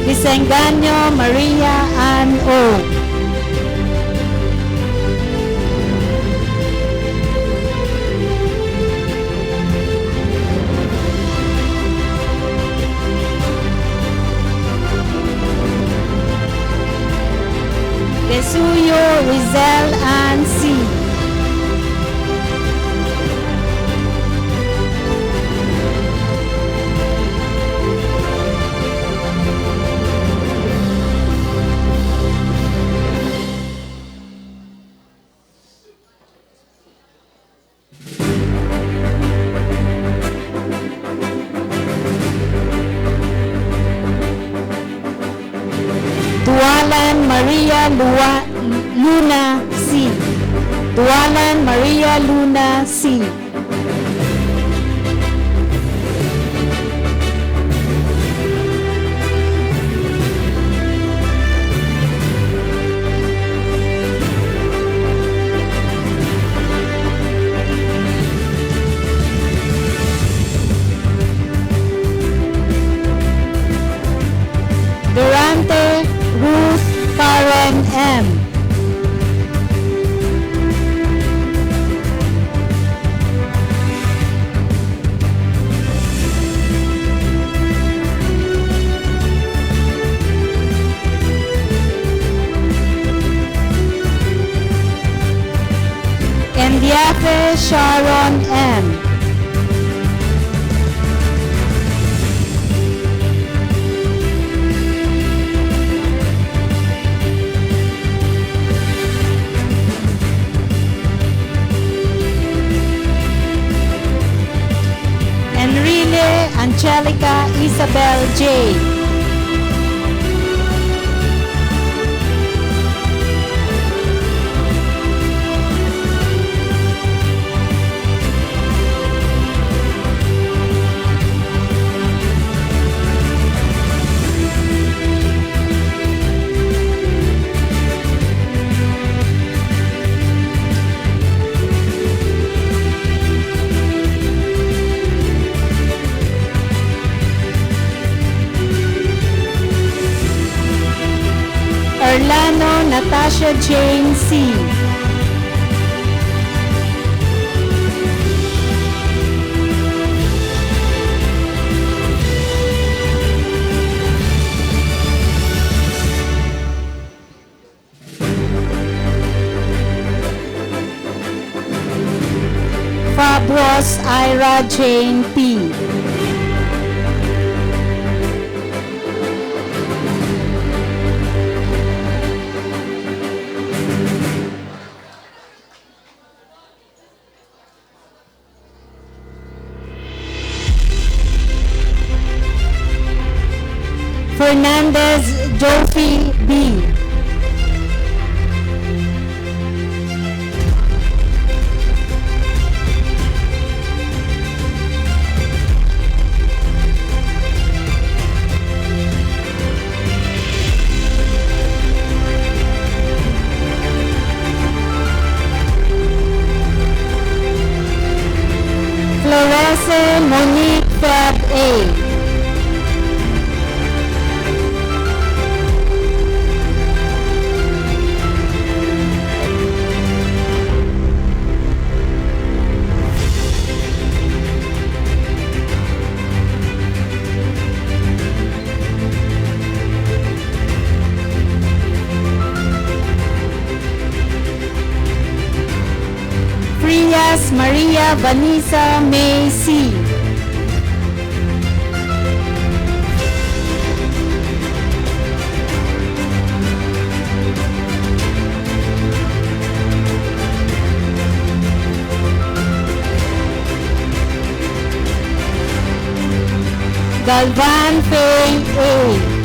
Disengaño Maria Ann O. Desuyo Rizal Ann C. Tualan Maria Luna C. Tualan Maria Luna C. Durante Ruth Karen M. Endiafe Sharon M. Enrile Angelica Isabel J. Orlando Natasha Jane C. Fabros Ira Jane P. Fernandez Jofi B. A. Frias Maria Vanessa May C. Galvan Faye A.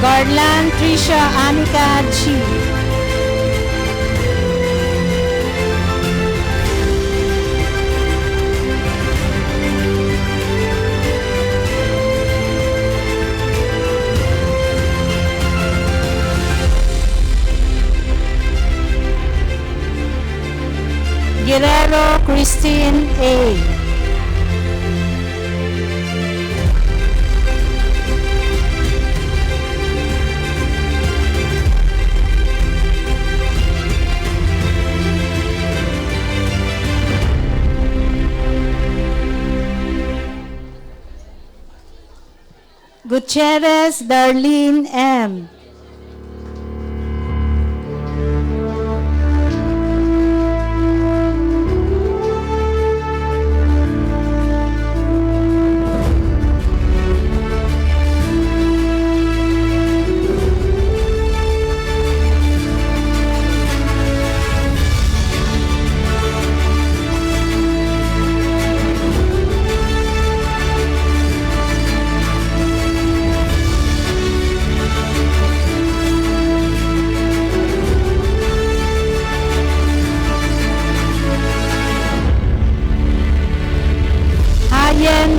Garland Trisha Anika G. Guerrero Christine A. Gutierrez Darlene M.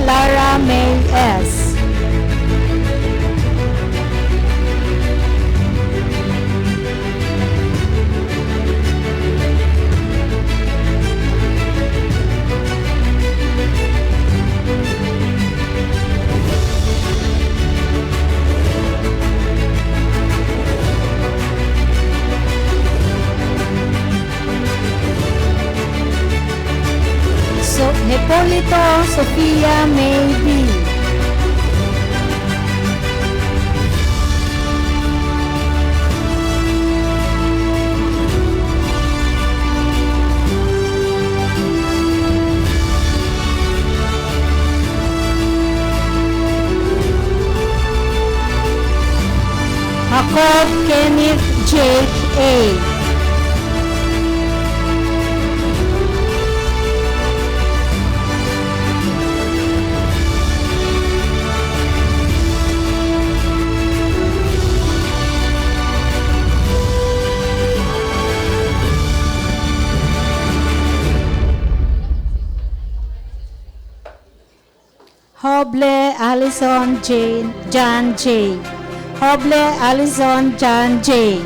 Lara May S. Hipolito Sofia May B. Jacob Kenneth Jake A. Hoble Allison Jane John J. Hoble Allison John J.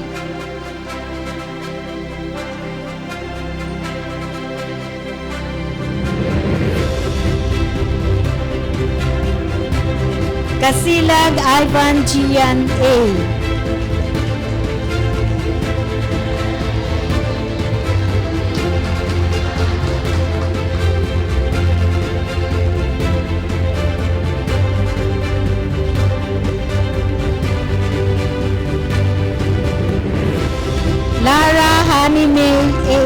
Kasilag Ivan Gian A. Lara Honey May A.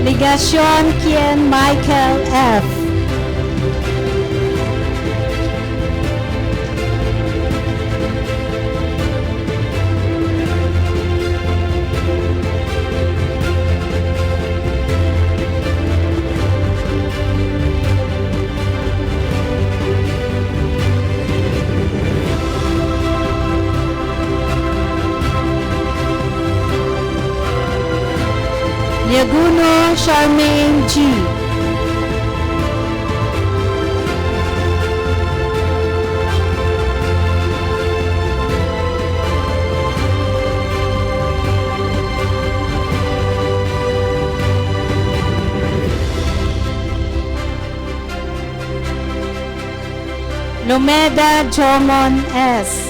Ligacion Kien Michael F. Liaguno Charmaine G. Lumeda Jomon S.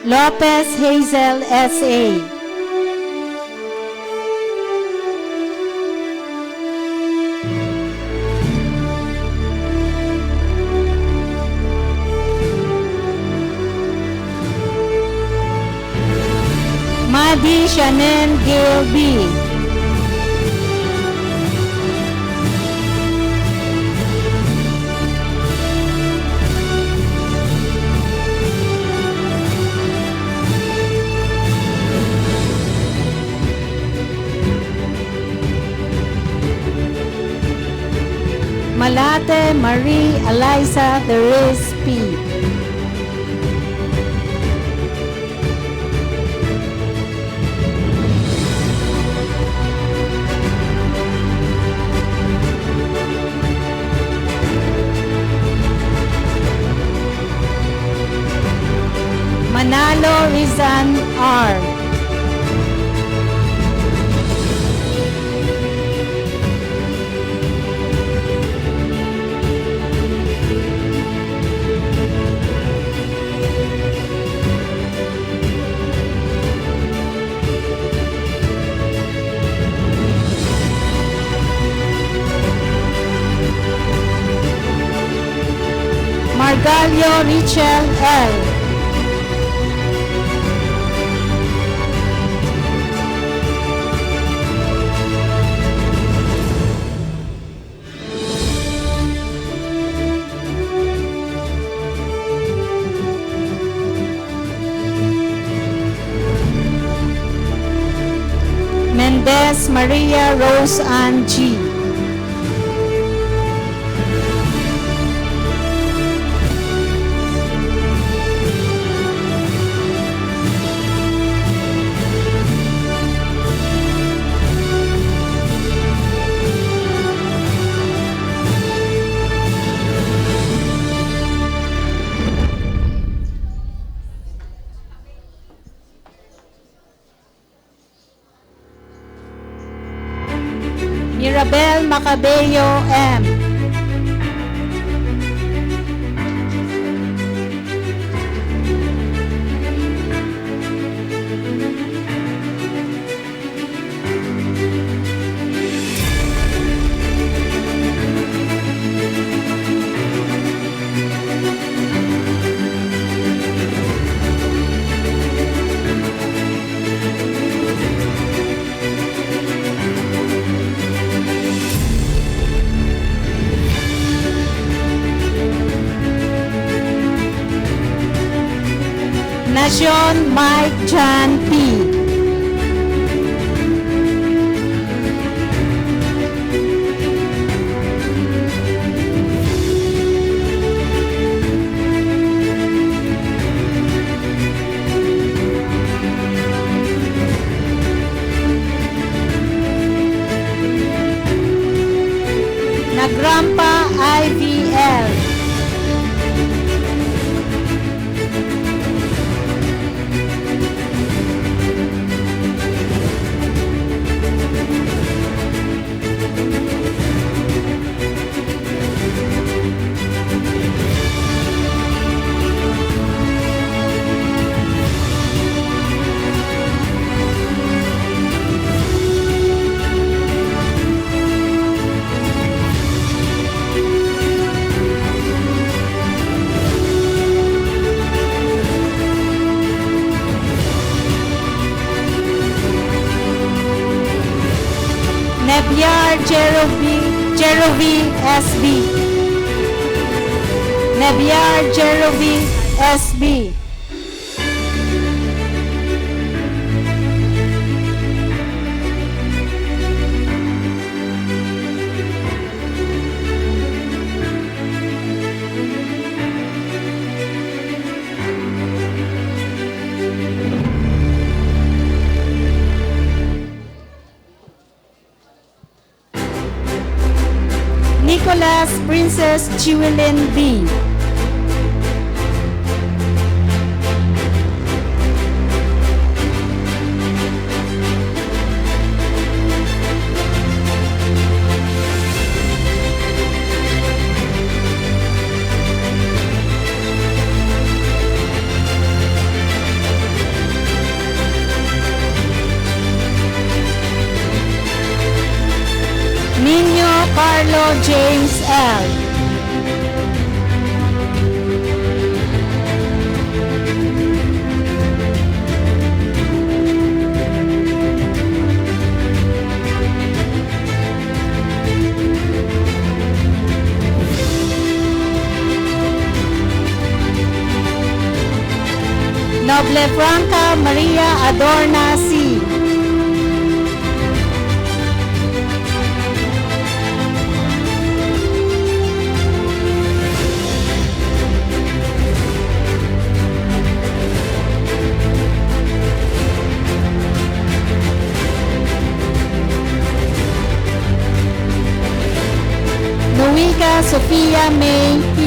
Lopez Hazel S.A. Madi Shannon Gail B. Malate Marie Eliza Therese P. Manalo Rizan R. Margalio Richel L. Mendez Maria Rose Ann G. Mirabel Macabeo M. Nacion Mike John P. Nagrampa IVL. Jerovi SB. Nebiar Jerovi SB. Nicholas Princess Chiwilin B. Nino Carlo James L. Noble Franca Maria Adorna C. Nuika Sofia May P.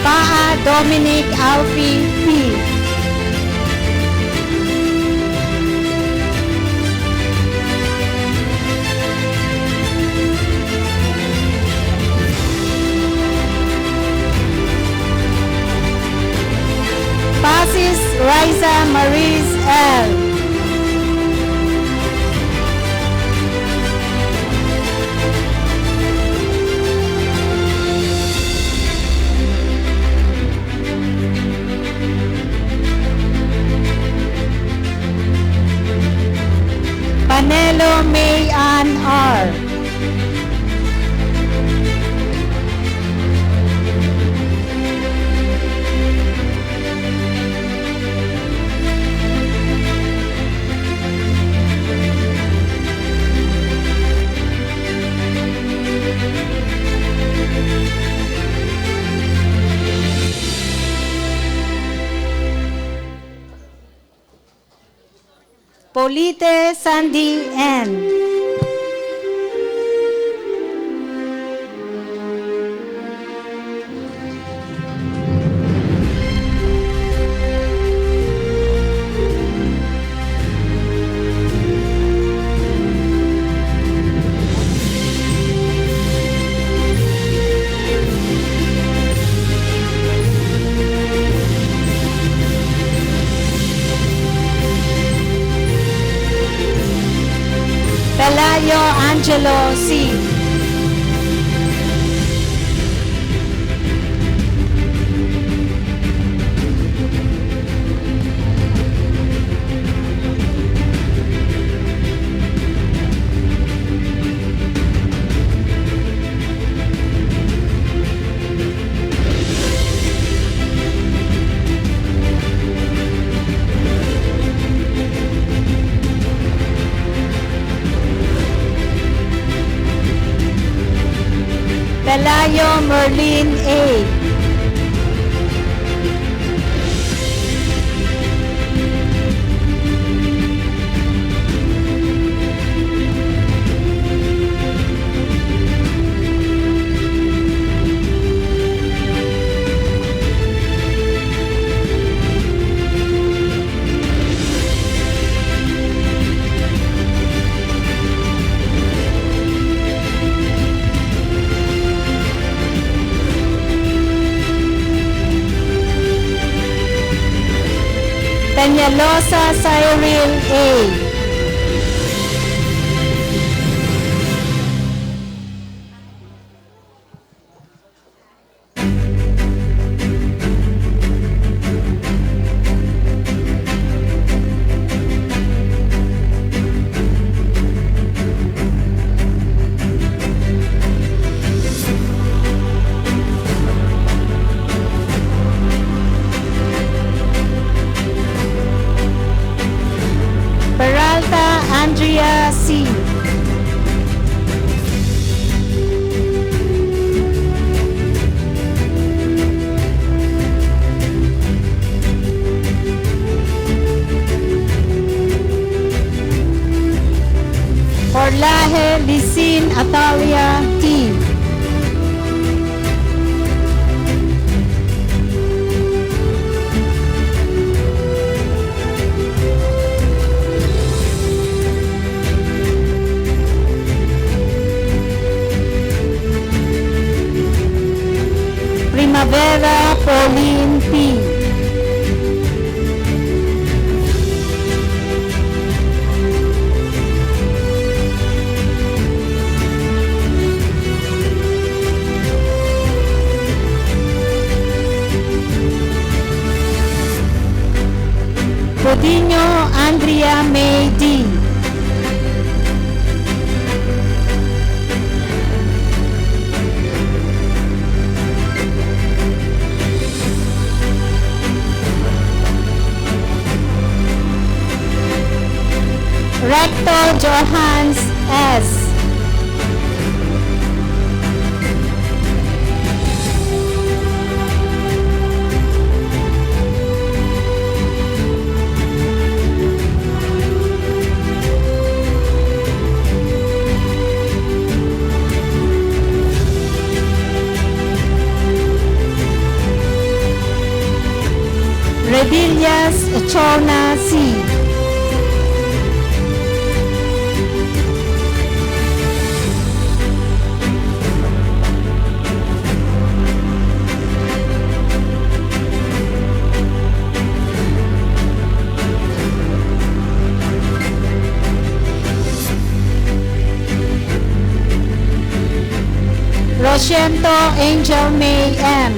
Paa Dominic Alfie P. Pasis Raisa Maris L. Panelo May Ann R. Polite Sandy N. Pelayo Angelo C. Pelayo Merlin A. Peñalosa Cyril A. Berlaje Lisin Atalia T. Primavera Pauline P. Codinho Andrea May D. Rector Johannes S. Redillas Chona C. Rosciento Angel May M.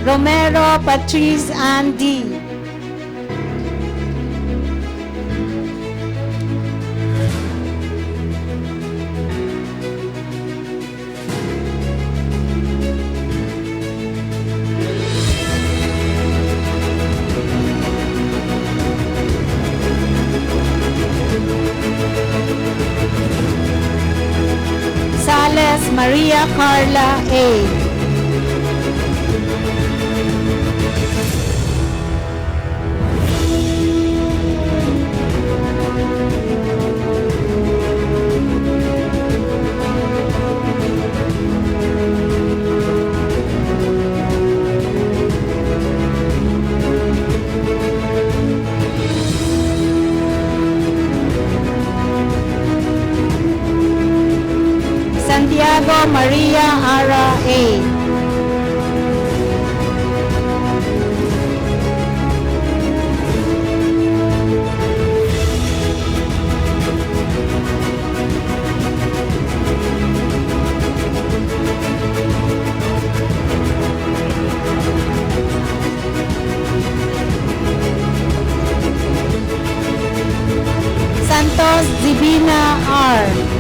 Romero Patrice Ann D. Sales Maria Carla A. Santiago Maria Ara A. Santos Divina R.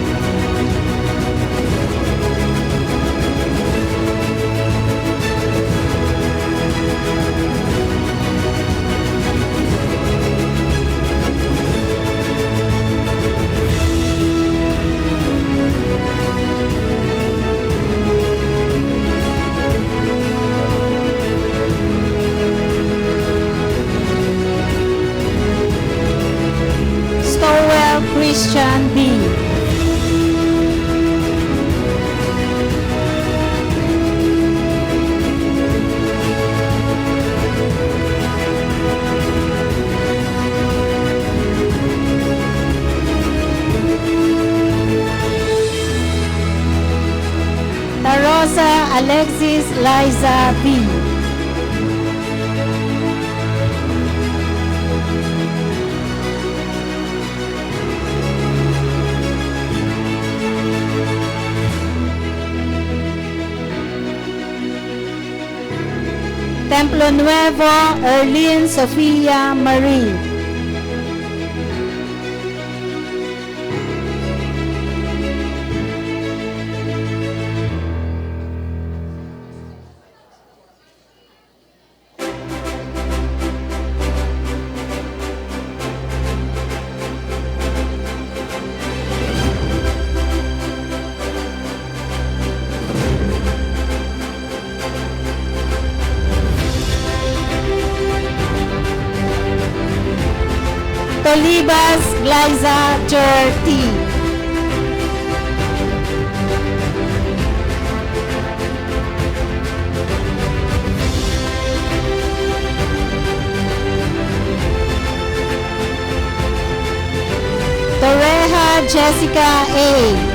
Stowell Christian B. Tarosa Alexis Liza B. Templo Nuevo, Erlene Sofia Marie. Olivas Glyza Jerty. Torreja Jessica A.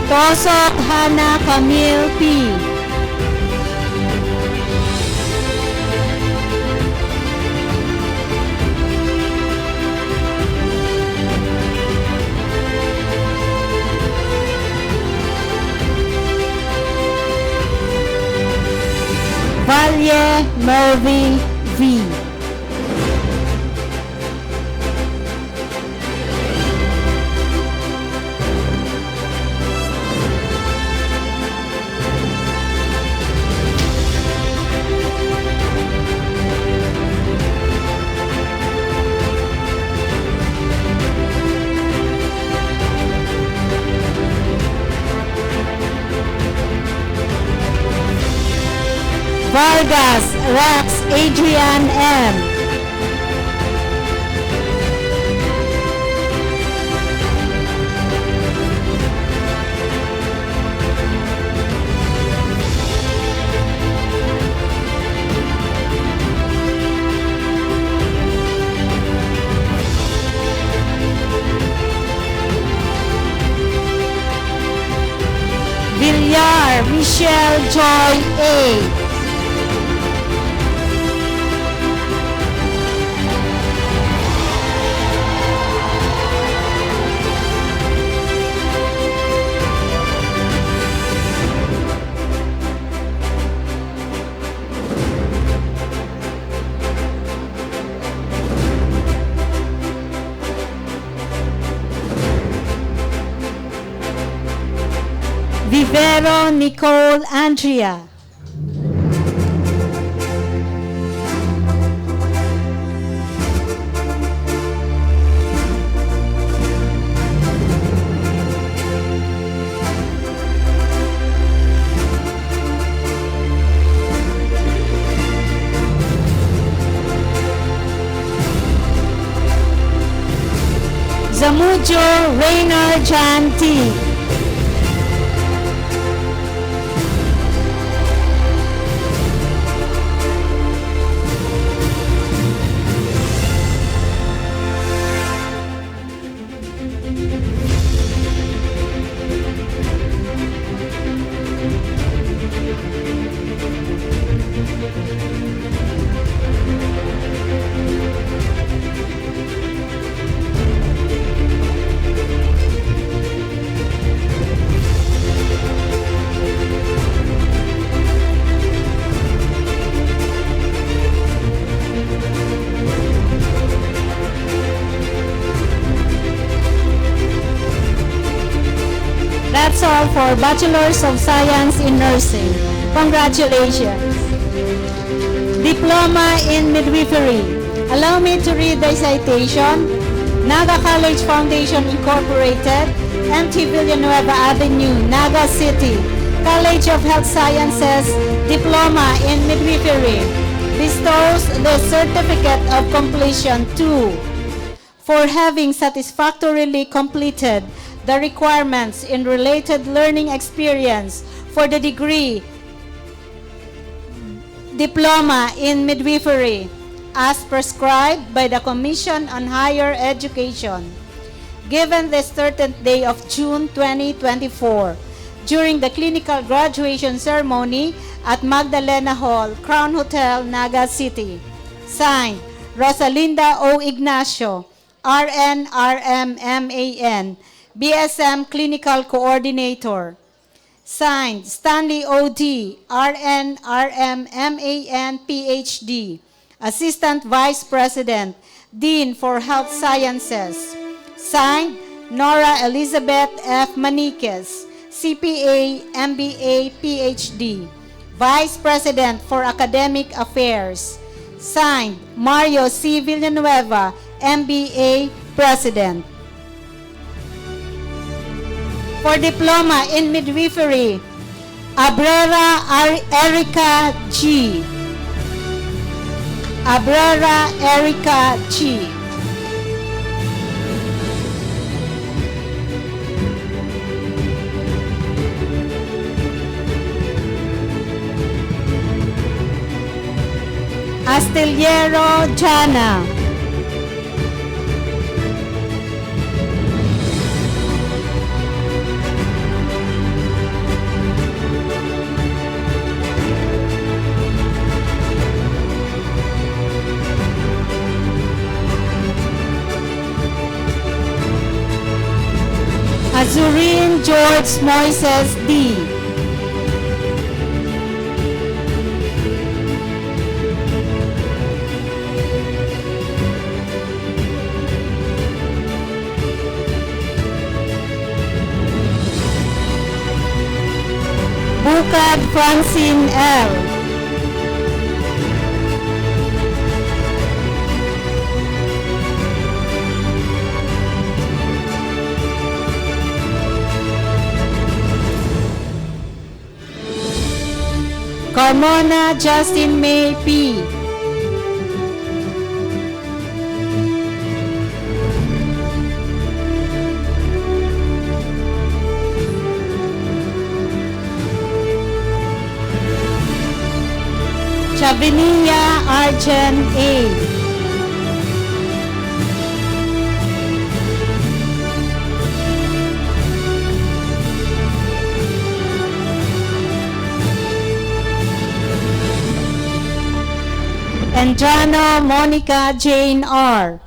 Tosok Hannah Camille P. Valle Mervy V. Vargas Rex Adrian M. Villar Michelle Joy A. Vivero Nicole Andrea. Zamudio Rainer Jan T. That's all for Bachelors of Science in Nursing. Congratulations. Diploma in Midwifery. Allow me to read the citation. Naga College Foundation Incorporated, MT Villanueva Avenue, Naga City. College of Health Sciences, Diploma in Midwifery. Bestows the Certificate of Completion to for having satisfactorily completed the requirements in related learning experience for the degree Diploma in Midwifery as prescribed by the Commission on Higher Education, given the certain day of June 2024, during the clinical graduation ceremony at Magdalena Hall, Crown Hotel, Naga City. Signed, Rosalinda O. Ignacio, RN, RM, MAN, BSM Clinical Coordinator. Signed, Stanley O.D., RN, RM, MAN, PhD, Assistant Vice President, Dean for Health Sciences. Signed, Nora Elizabeth F. Maniquez, CPA, MBA, PhD, Vice President for Academic Affairs. Signed, Mario C. Villanueva, MBA, President. For Diploma in Midwifery, Abrera Erica G. Abrera Erica G. Astillero Jana. Azurin George Moises D. Bukad Francine L. Carmona Justin May P. Chavinia Arjen A. Andrano Monica Jane R.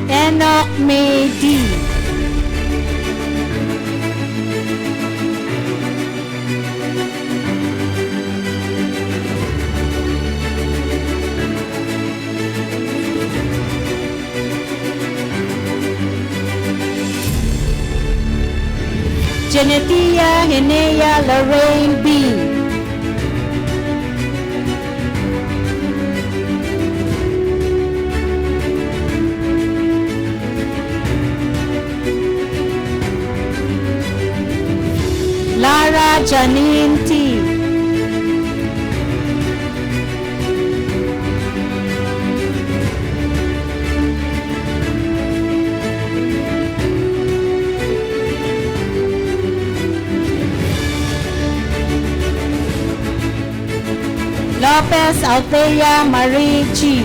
Enoch May D. Genetia Hinea Lorraine B. Lara Janine T. Lopez Althea Marie G.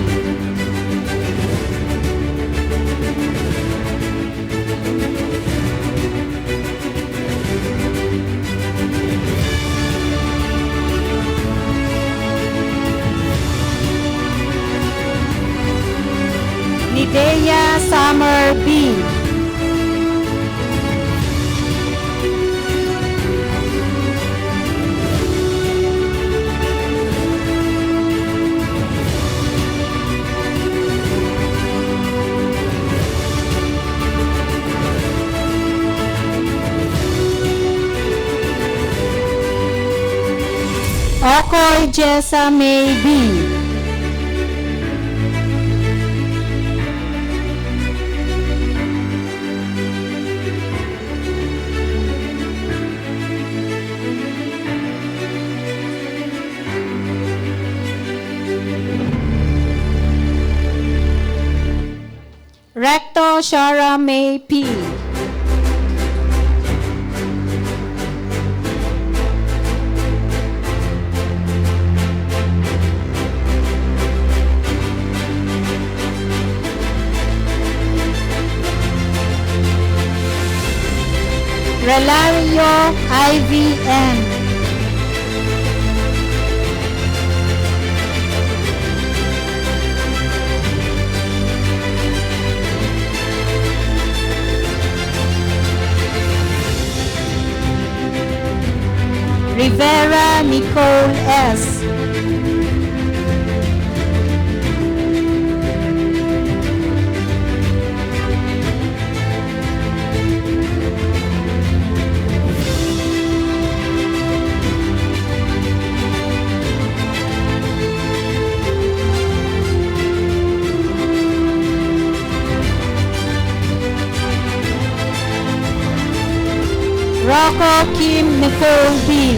Nidea Summer B. Okoy Jessa May B. Recto Shara May P. Relario IVN. Rivera Nicole S. Rocco Kim Nicole B.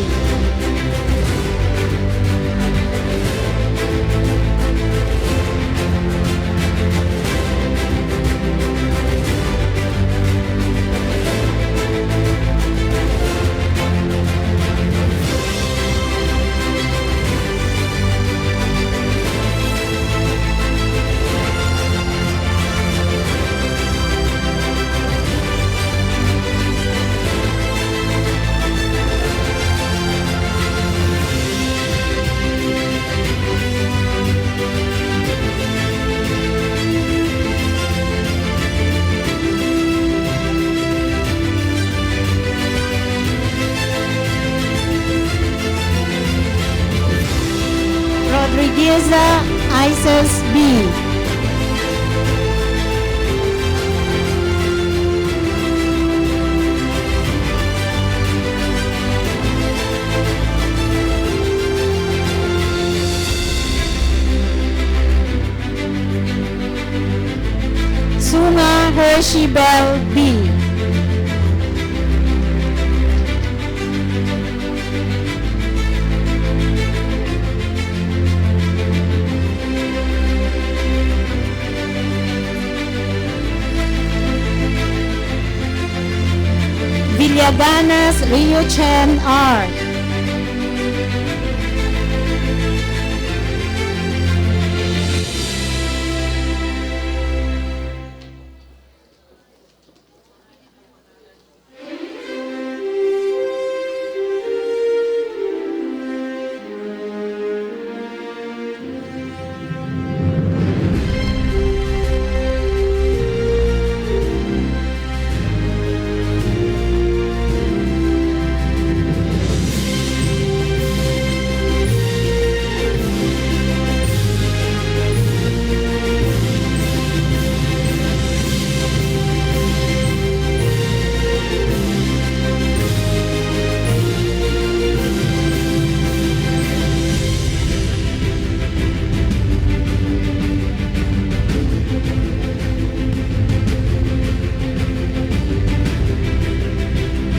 Rodrigueza Isis B. Sunga Hershey Bell B. Villaganas Rio Chen R.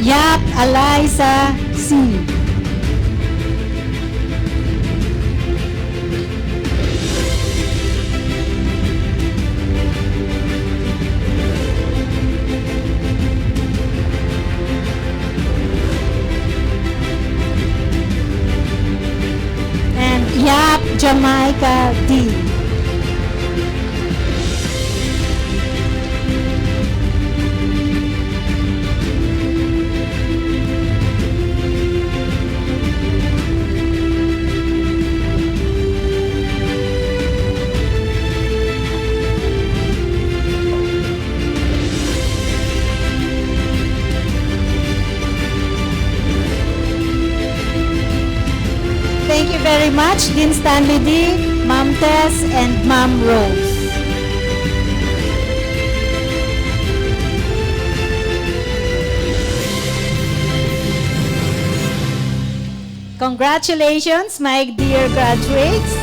Yap Eliza C. And Yap Jamaica D. Thank you very much, Dean Stanley D, Ma'am Tess, and Ma'am Rose. Congratulations, my dear graduates.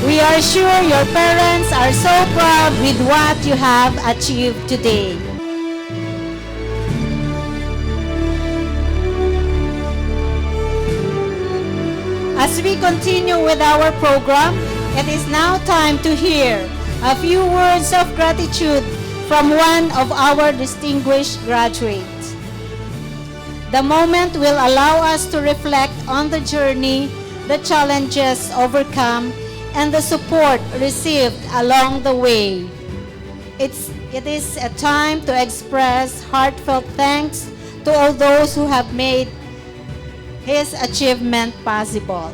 We are sure your parents are so proud with what you have achieved today. As we continue with our program, it is now time to hear a few words of gratitude from one of our distinguished graduates. The moment will allow us to reflect on the journey, the challenges overcome, and the support received along the way. It is a time to express heartfelt thanks to all those who have made his achievement possible.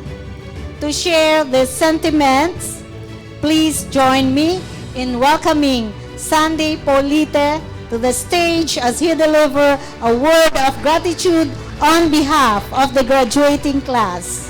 To share these sentiments, please join me in welcoming Sandy Polite to the stage as he delivers a word of gratitude on behalf of the graduating class.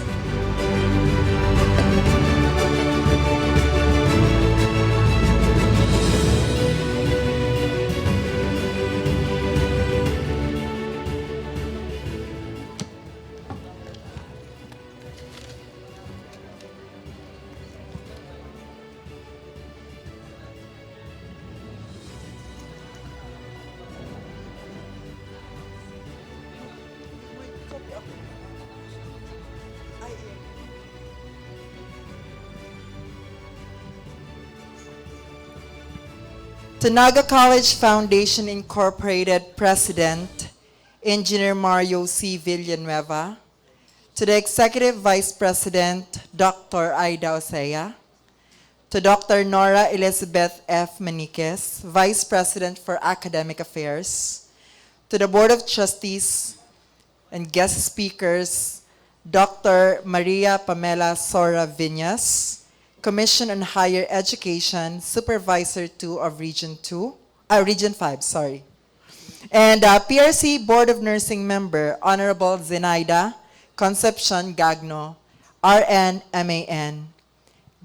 To Naga College Foundation Incorporated President, Engineer Mario C. Villanueva. To the Executive Vice President, Dr. Aida Osea. To Dr. Nora Elizabeth F. Maniquez, Vice President for Academic Affairs. To the Board of Trustees and guest speakers, Dr. Maria Pamela Sora Viñas, Commission on Higher Education, Supervisor 2 of Region 5, sorry. And PRC Board of Nursing Member, Honorable ZENAIDA, CONCEPCION-GAGNO, RN, MAN,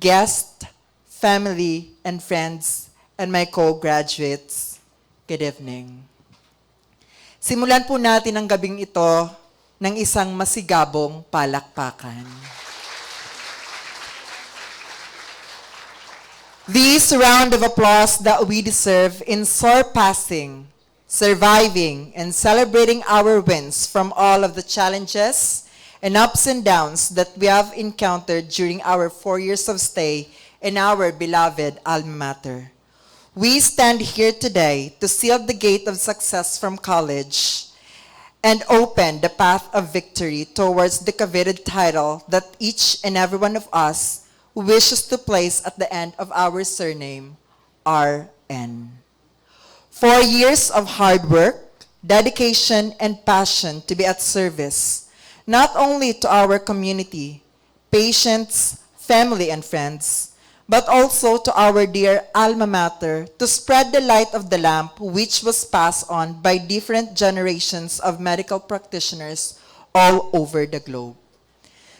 guest, family, and friends, and my co-graduates, good evening. Simulan po natin ang gabing ito ng isang masigabong palakpakan. This round of applause that we deserve in surpassing, surviving, and celebrating our wins from all of the challenges and ups and downs that we have encountered during our 4 years of stay in our beloved alma mater. We stand here today to seal the gate of success from college and open the path of victory towards the coveted title that each and every one of us wishes to place at the end of our surname, RN. 4 years of hard work, dedication, and passion to be at service, not only to our community, patients, family, and friends, but also to our dear alma mater to spread the light of the lamp which was passed on by different generations of medical practitioners all over the globe.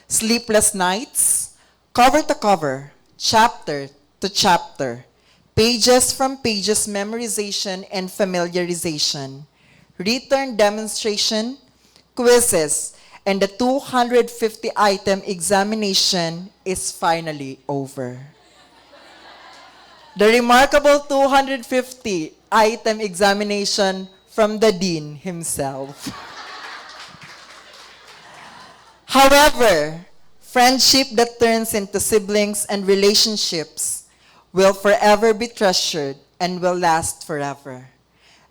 Sleepless nights, cover to cover, chapter to chapter, pages from pages memorization and familiarization, written demonstration, quizzes, and the 250-item examination is finally over. The remarkable 250-item examination from the Dean himself. However, friendship that turns into siblings and relationships will forever be treasured and will last forever.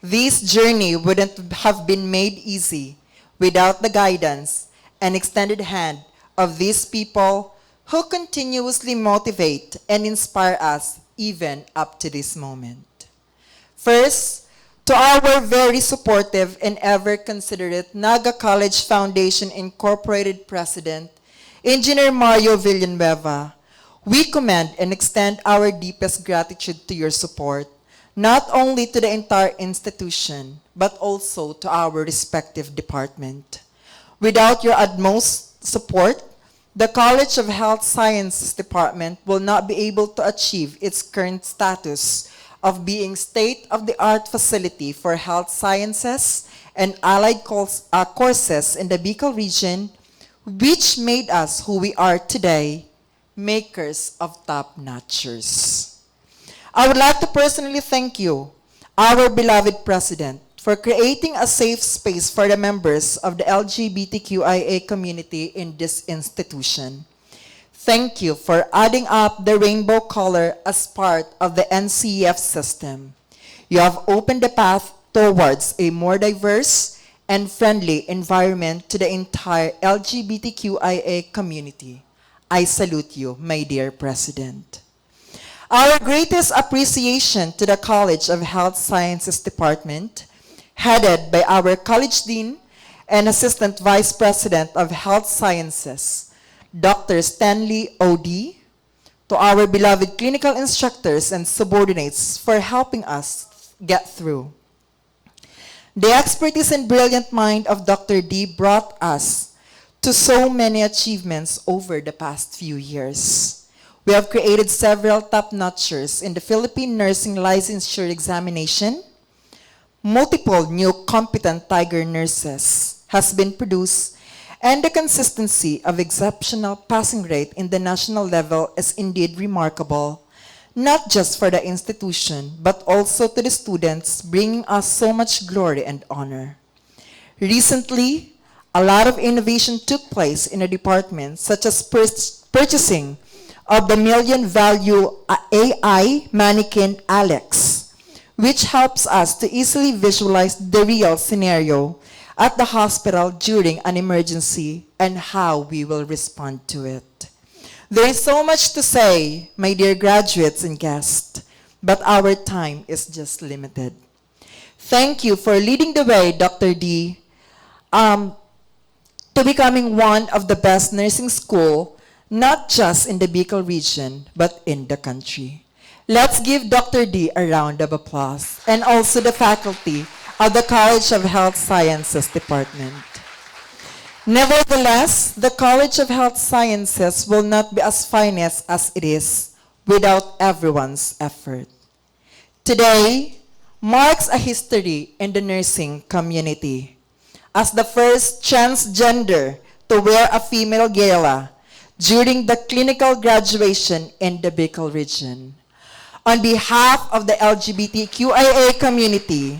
This journey wouldn't have been made easy without the guidance and extended hand of these people who continuously motivate and inspire us even up to this moment. First, to our very supportive and ever considerate Naga College Foundation Incorporated President, Engineer Mario Villanueva, we commend and extend our deepest gratitude to your support, not only to the entire institution, but also to our respective department. Without your utmost support, the College of Health Sciences Department will not be able to achieve its current status of being state-of-the-art facility for health sciences and allied courses in the Bicol region, which made us who we are today, makers of top-notchers. I would like to personally thank you, our beloved President, for creating a safe space for the members of the LGBTQIA community in this institution. Thank you for adding up the rainbow color as part of the NCEF system. You have opened the path towards a more diverse and friendly environment to the entire LGBTQIA community. I salute you, my dear President. Our greatest appreciation to the College of Health Sciences Department, headed by our College Dean and Assistant Vice President of Health Sciences, Dr. Stanley O.D., to our beloved clinical instructors and subordinates for helping us get through. The expertise and brilliant mind of Dr. D brought us to so many achievements over the past few years. We have created several top-notchers in the Philippine Nursing Licensure Examination. Multiple new competent Tiger nurses has been produced, and the consistency of exceptional passing rate in the national level is indeed remarkable, not just for the institution, but also to the students, bringing us so much glory and honor. Recently, a lot of innovation took place in the department, such as purchasing of the million-value AI mannequin Alex, which helps us to easily visualize the real scenario at the hospital during an emergency and how we will respond to it. There is so much to say, my dear graduates and guests, but our time is just limited. Thank you for leading the way, Dr. D, to becoming one of the best nursing school, not just in the Bicol region, but in the country. Let's give Dr. D a round of applause, and also the faculty of the College of Health Sciences Department. Nevertheless, the College of Health Sciences will not be as finest as it is without everyone's effort. Today marks a history in the nursing community as the first transgender to wear a female gala during the clinical graduation in the Bicol region. On behalf of the LGBTQIA community,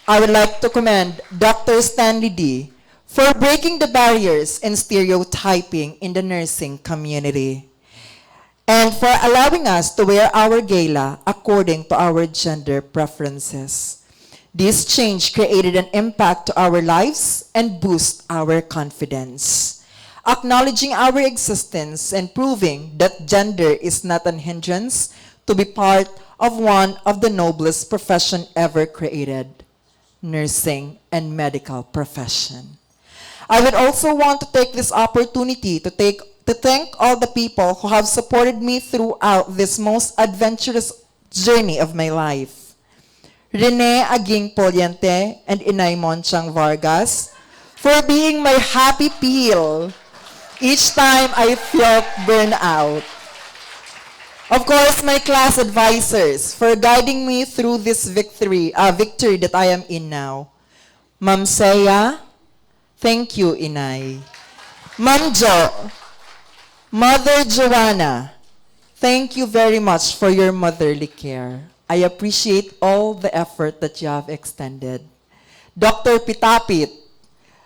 I would like to commend Dr. Stanley D for breaking the barriers and stereotyping in the nursing community, and for allowing us to wear our gala according to our gender preferences. This change created an impact to our lives and boost our confidence, acknowledging our existence and proving that gender is not an hindrance to be part of one of the noblest profession ever created, nursing and medical profession. I would also want to take this opportunity to thank all the people who have supported me throughout this most adventurous journey of my life. Rene Aging Poliente and Inay Monchang Vargas for being my happy peel each time I felt burnout. Of course, my class advisors for guiding me through this victory that I am in now. Ma'am Seya, thank you, Inay. Ma'am Jo, Mother Joanna, thank you very much for your motherly care. I appreciate all the effort that you have extended. Dr. Pitapit,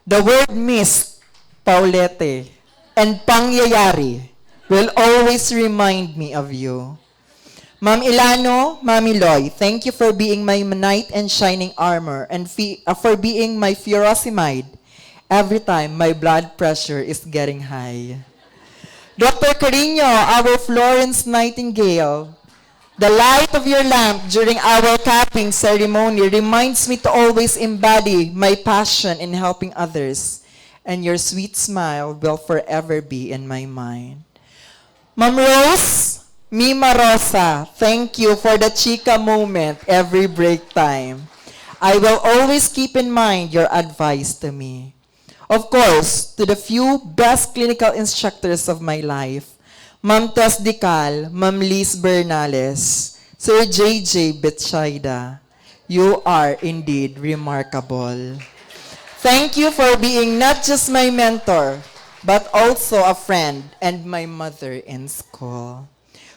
the word missed, Paulete, and pangyayari will always remind me of you. Ma'am Ilano, Mami Loy, thank you for being my knight and shining armor and for being my furosemide every time my blood pressure is getting high. Dr. Carino, our Florence Nightingale, the light of your lamp during our capping ceremony reminds me to always embody my passion in helping others, and your sweet smile will forever be in my mind. Ma'am Rose, Mima Rosa, thank you for the chica moment every break time. I will always keep in mind your advice to me. Of course, to the few best clinical instructors of my life, Ma'am Tess Dical, Ma'am Liz Bernales, Sir JJ Betsaida, you are indeed remarkable. Thank you for being not just my mentor, but also a friend and my mother in school.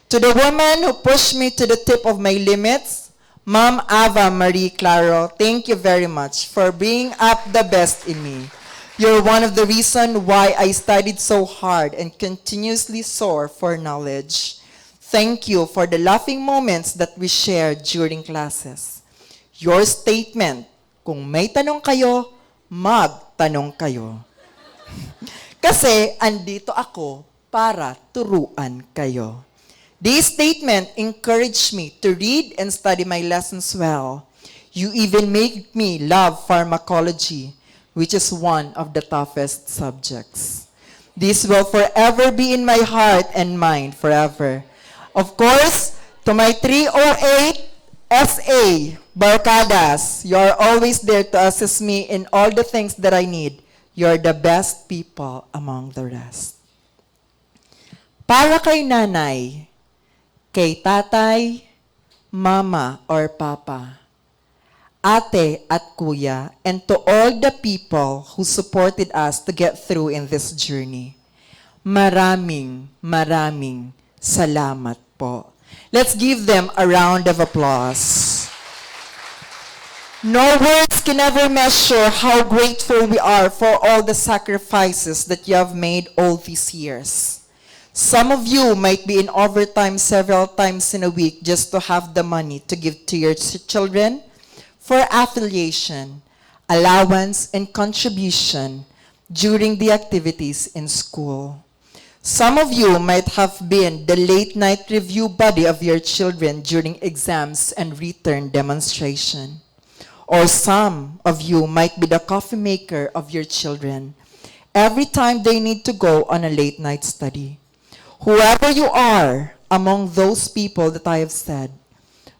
To the woman who pushed me to the tip of my limits, Ma'am Ava Marie Claro, thank you very much for bringing up the best in me. You're one of the reasons why I studied so hard and continuously soar for knowledge. Thank you for the laughing moments that we shared during classes. Your statement, kung may tanong kayo, magtanong kayo. Kasi andito ako para turuan kayo. This statement encouraged me to read and study my lessons well. You even made me love pharmacology, which is one of the toughest subjects. This will forever be in my heart and mind forever. Of course, to my 308 SA Barcadas, you're always there to assist me in all the things that I need. You're the best people among the rest. Para kay nanay, kay tatay, mama or papa, ate at kuya, and to all the people who supported us to get through in this journey. Maraming salamat po. Let's give them a round of applause. No words can ever measure how grateful we are for all the sacrifices that you have made all these years. Some of you might be in overtime several times in a week just to have the money to give to your children for affiliation, allowance, and contribution during the activities in school. Some of you might have been the late-night review buddy of your children during exams and return demonstration. Or some of you might be the coffee maker of your children every time they need to go on a late-night study. Whoever you are among those people that I have said,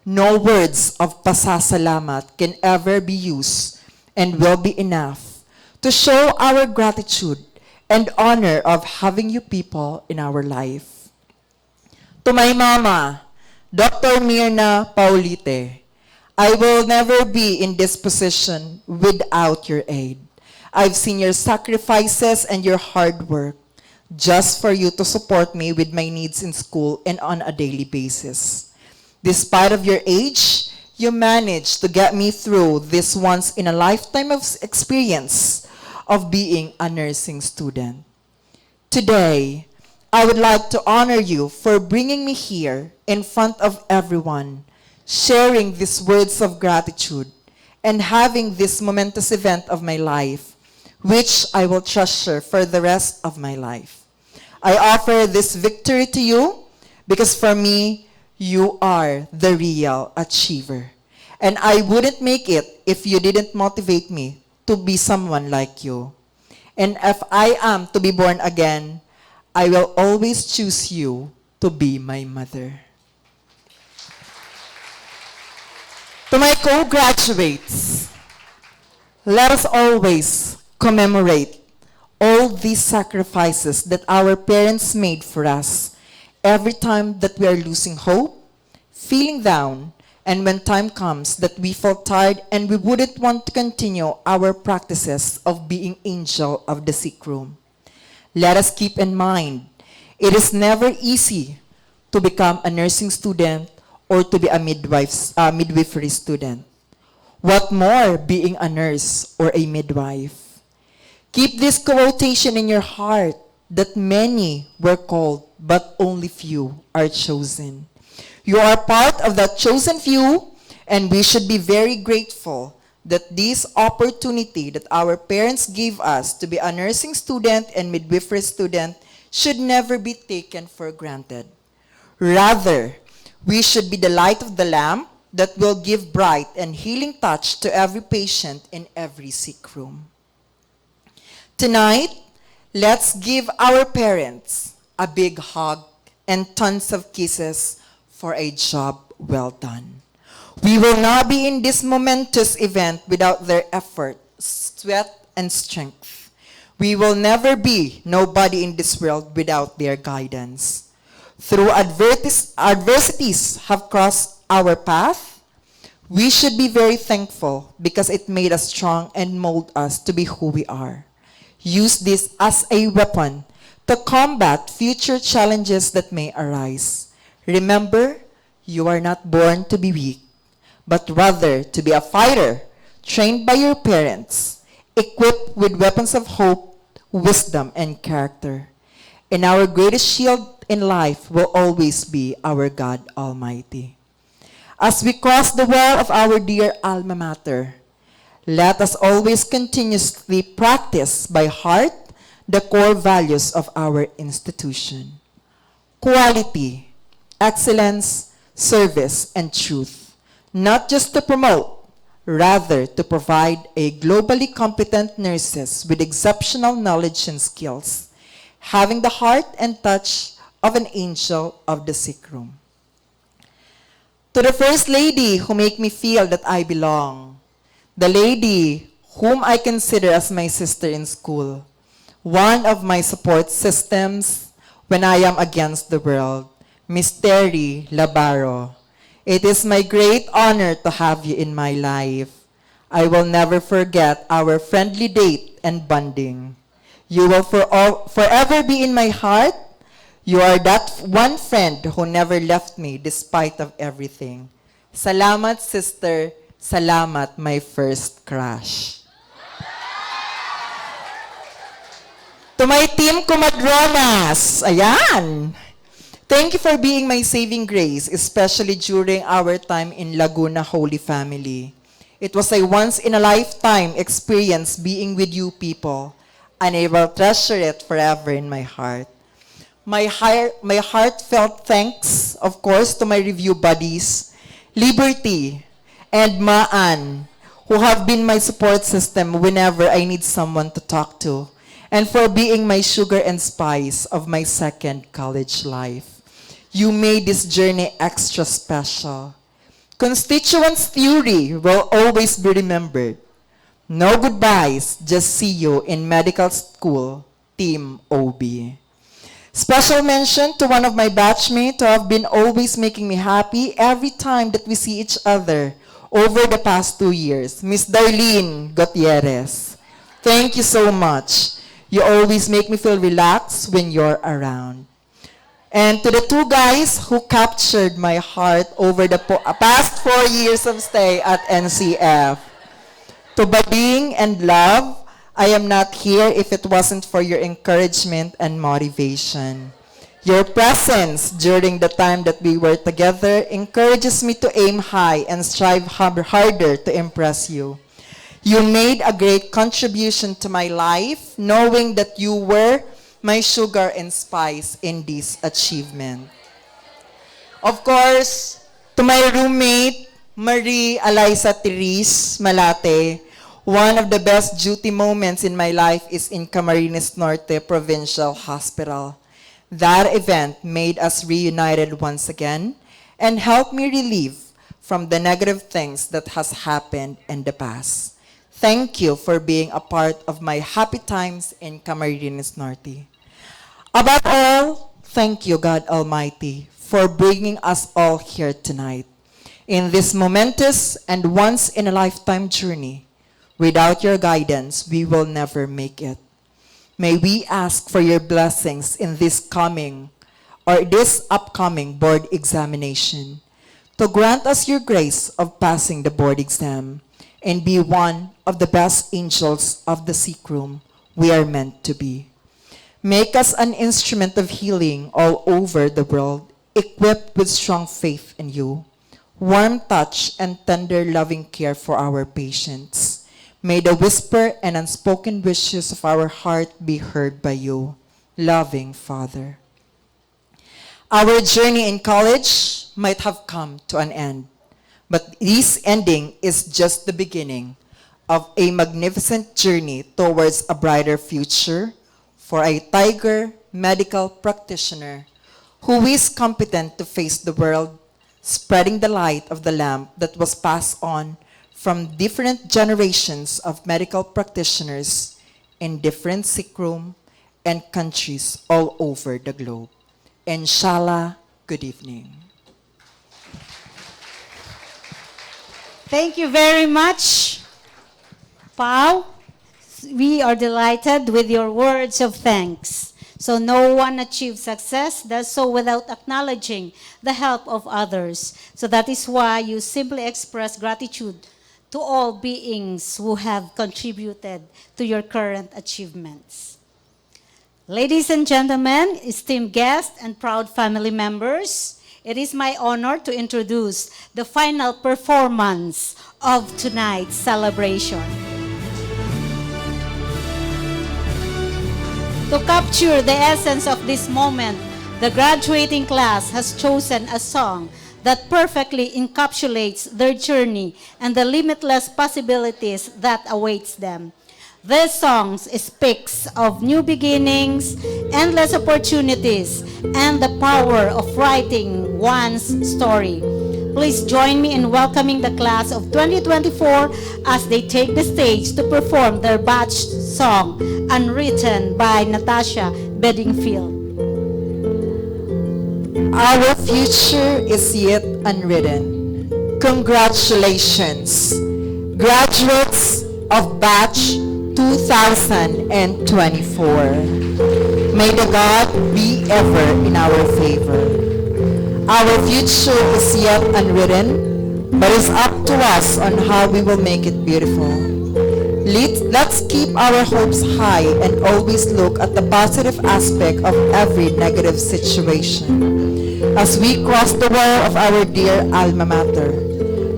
no words of pasasalamat can ever be used and will be enough to show our gratitude and honor of having you people in our life. To my mama, Dr. Mirna Paulite, I will never be in this position without your aid. I've seen your sacrifices and your hard work just for you to support me with my needs in school and on a daily basis. Despite of your age, you managed to get me through this once-in-a-lifetime of experience of being a nursing student. Today, I would like to honor you for bringing me here in front of everyone, sharing these words of gratitude, and having this momentous event of my life, which I will treasure for the rest of my life. I offer this victory to you because for me, you are the real achiever. And I wouldn't make it if you didn't motivate me to be someone like you. And if I am to be born again, I will always choose you to be my mother. To my co-graduates, let us always commemorate all these sacrifices that our parents made for us every time that we are losing hope, feeling down, and when time comes that we feel tired and we wouldn't want to continue our practices of being angel of the sick room. Let us keep in mind, it is never easy to become a nursing student or to be a midwifery student. What more being a nurse or a midwife? Keep this quotation in your heart that many were called, but only few are chosen. You are part of that chosen few, and we should be very grateful that this opportunity that our parents gave us to be a nursing student and midwifery student should never be taken for granted. Rather, we should be the light of the lamp that will give bright and healing touch to every patient in every sick room. Tonight, let's give our parents a big hug and tons of kisses for a job well done. We will not be in this momentous event without their effort, sweat, and strength. We will never be nobody in this world without their guidance. Through adversities have crossed our path, we should be very thankful because it made us strong and mold us to be who we are. Use this as a weapon to combat future challenges that may arise. Remember, you are not born to be weak, but rather to be a fighter, trained by your parents, equipped with weapons of hope, wisdom, and character. And our greatest shield in life will always be our God Almighty. As we cross the wall of our dear alma mater, let us always continuously practice by heart the core values of our institution. Quality, excellence, service, and truth, not just to promote, rather to provide a globally competent nurses with exceptional knowledge and skills, having the heart and touch of an angel of the sick room. To the First Lady who make me feel that I belong, the lady whom I consider as my sister in school, one of my support systems when I am against the world, Miss Terry Labaro. It is my great honor to have you in my life. I will never forget our friendly date and bonding. You will forever be in my heart. You are that one friend who never left me despite of everything. Salamat, sister. Salamat, my first crush. To To my team Comadronas, ayan. Thank you for being my saving grace, especially during our time in Laguna Holy Family. It was a once-in-a-lifetime experience being with you people, and I will treasure it forever in my heart. My heartfelt thanks, of course, to my review buddies, Liberty and Maan, who have been my support system whenever I need someone to talk to, and for being my sugar and spice of my second college life. You made this journey extra special. Constituents theory will always be remembered. No goodbyes, just see you in medical school, Team OB. Special mention to one of my batchmates who have been always making me happy every time that we see each other over the past 2 years, Miss Darlene Gutierrez. Thank you so much. You always make me feel relaxed when you're around. And to the 2 guys who captured my heart over the past 4 years of stay at NCF. To Bading and Love, I am not here if it wasn't for your encouragement and motivation. Your presence during the time that we were together encourages me to aim high and strive harder to impress you. You made a great contribution to my life, knowing that you were my sugar and spice in this achievement. Of course, to my roommate, Marie Eliza Therese Malate, one of the best duty moments in my life is in Camarines Norte Provincial Hospital. That event made us reunited once again and helped me relieve from the negative things that has happened in the past. Thank you for being a part of my happy times in Camarines Norte. Above all, thank you, God Almighty, for bringing us all here tonight in this momentous and once-in-a-lifetime journey. Without your guidance, we will never make it. May we ask for your blessings in this upcoming board examination, to grant us your grace of passing the board exam and be one of the best angels of the sick room we are meant to be. Make us an instrument of healing all over the world, equipped with strong faith in you, warm touch and tender loving care for our patients. May the whisper and unspoken wishes of our heart be heard by you, loving Father. Our journey in college might have come to an end, but this ending is just the beginning of a magnificent journey towards a brighter future for a Tiger medical practitioner who is competent to face the world, spreading the light of the lamp that was passed on from different generations of medical practitioners in different sick rooms and countries all over the globe. Inshallah, good evening. Thank you very much, Pao. We are delighted with your words of thanks. So no one achieves success, does so without acknowledging the help of others. So that is why you simply express gratitude to all beings who have contributed to your current achievements. Ladies and gentlemen, esteemed guests and proud family members, it is my honor to introduce the final performance of tonight's celebration. To capture the essence of this moment, the graduating class has chosen a song that perfectly encapsulates their journey and the limitless possibilities that awaits them. This song speaks of new beginnings, endless opportunities, and the power of writing one's story. Please join me in welcoming the class of 2024 as they take the stage to perform their batch song, Unwritten by Natasha Bedingfield. Our future is yet unwritten. Congratulations, graduates of batch 2024. May the God be ever in our favor. Our future is yet unwritten, but it's up to us on how we will make it beautiful. Let's keep our hopes high and always look at the positive aspect of every negative situation. As we cross the wall of our dear alma mater,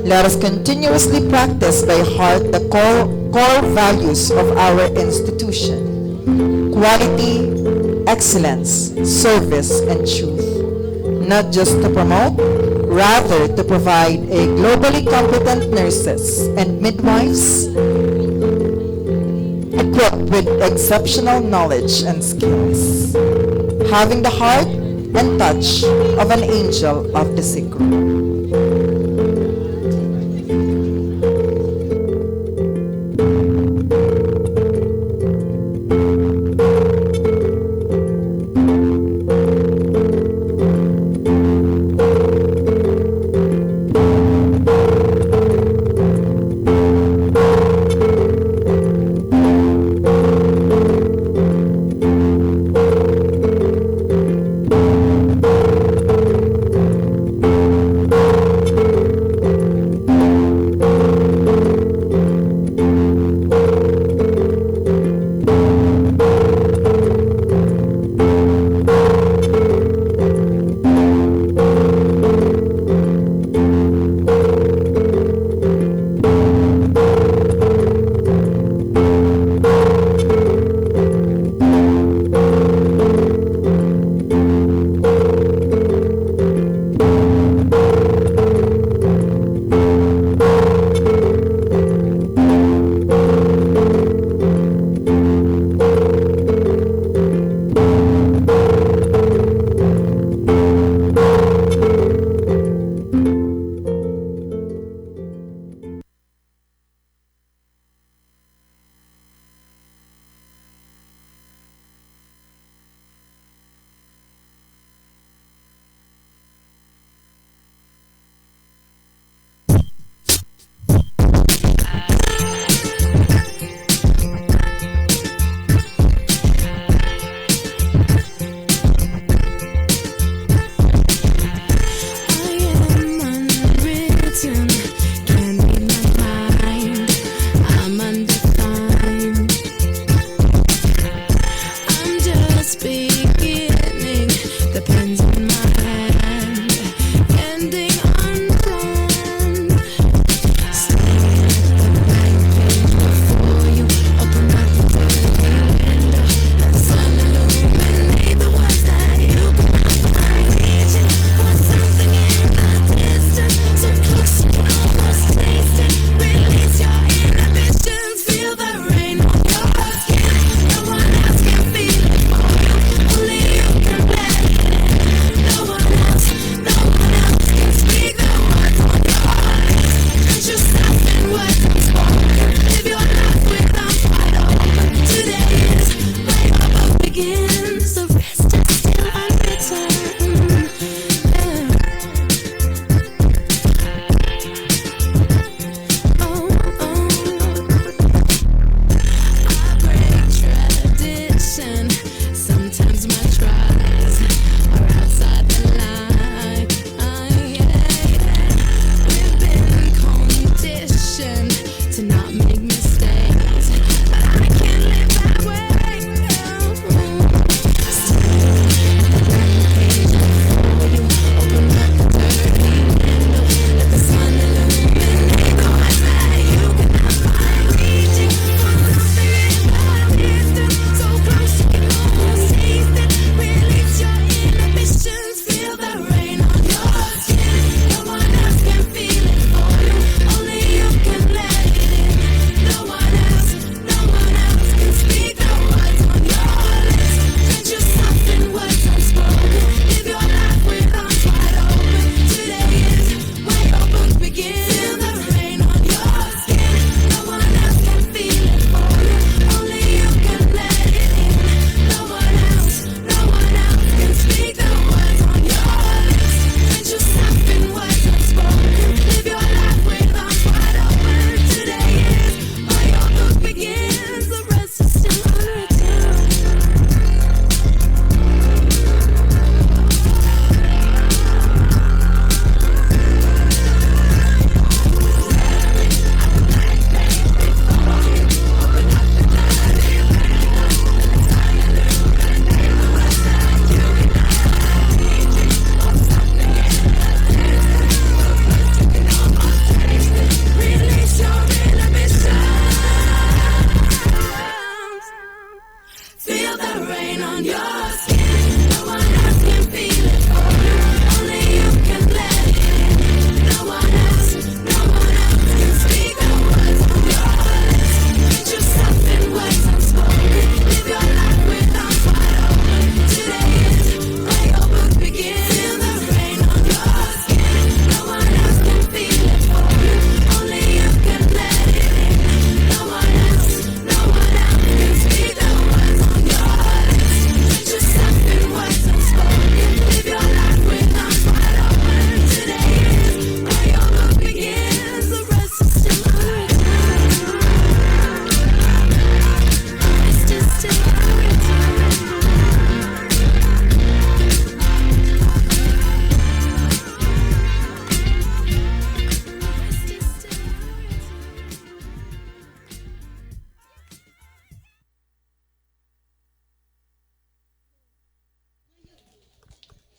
let us continuously practice by heart the core values of our institution: quality, excellence, service, and truth. Not just to promote, rather to provide a globally competent nurses and midwives equipped with exceptional knowledge and skills, having the heart and touch of an angel of the sick room.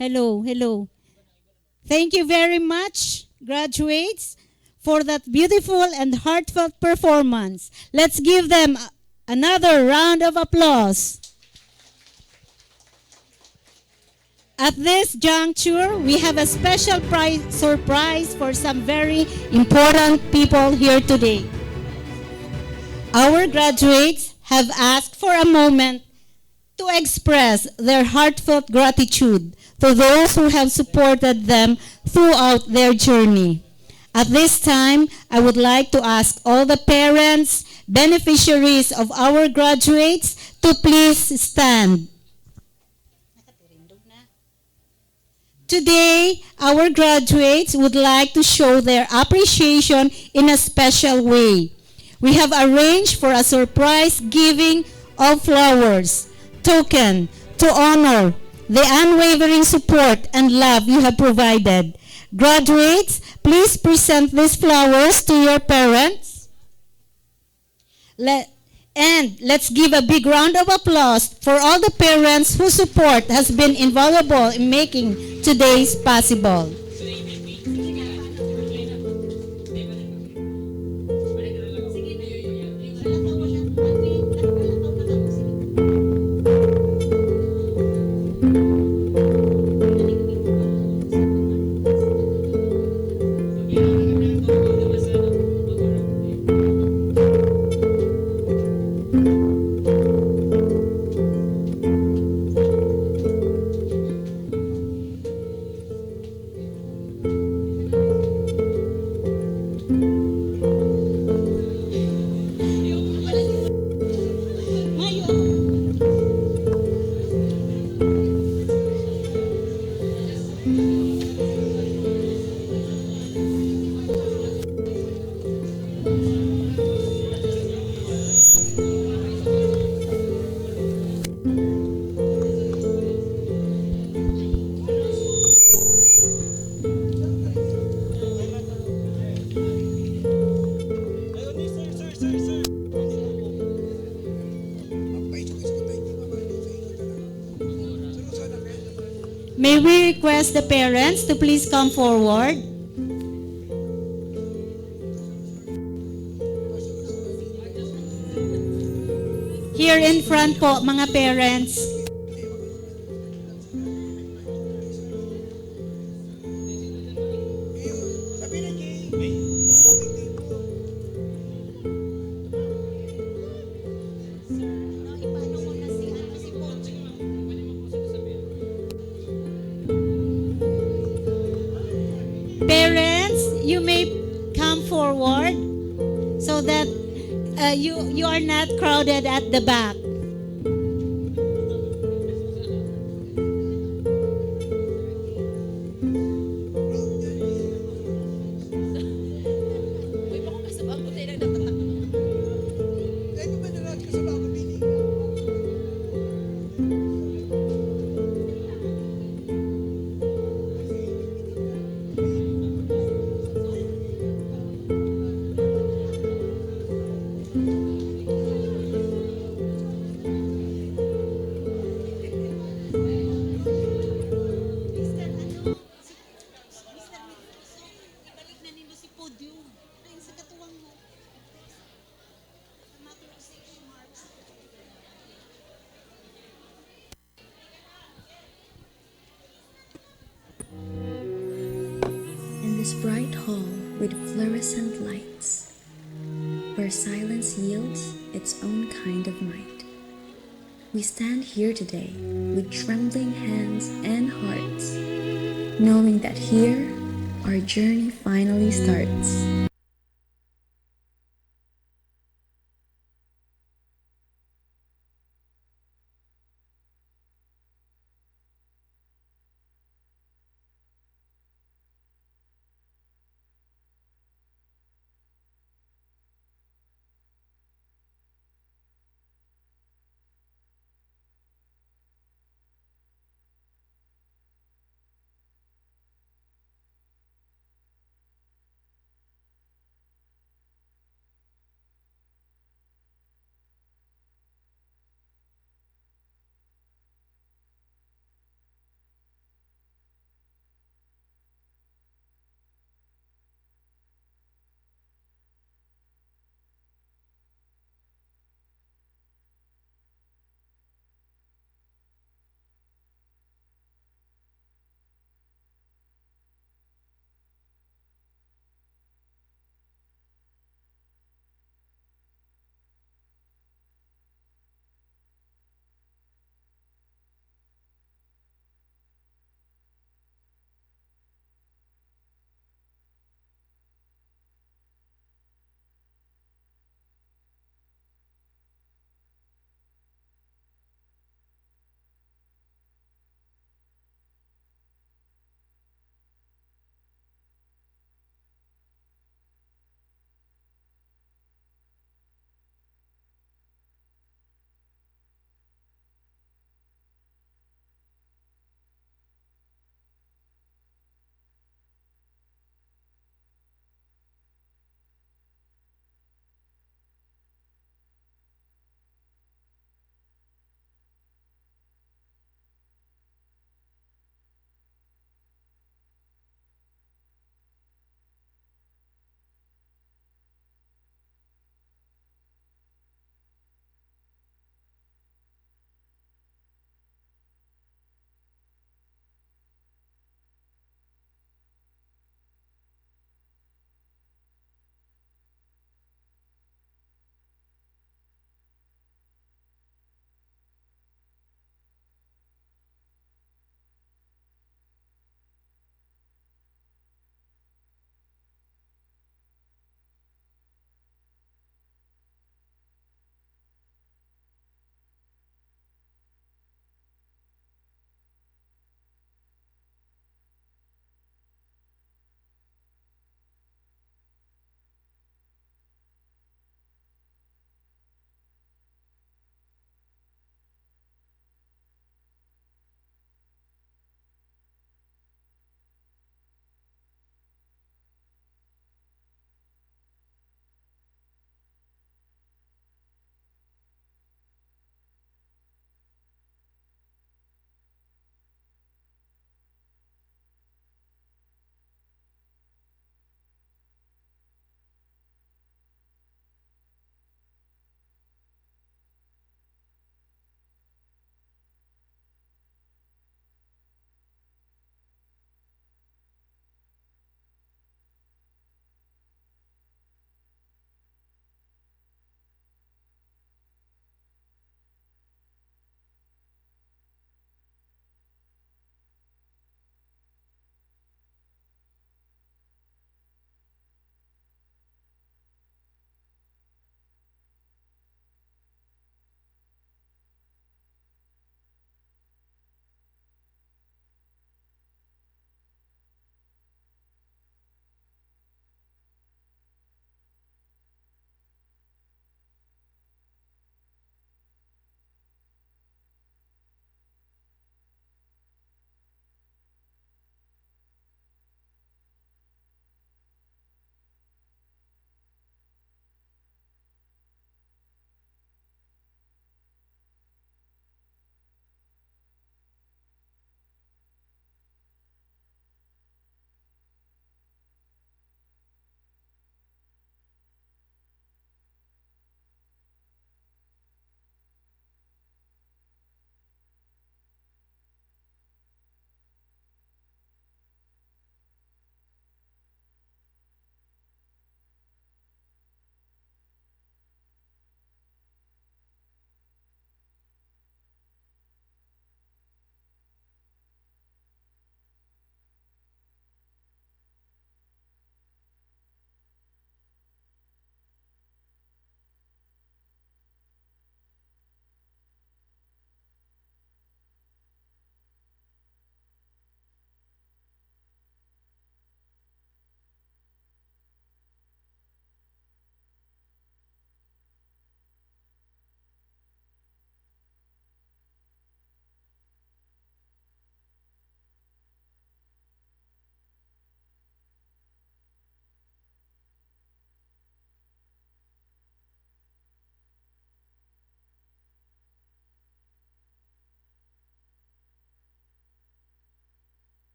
Hello, hello. Thank you very much, graduates, for that beautiful and heartfelt performance. Let's give them another round of applause. At this juncture, we have a special surprise for some very important people here today. Our graduates have asked for a moment to express their heartfelt gratitude to those who have supported them throughout their journey. At this time, I would like to ask all the parents, beneficiaries of our graduates to please stand. Today, our graduates would like to show their appreciation in a special way. We have arranged for a surprise giving of flowers, token to honor the unwavering support and love you have provided. Graduates, please present these flowers to your parents. And let's give a big round of applause for all the parents whose support has been invaluable in making today's possible. May we request the parents to please come forward? Here in front po, mga parents. Parents, you may come forward so that you are not crowded at the back. In this bright hall with fluorescent lights, where silence yields its own kind of might, we stand here today with trembling hands and hearts, knowing that here our journey finally starts.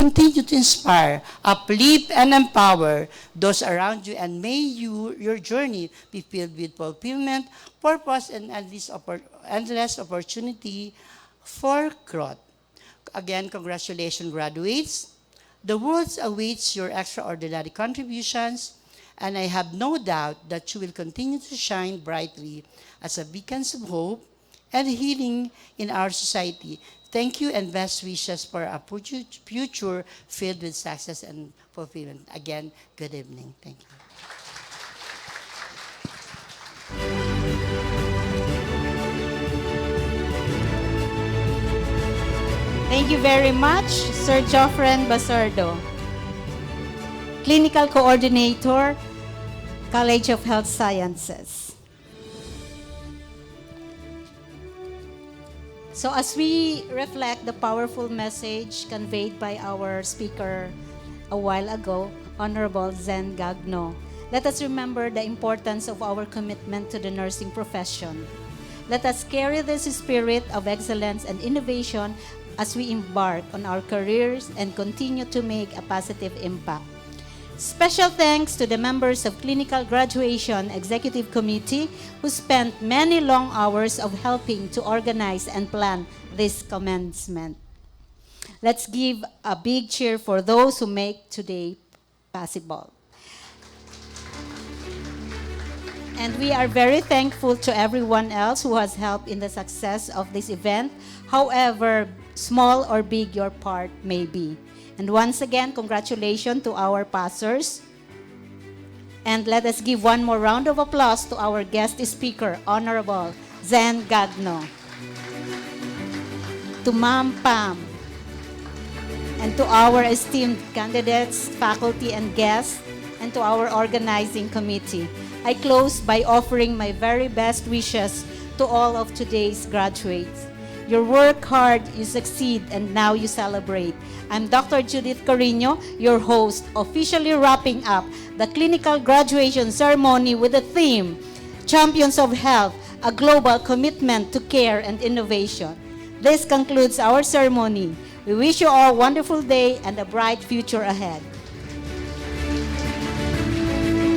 continue to inspire, uplift, and empower those around you, and may your journey be filled with fulfillment, purpose, and endless opportunity for growth. Again, congratulations, graduates. The world awaits your extraordinary contributions, and I have no doubt that you will continue to shine brightly as a beacons of hope and healing in our society. Thank you and best wishes for a future filled with success and fulfillment. Again, good evening. Thank you. Thank you very much, Sir Joffren Basardo, Clinical Coordinator, College of Health Sciences. So as we reflect the powerful message conveyed by our speaker a while ago, Honorable Zen-Gagno, let us remember the importance of our commitment to the nursing profession. Let us carry this spirit of excellence and innovation as we embark on our careers and continue to make a positive impact. Special thanks to the members of Clinical Graduation Executive Committee who spent many long hours of helping to organize and plan this commencement. Let's give a big cheer for those who make today possible. And we are very thankful to everyone else who has helped in the success of this event, however small or big your part may be. And once again, congratulations to our passers. And let us give one more round of applause to our guest speaker, Honorable Zen-Gagno. To Ma'am Pam. And to our esteemed candidates, faculty, and guests, and to our organizing committee. I close by offering my very best wishes to all of today's graduates. You work hard, you succeed, and now you celebrate. I'm Dr. Judith Carino, your host, officially wrapping up the clinical graduation ceremony with the theme, Champions of Health, a global commitment to care and innovation. This concludes our ceremony. We wish you all a wonderful day and a bright future ahead.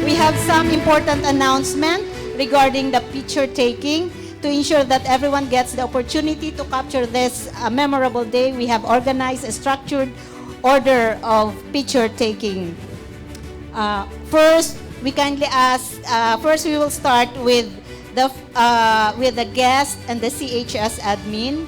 We have some important announcement regarding the picture taking. To ensure that everyone gets the opportunity to capture this memorable day, we have organized a structured order of picture taking. First, we kindly ask. First, we will start with the guest and the CHS admin.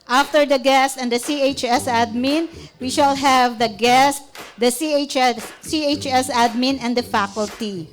After the guest and the CHS admin, we shall have the guest, the CHS admin, and the faculty.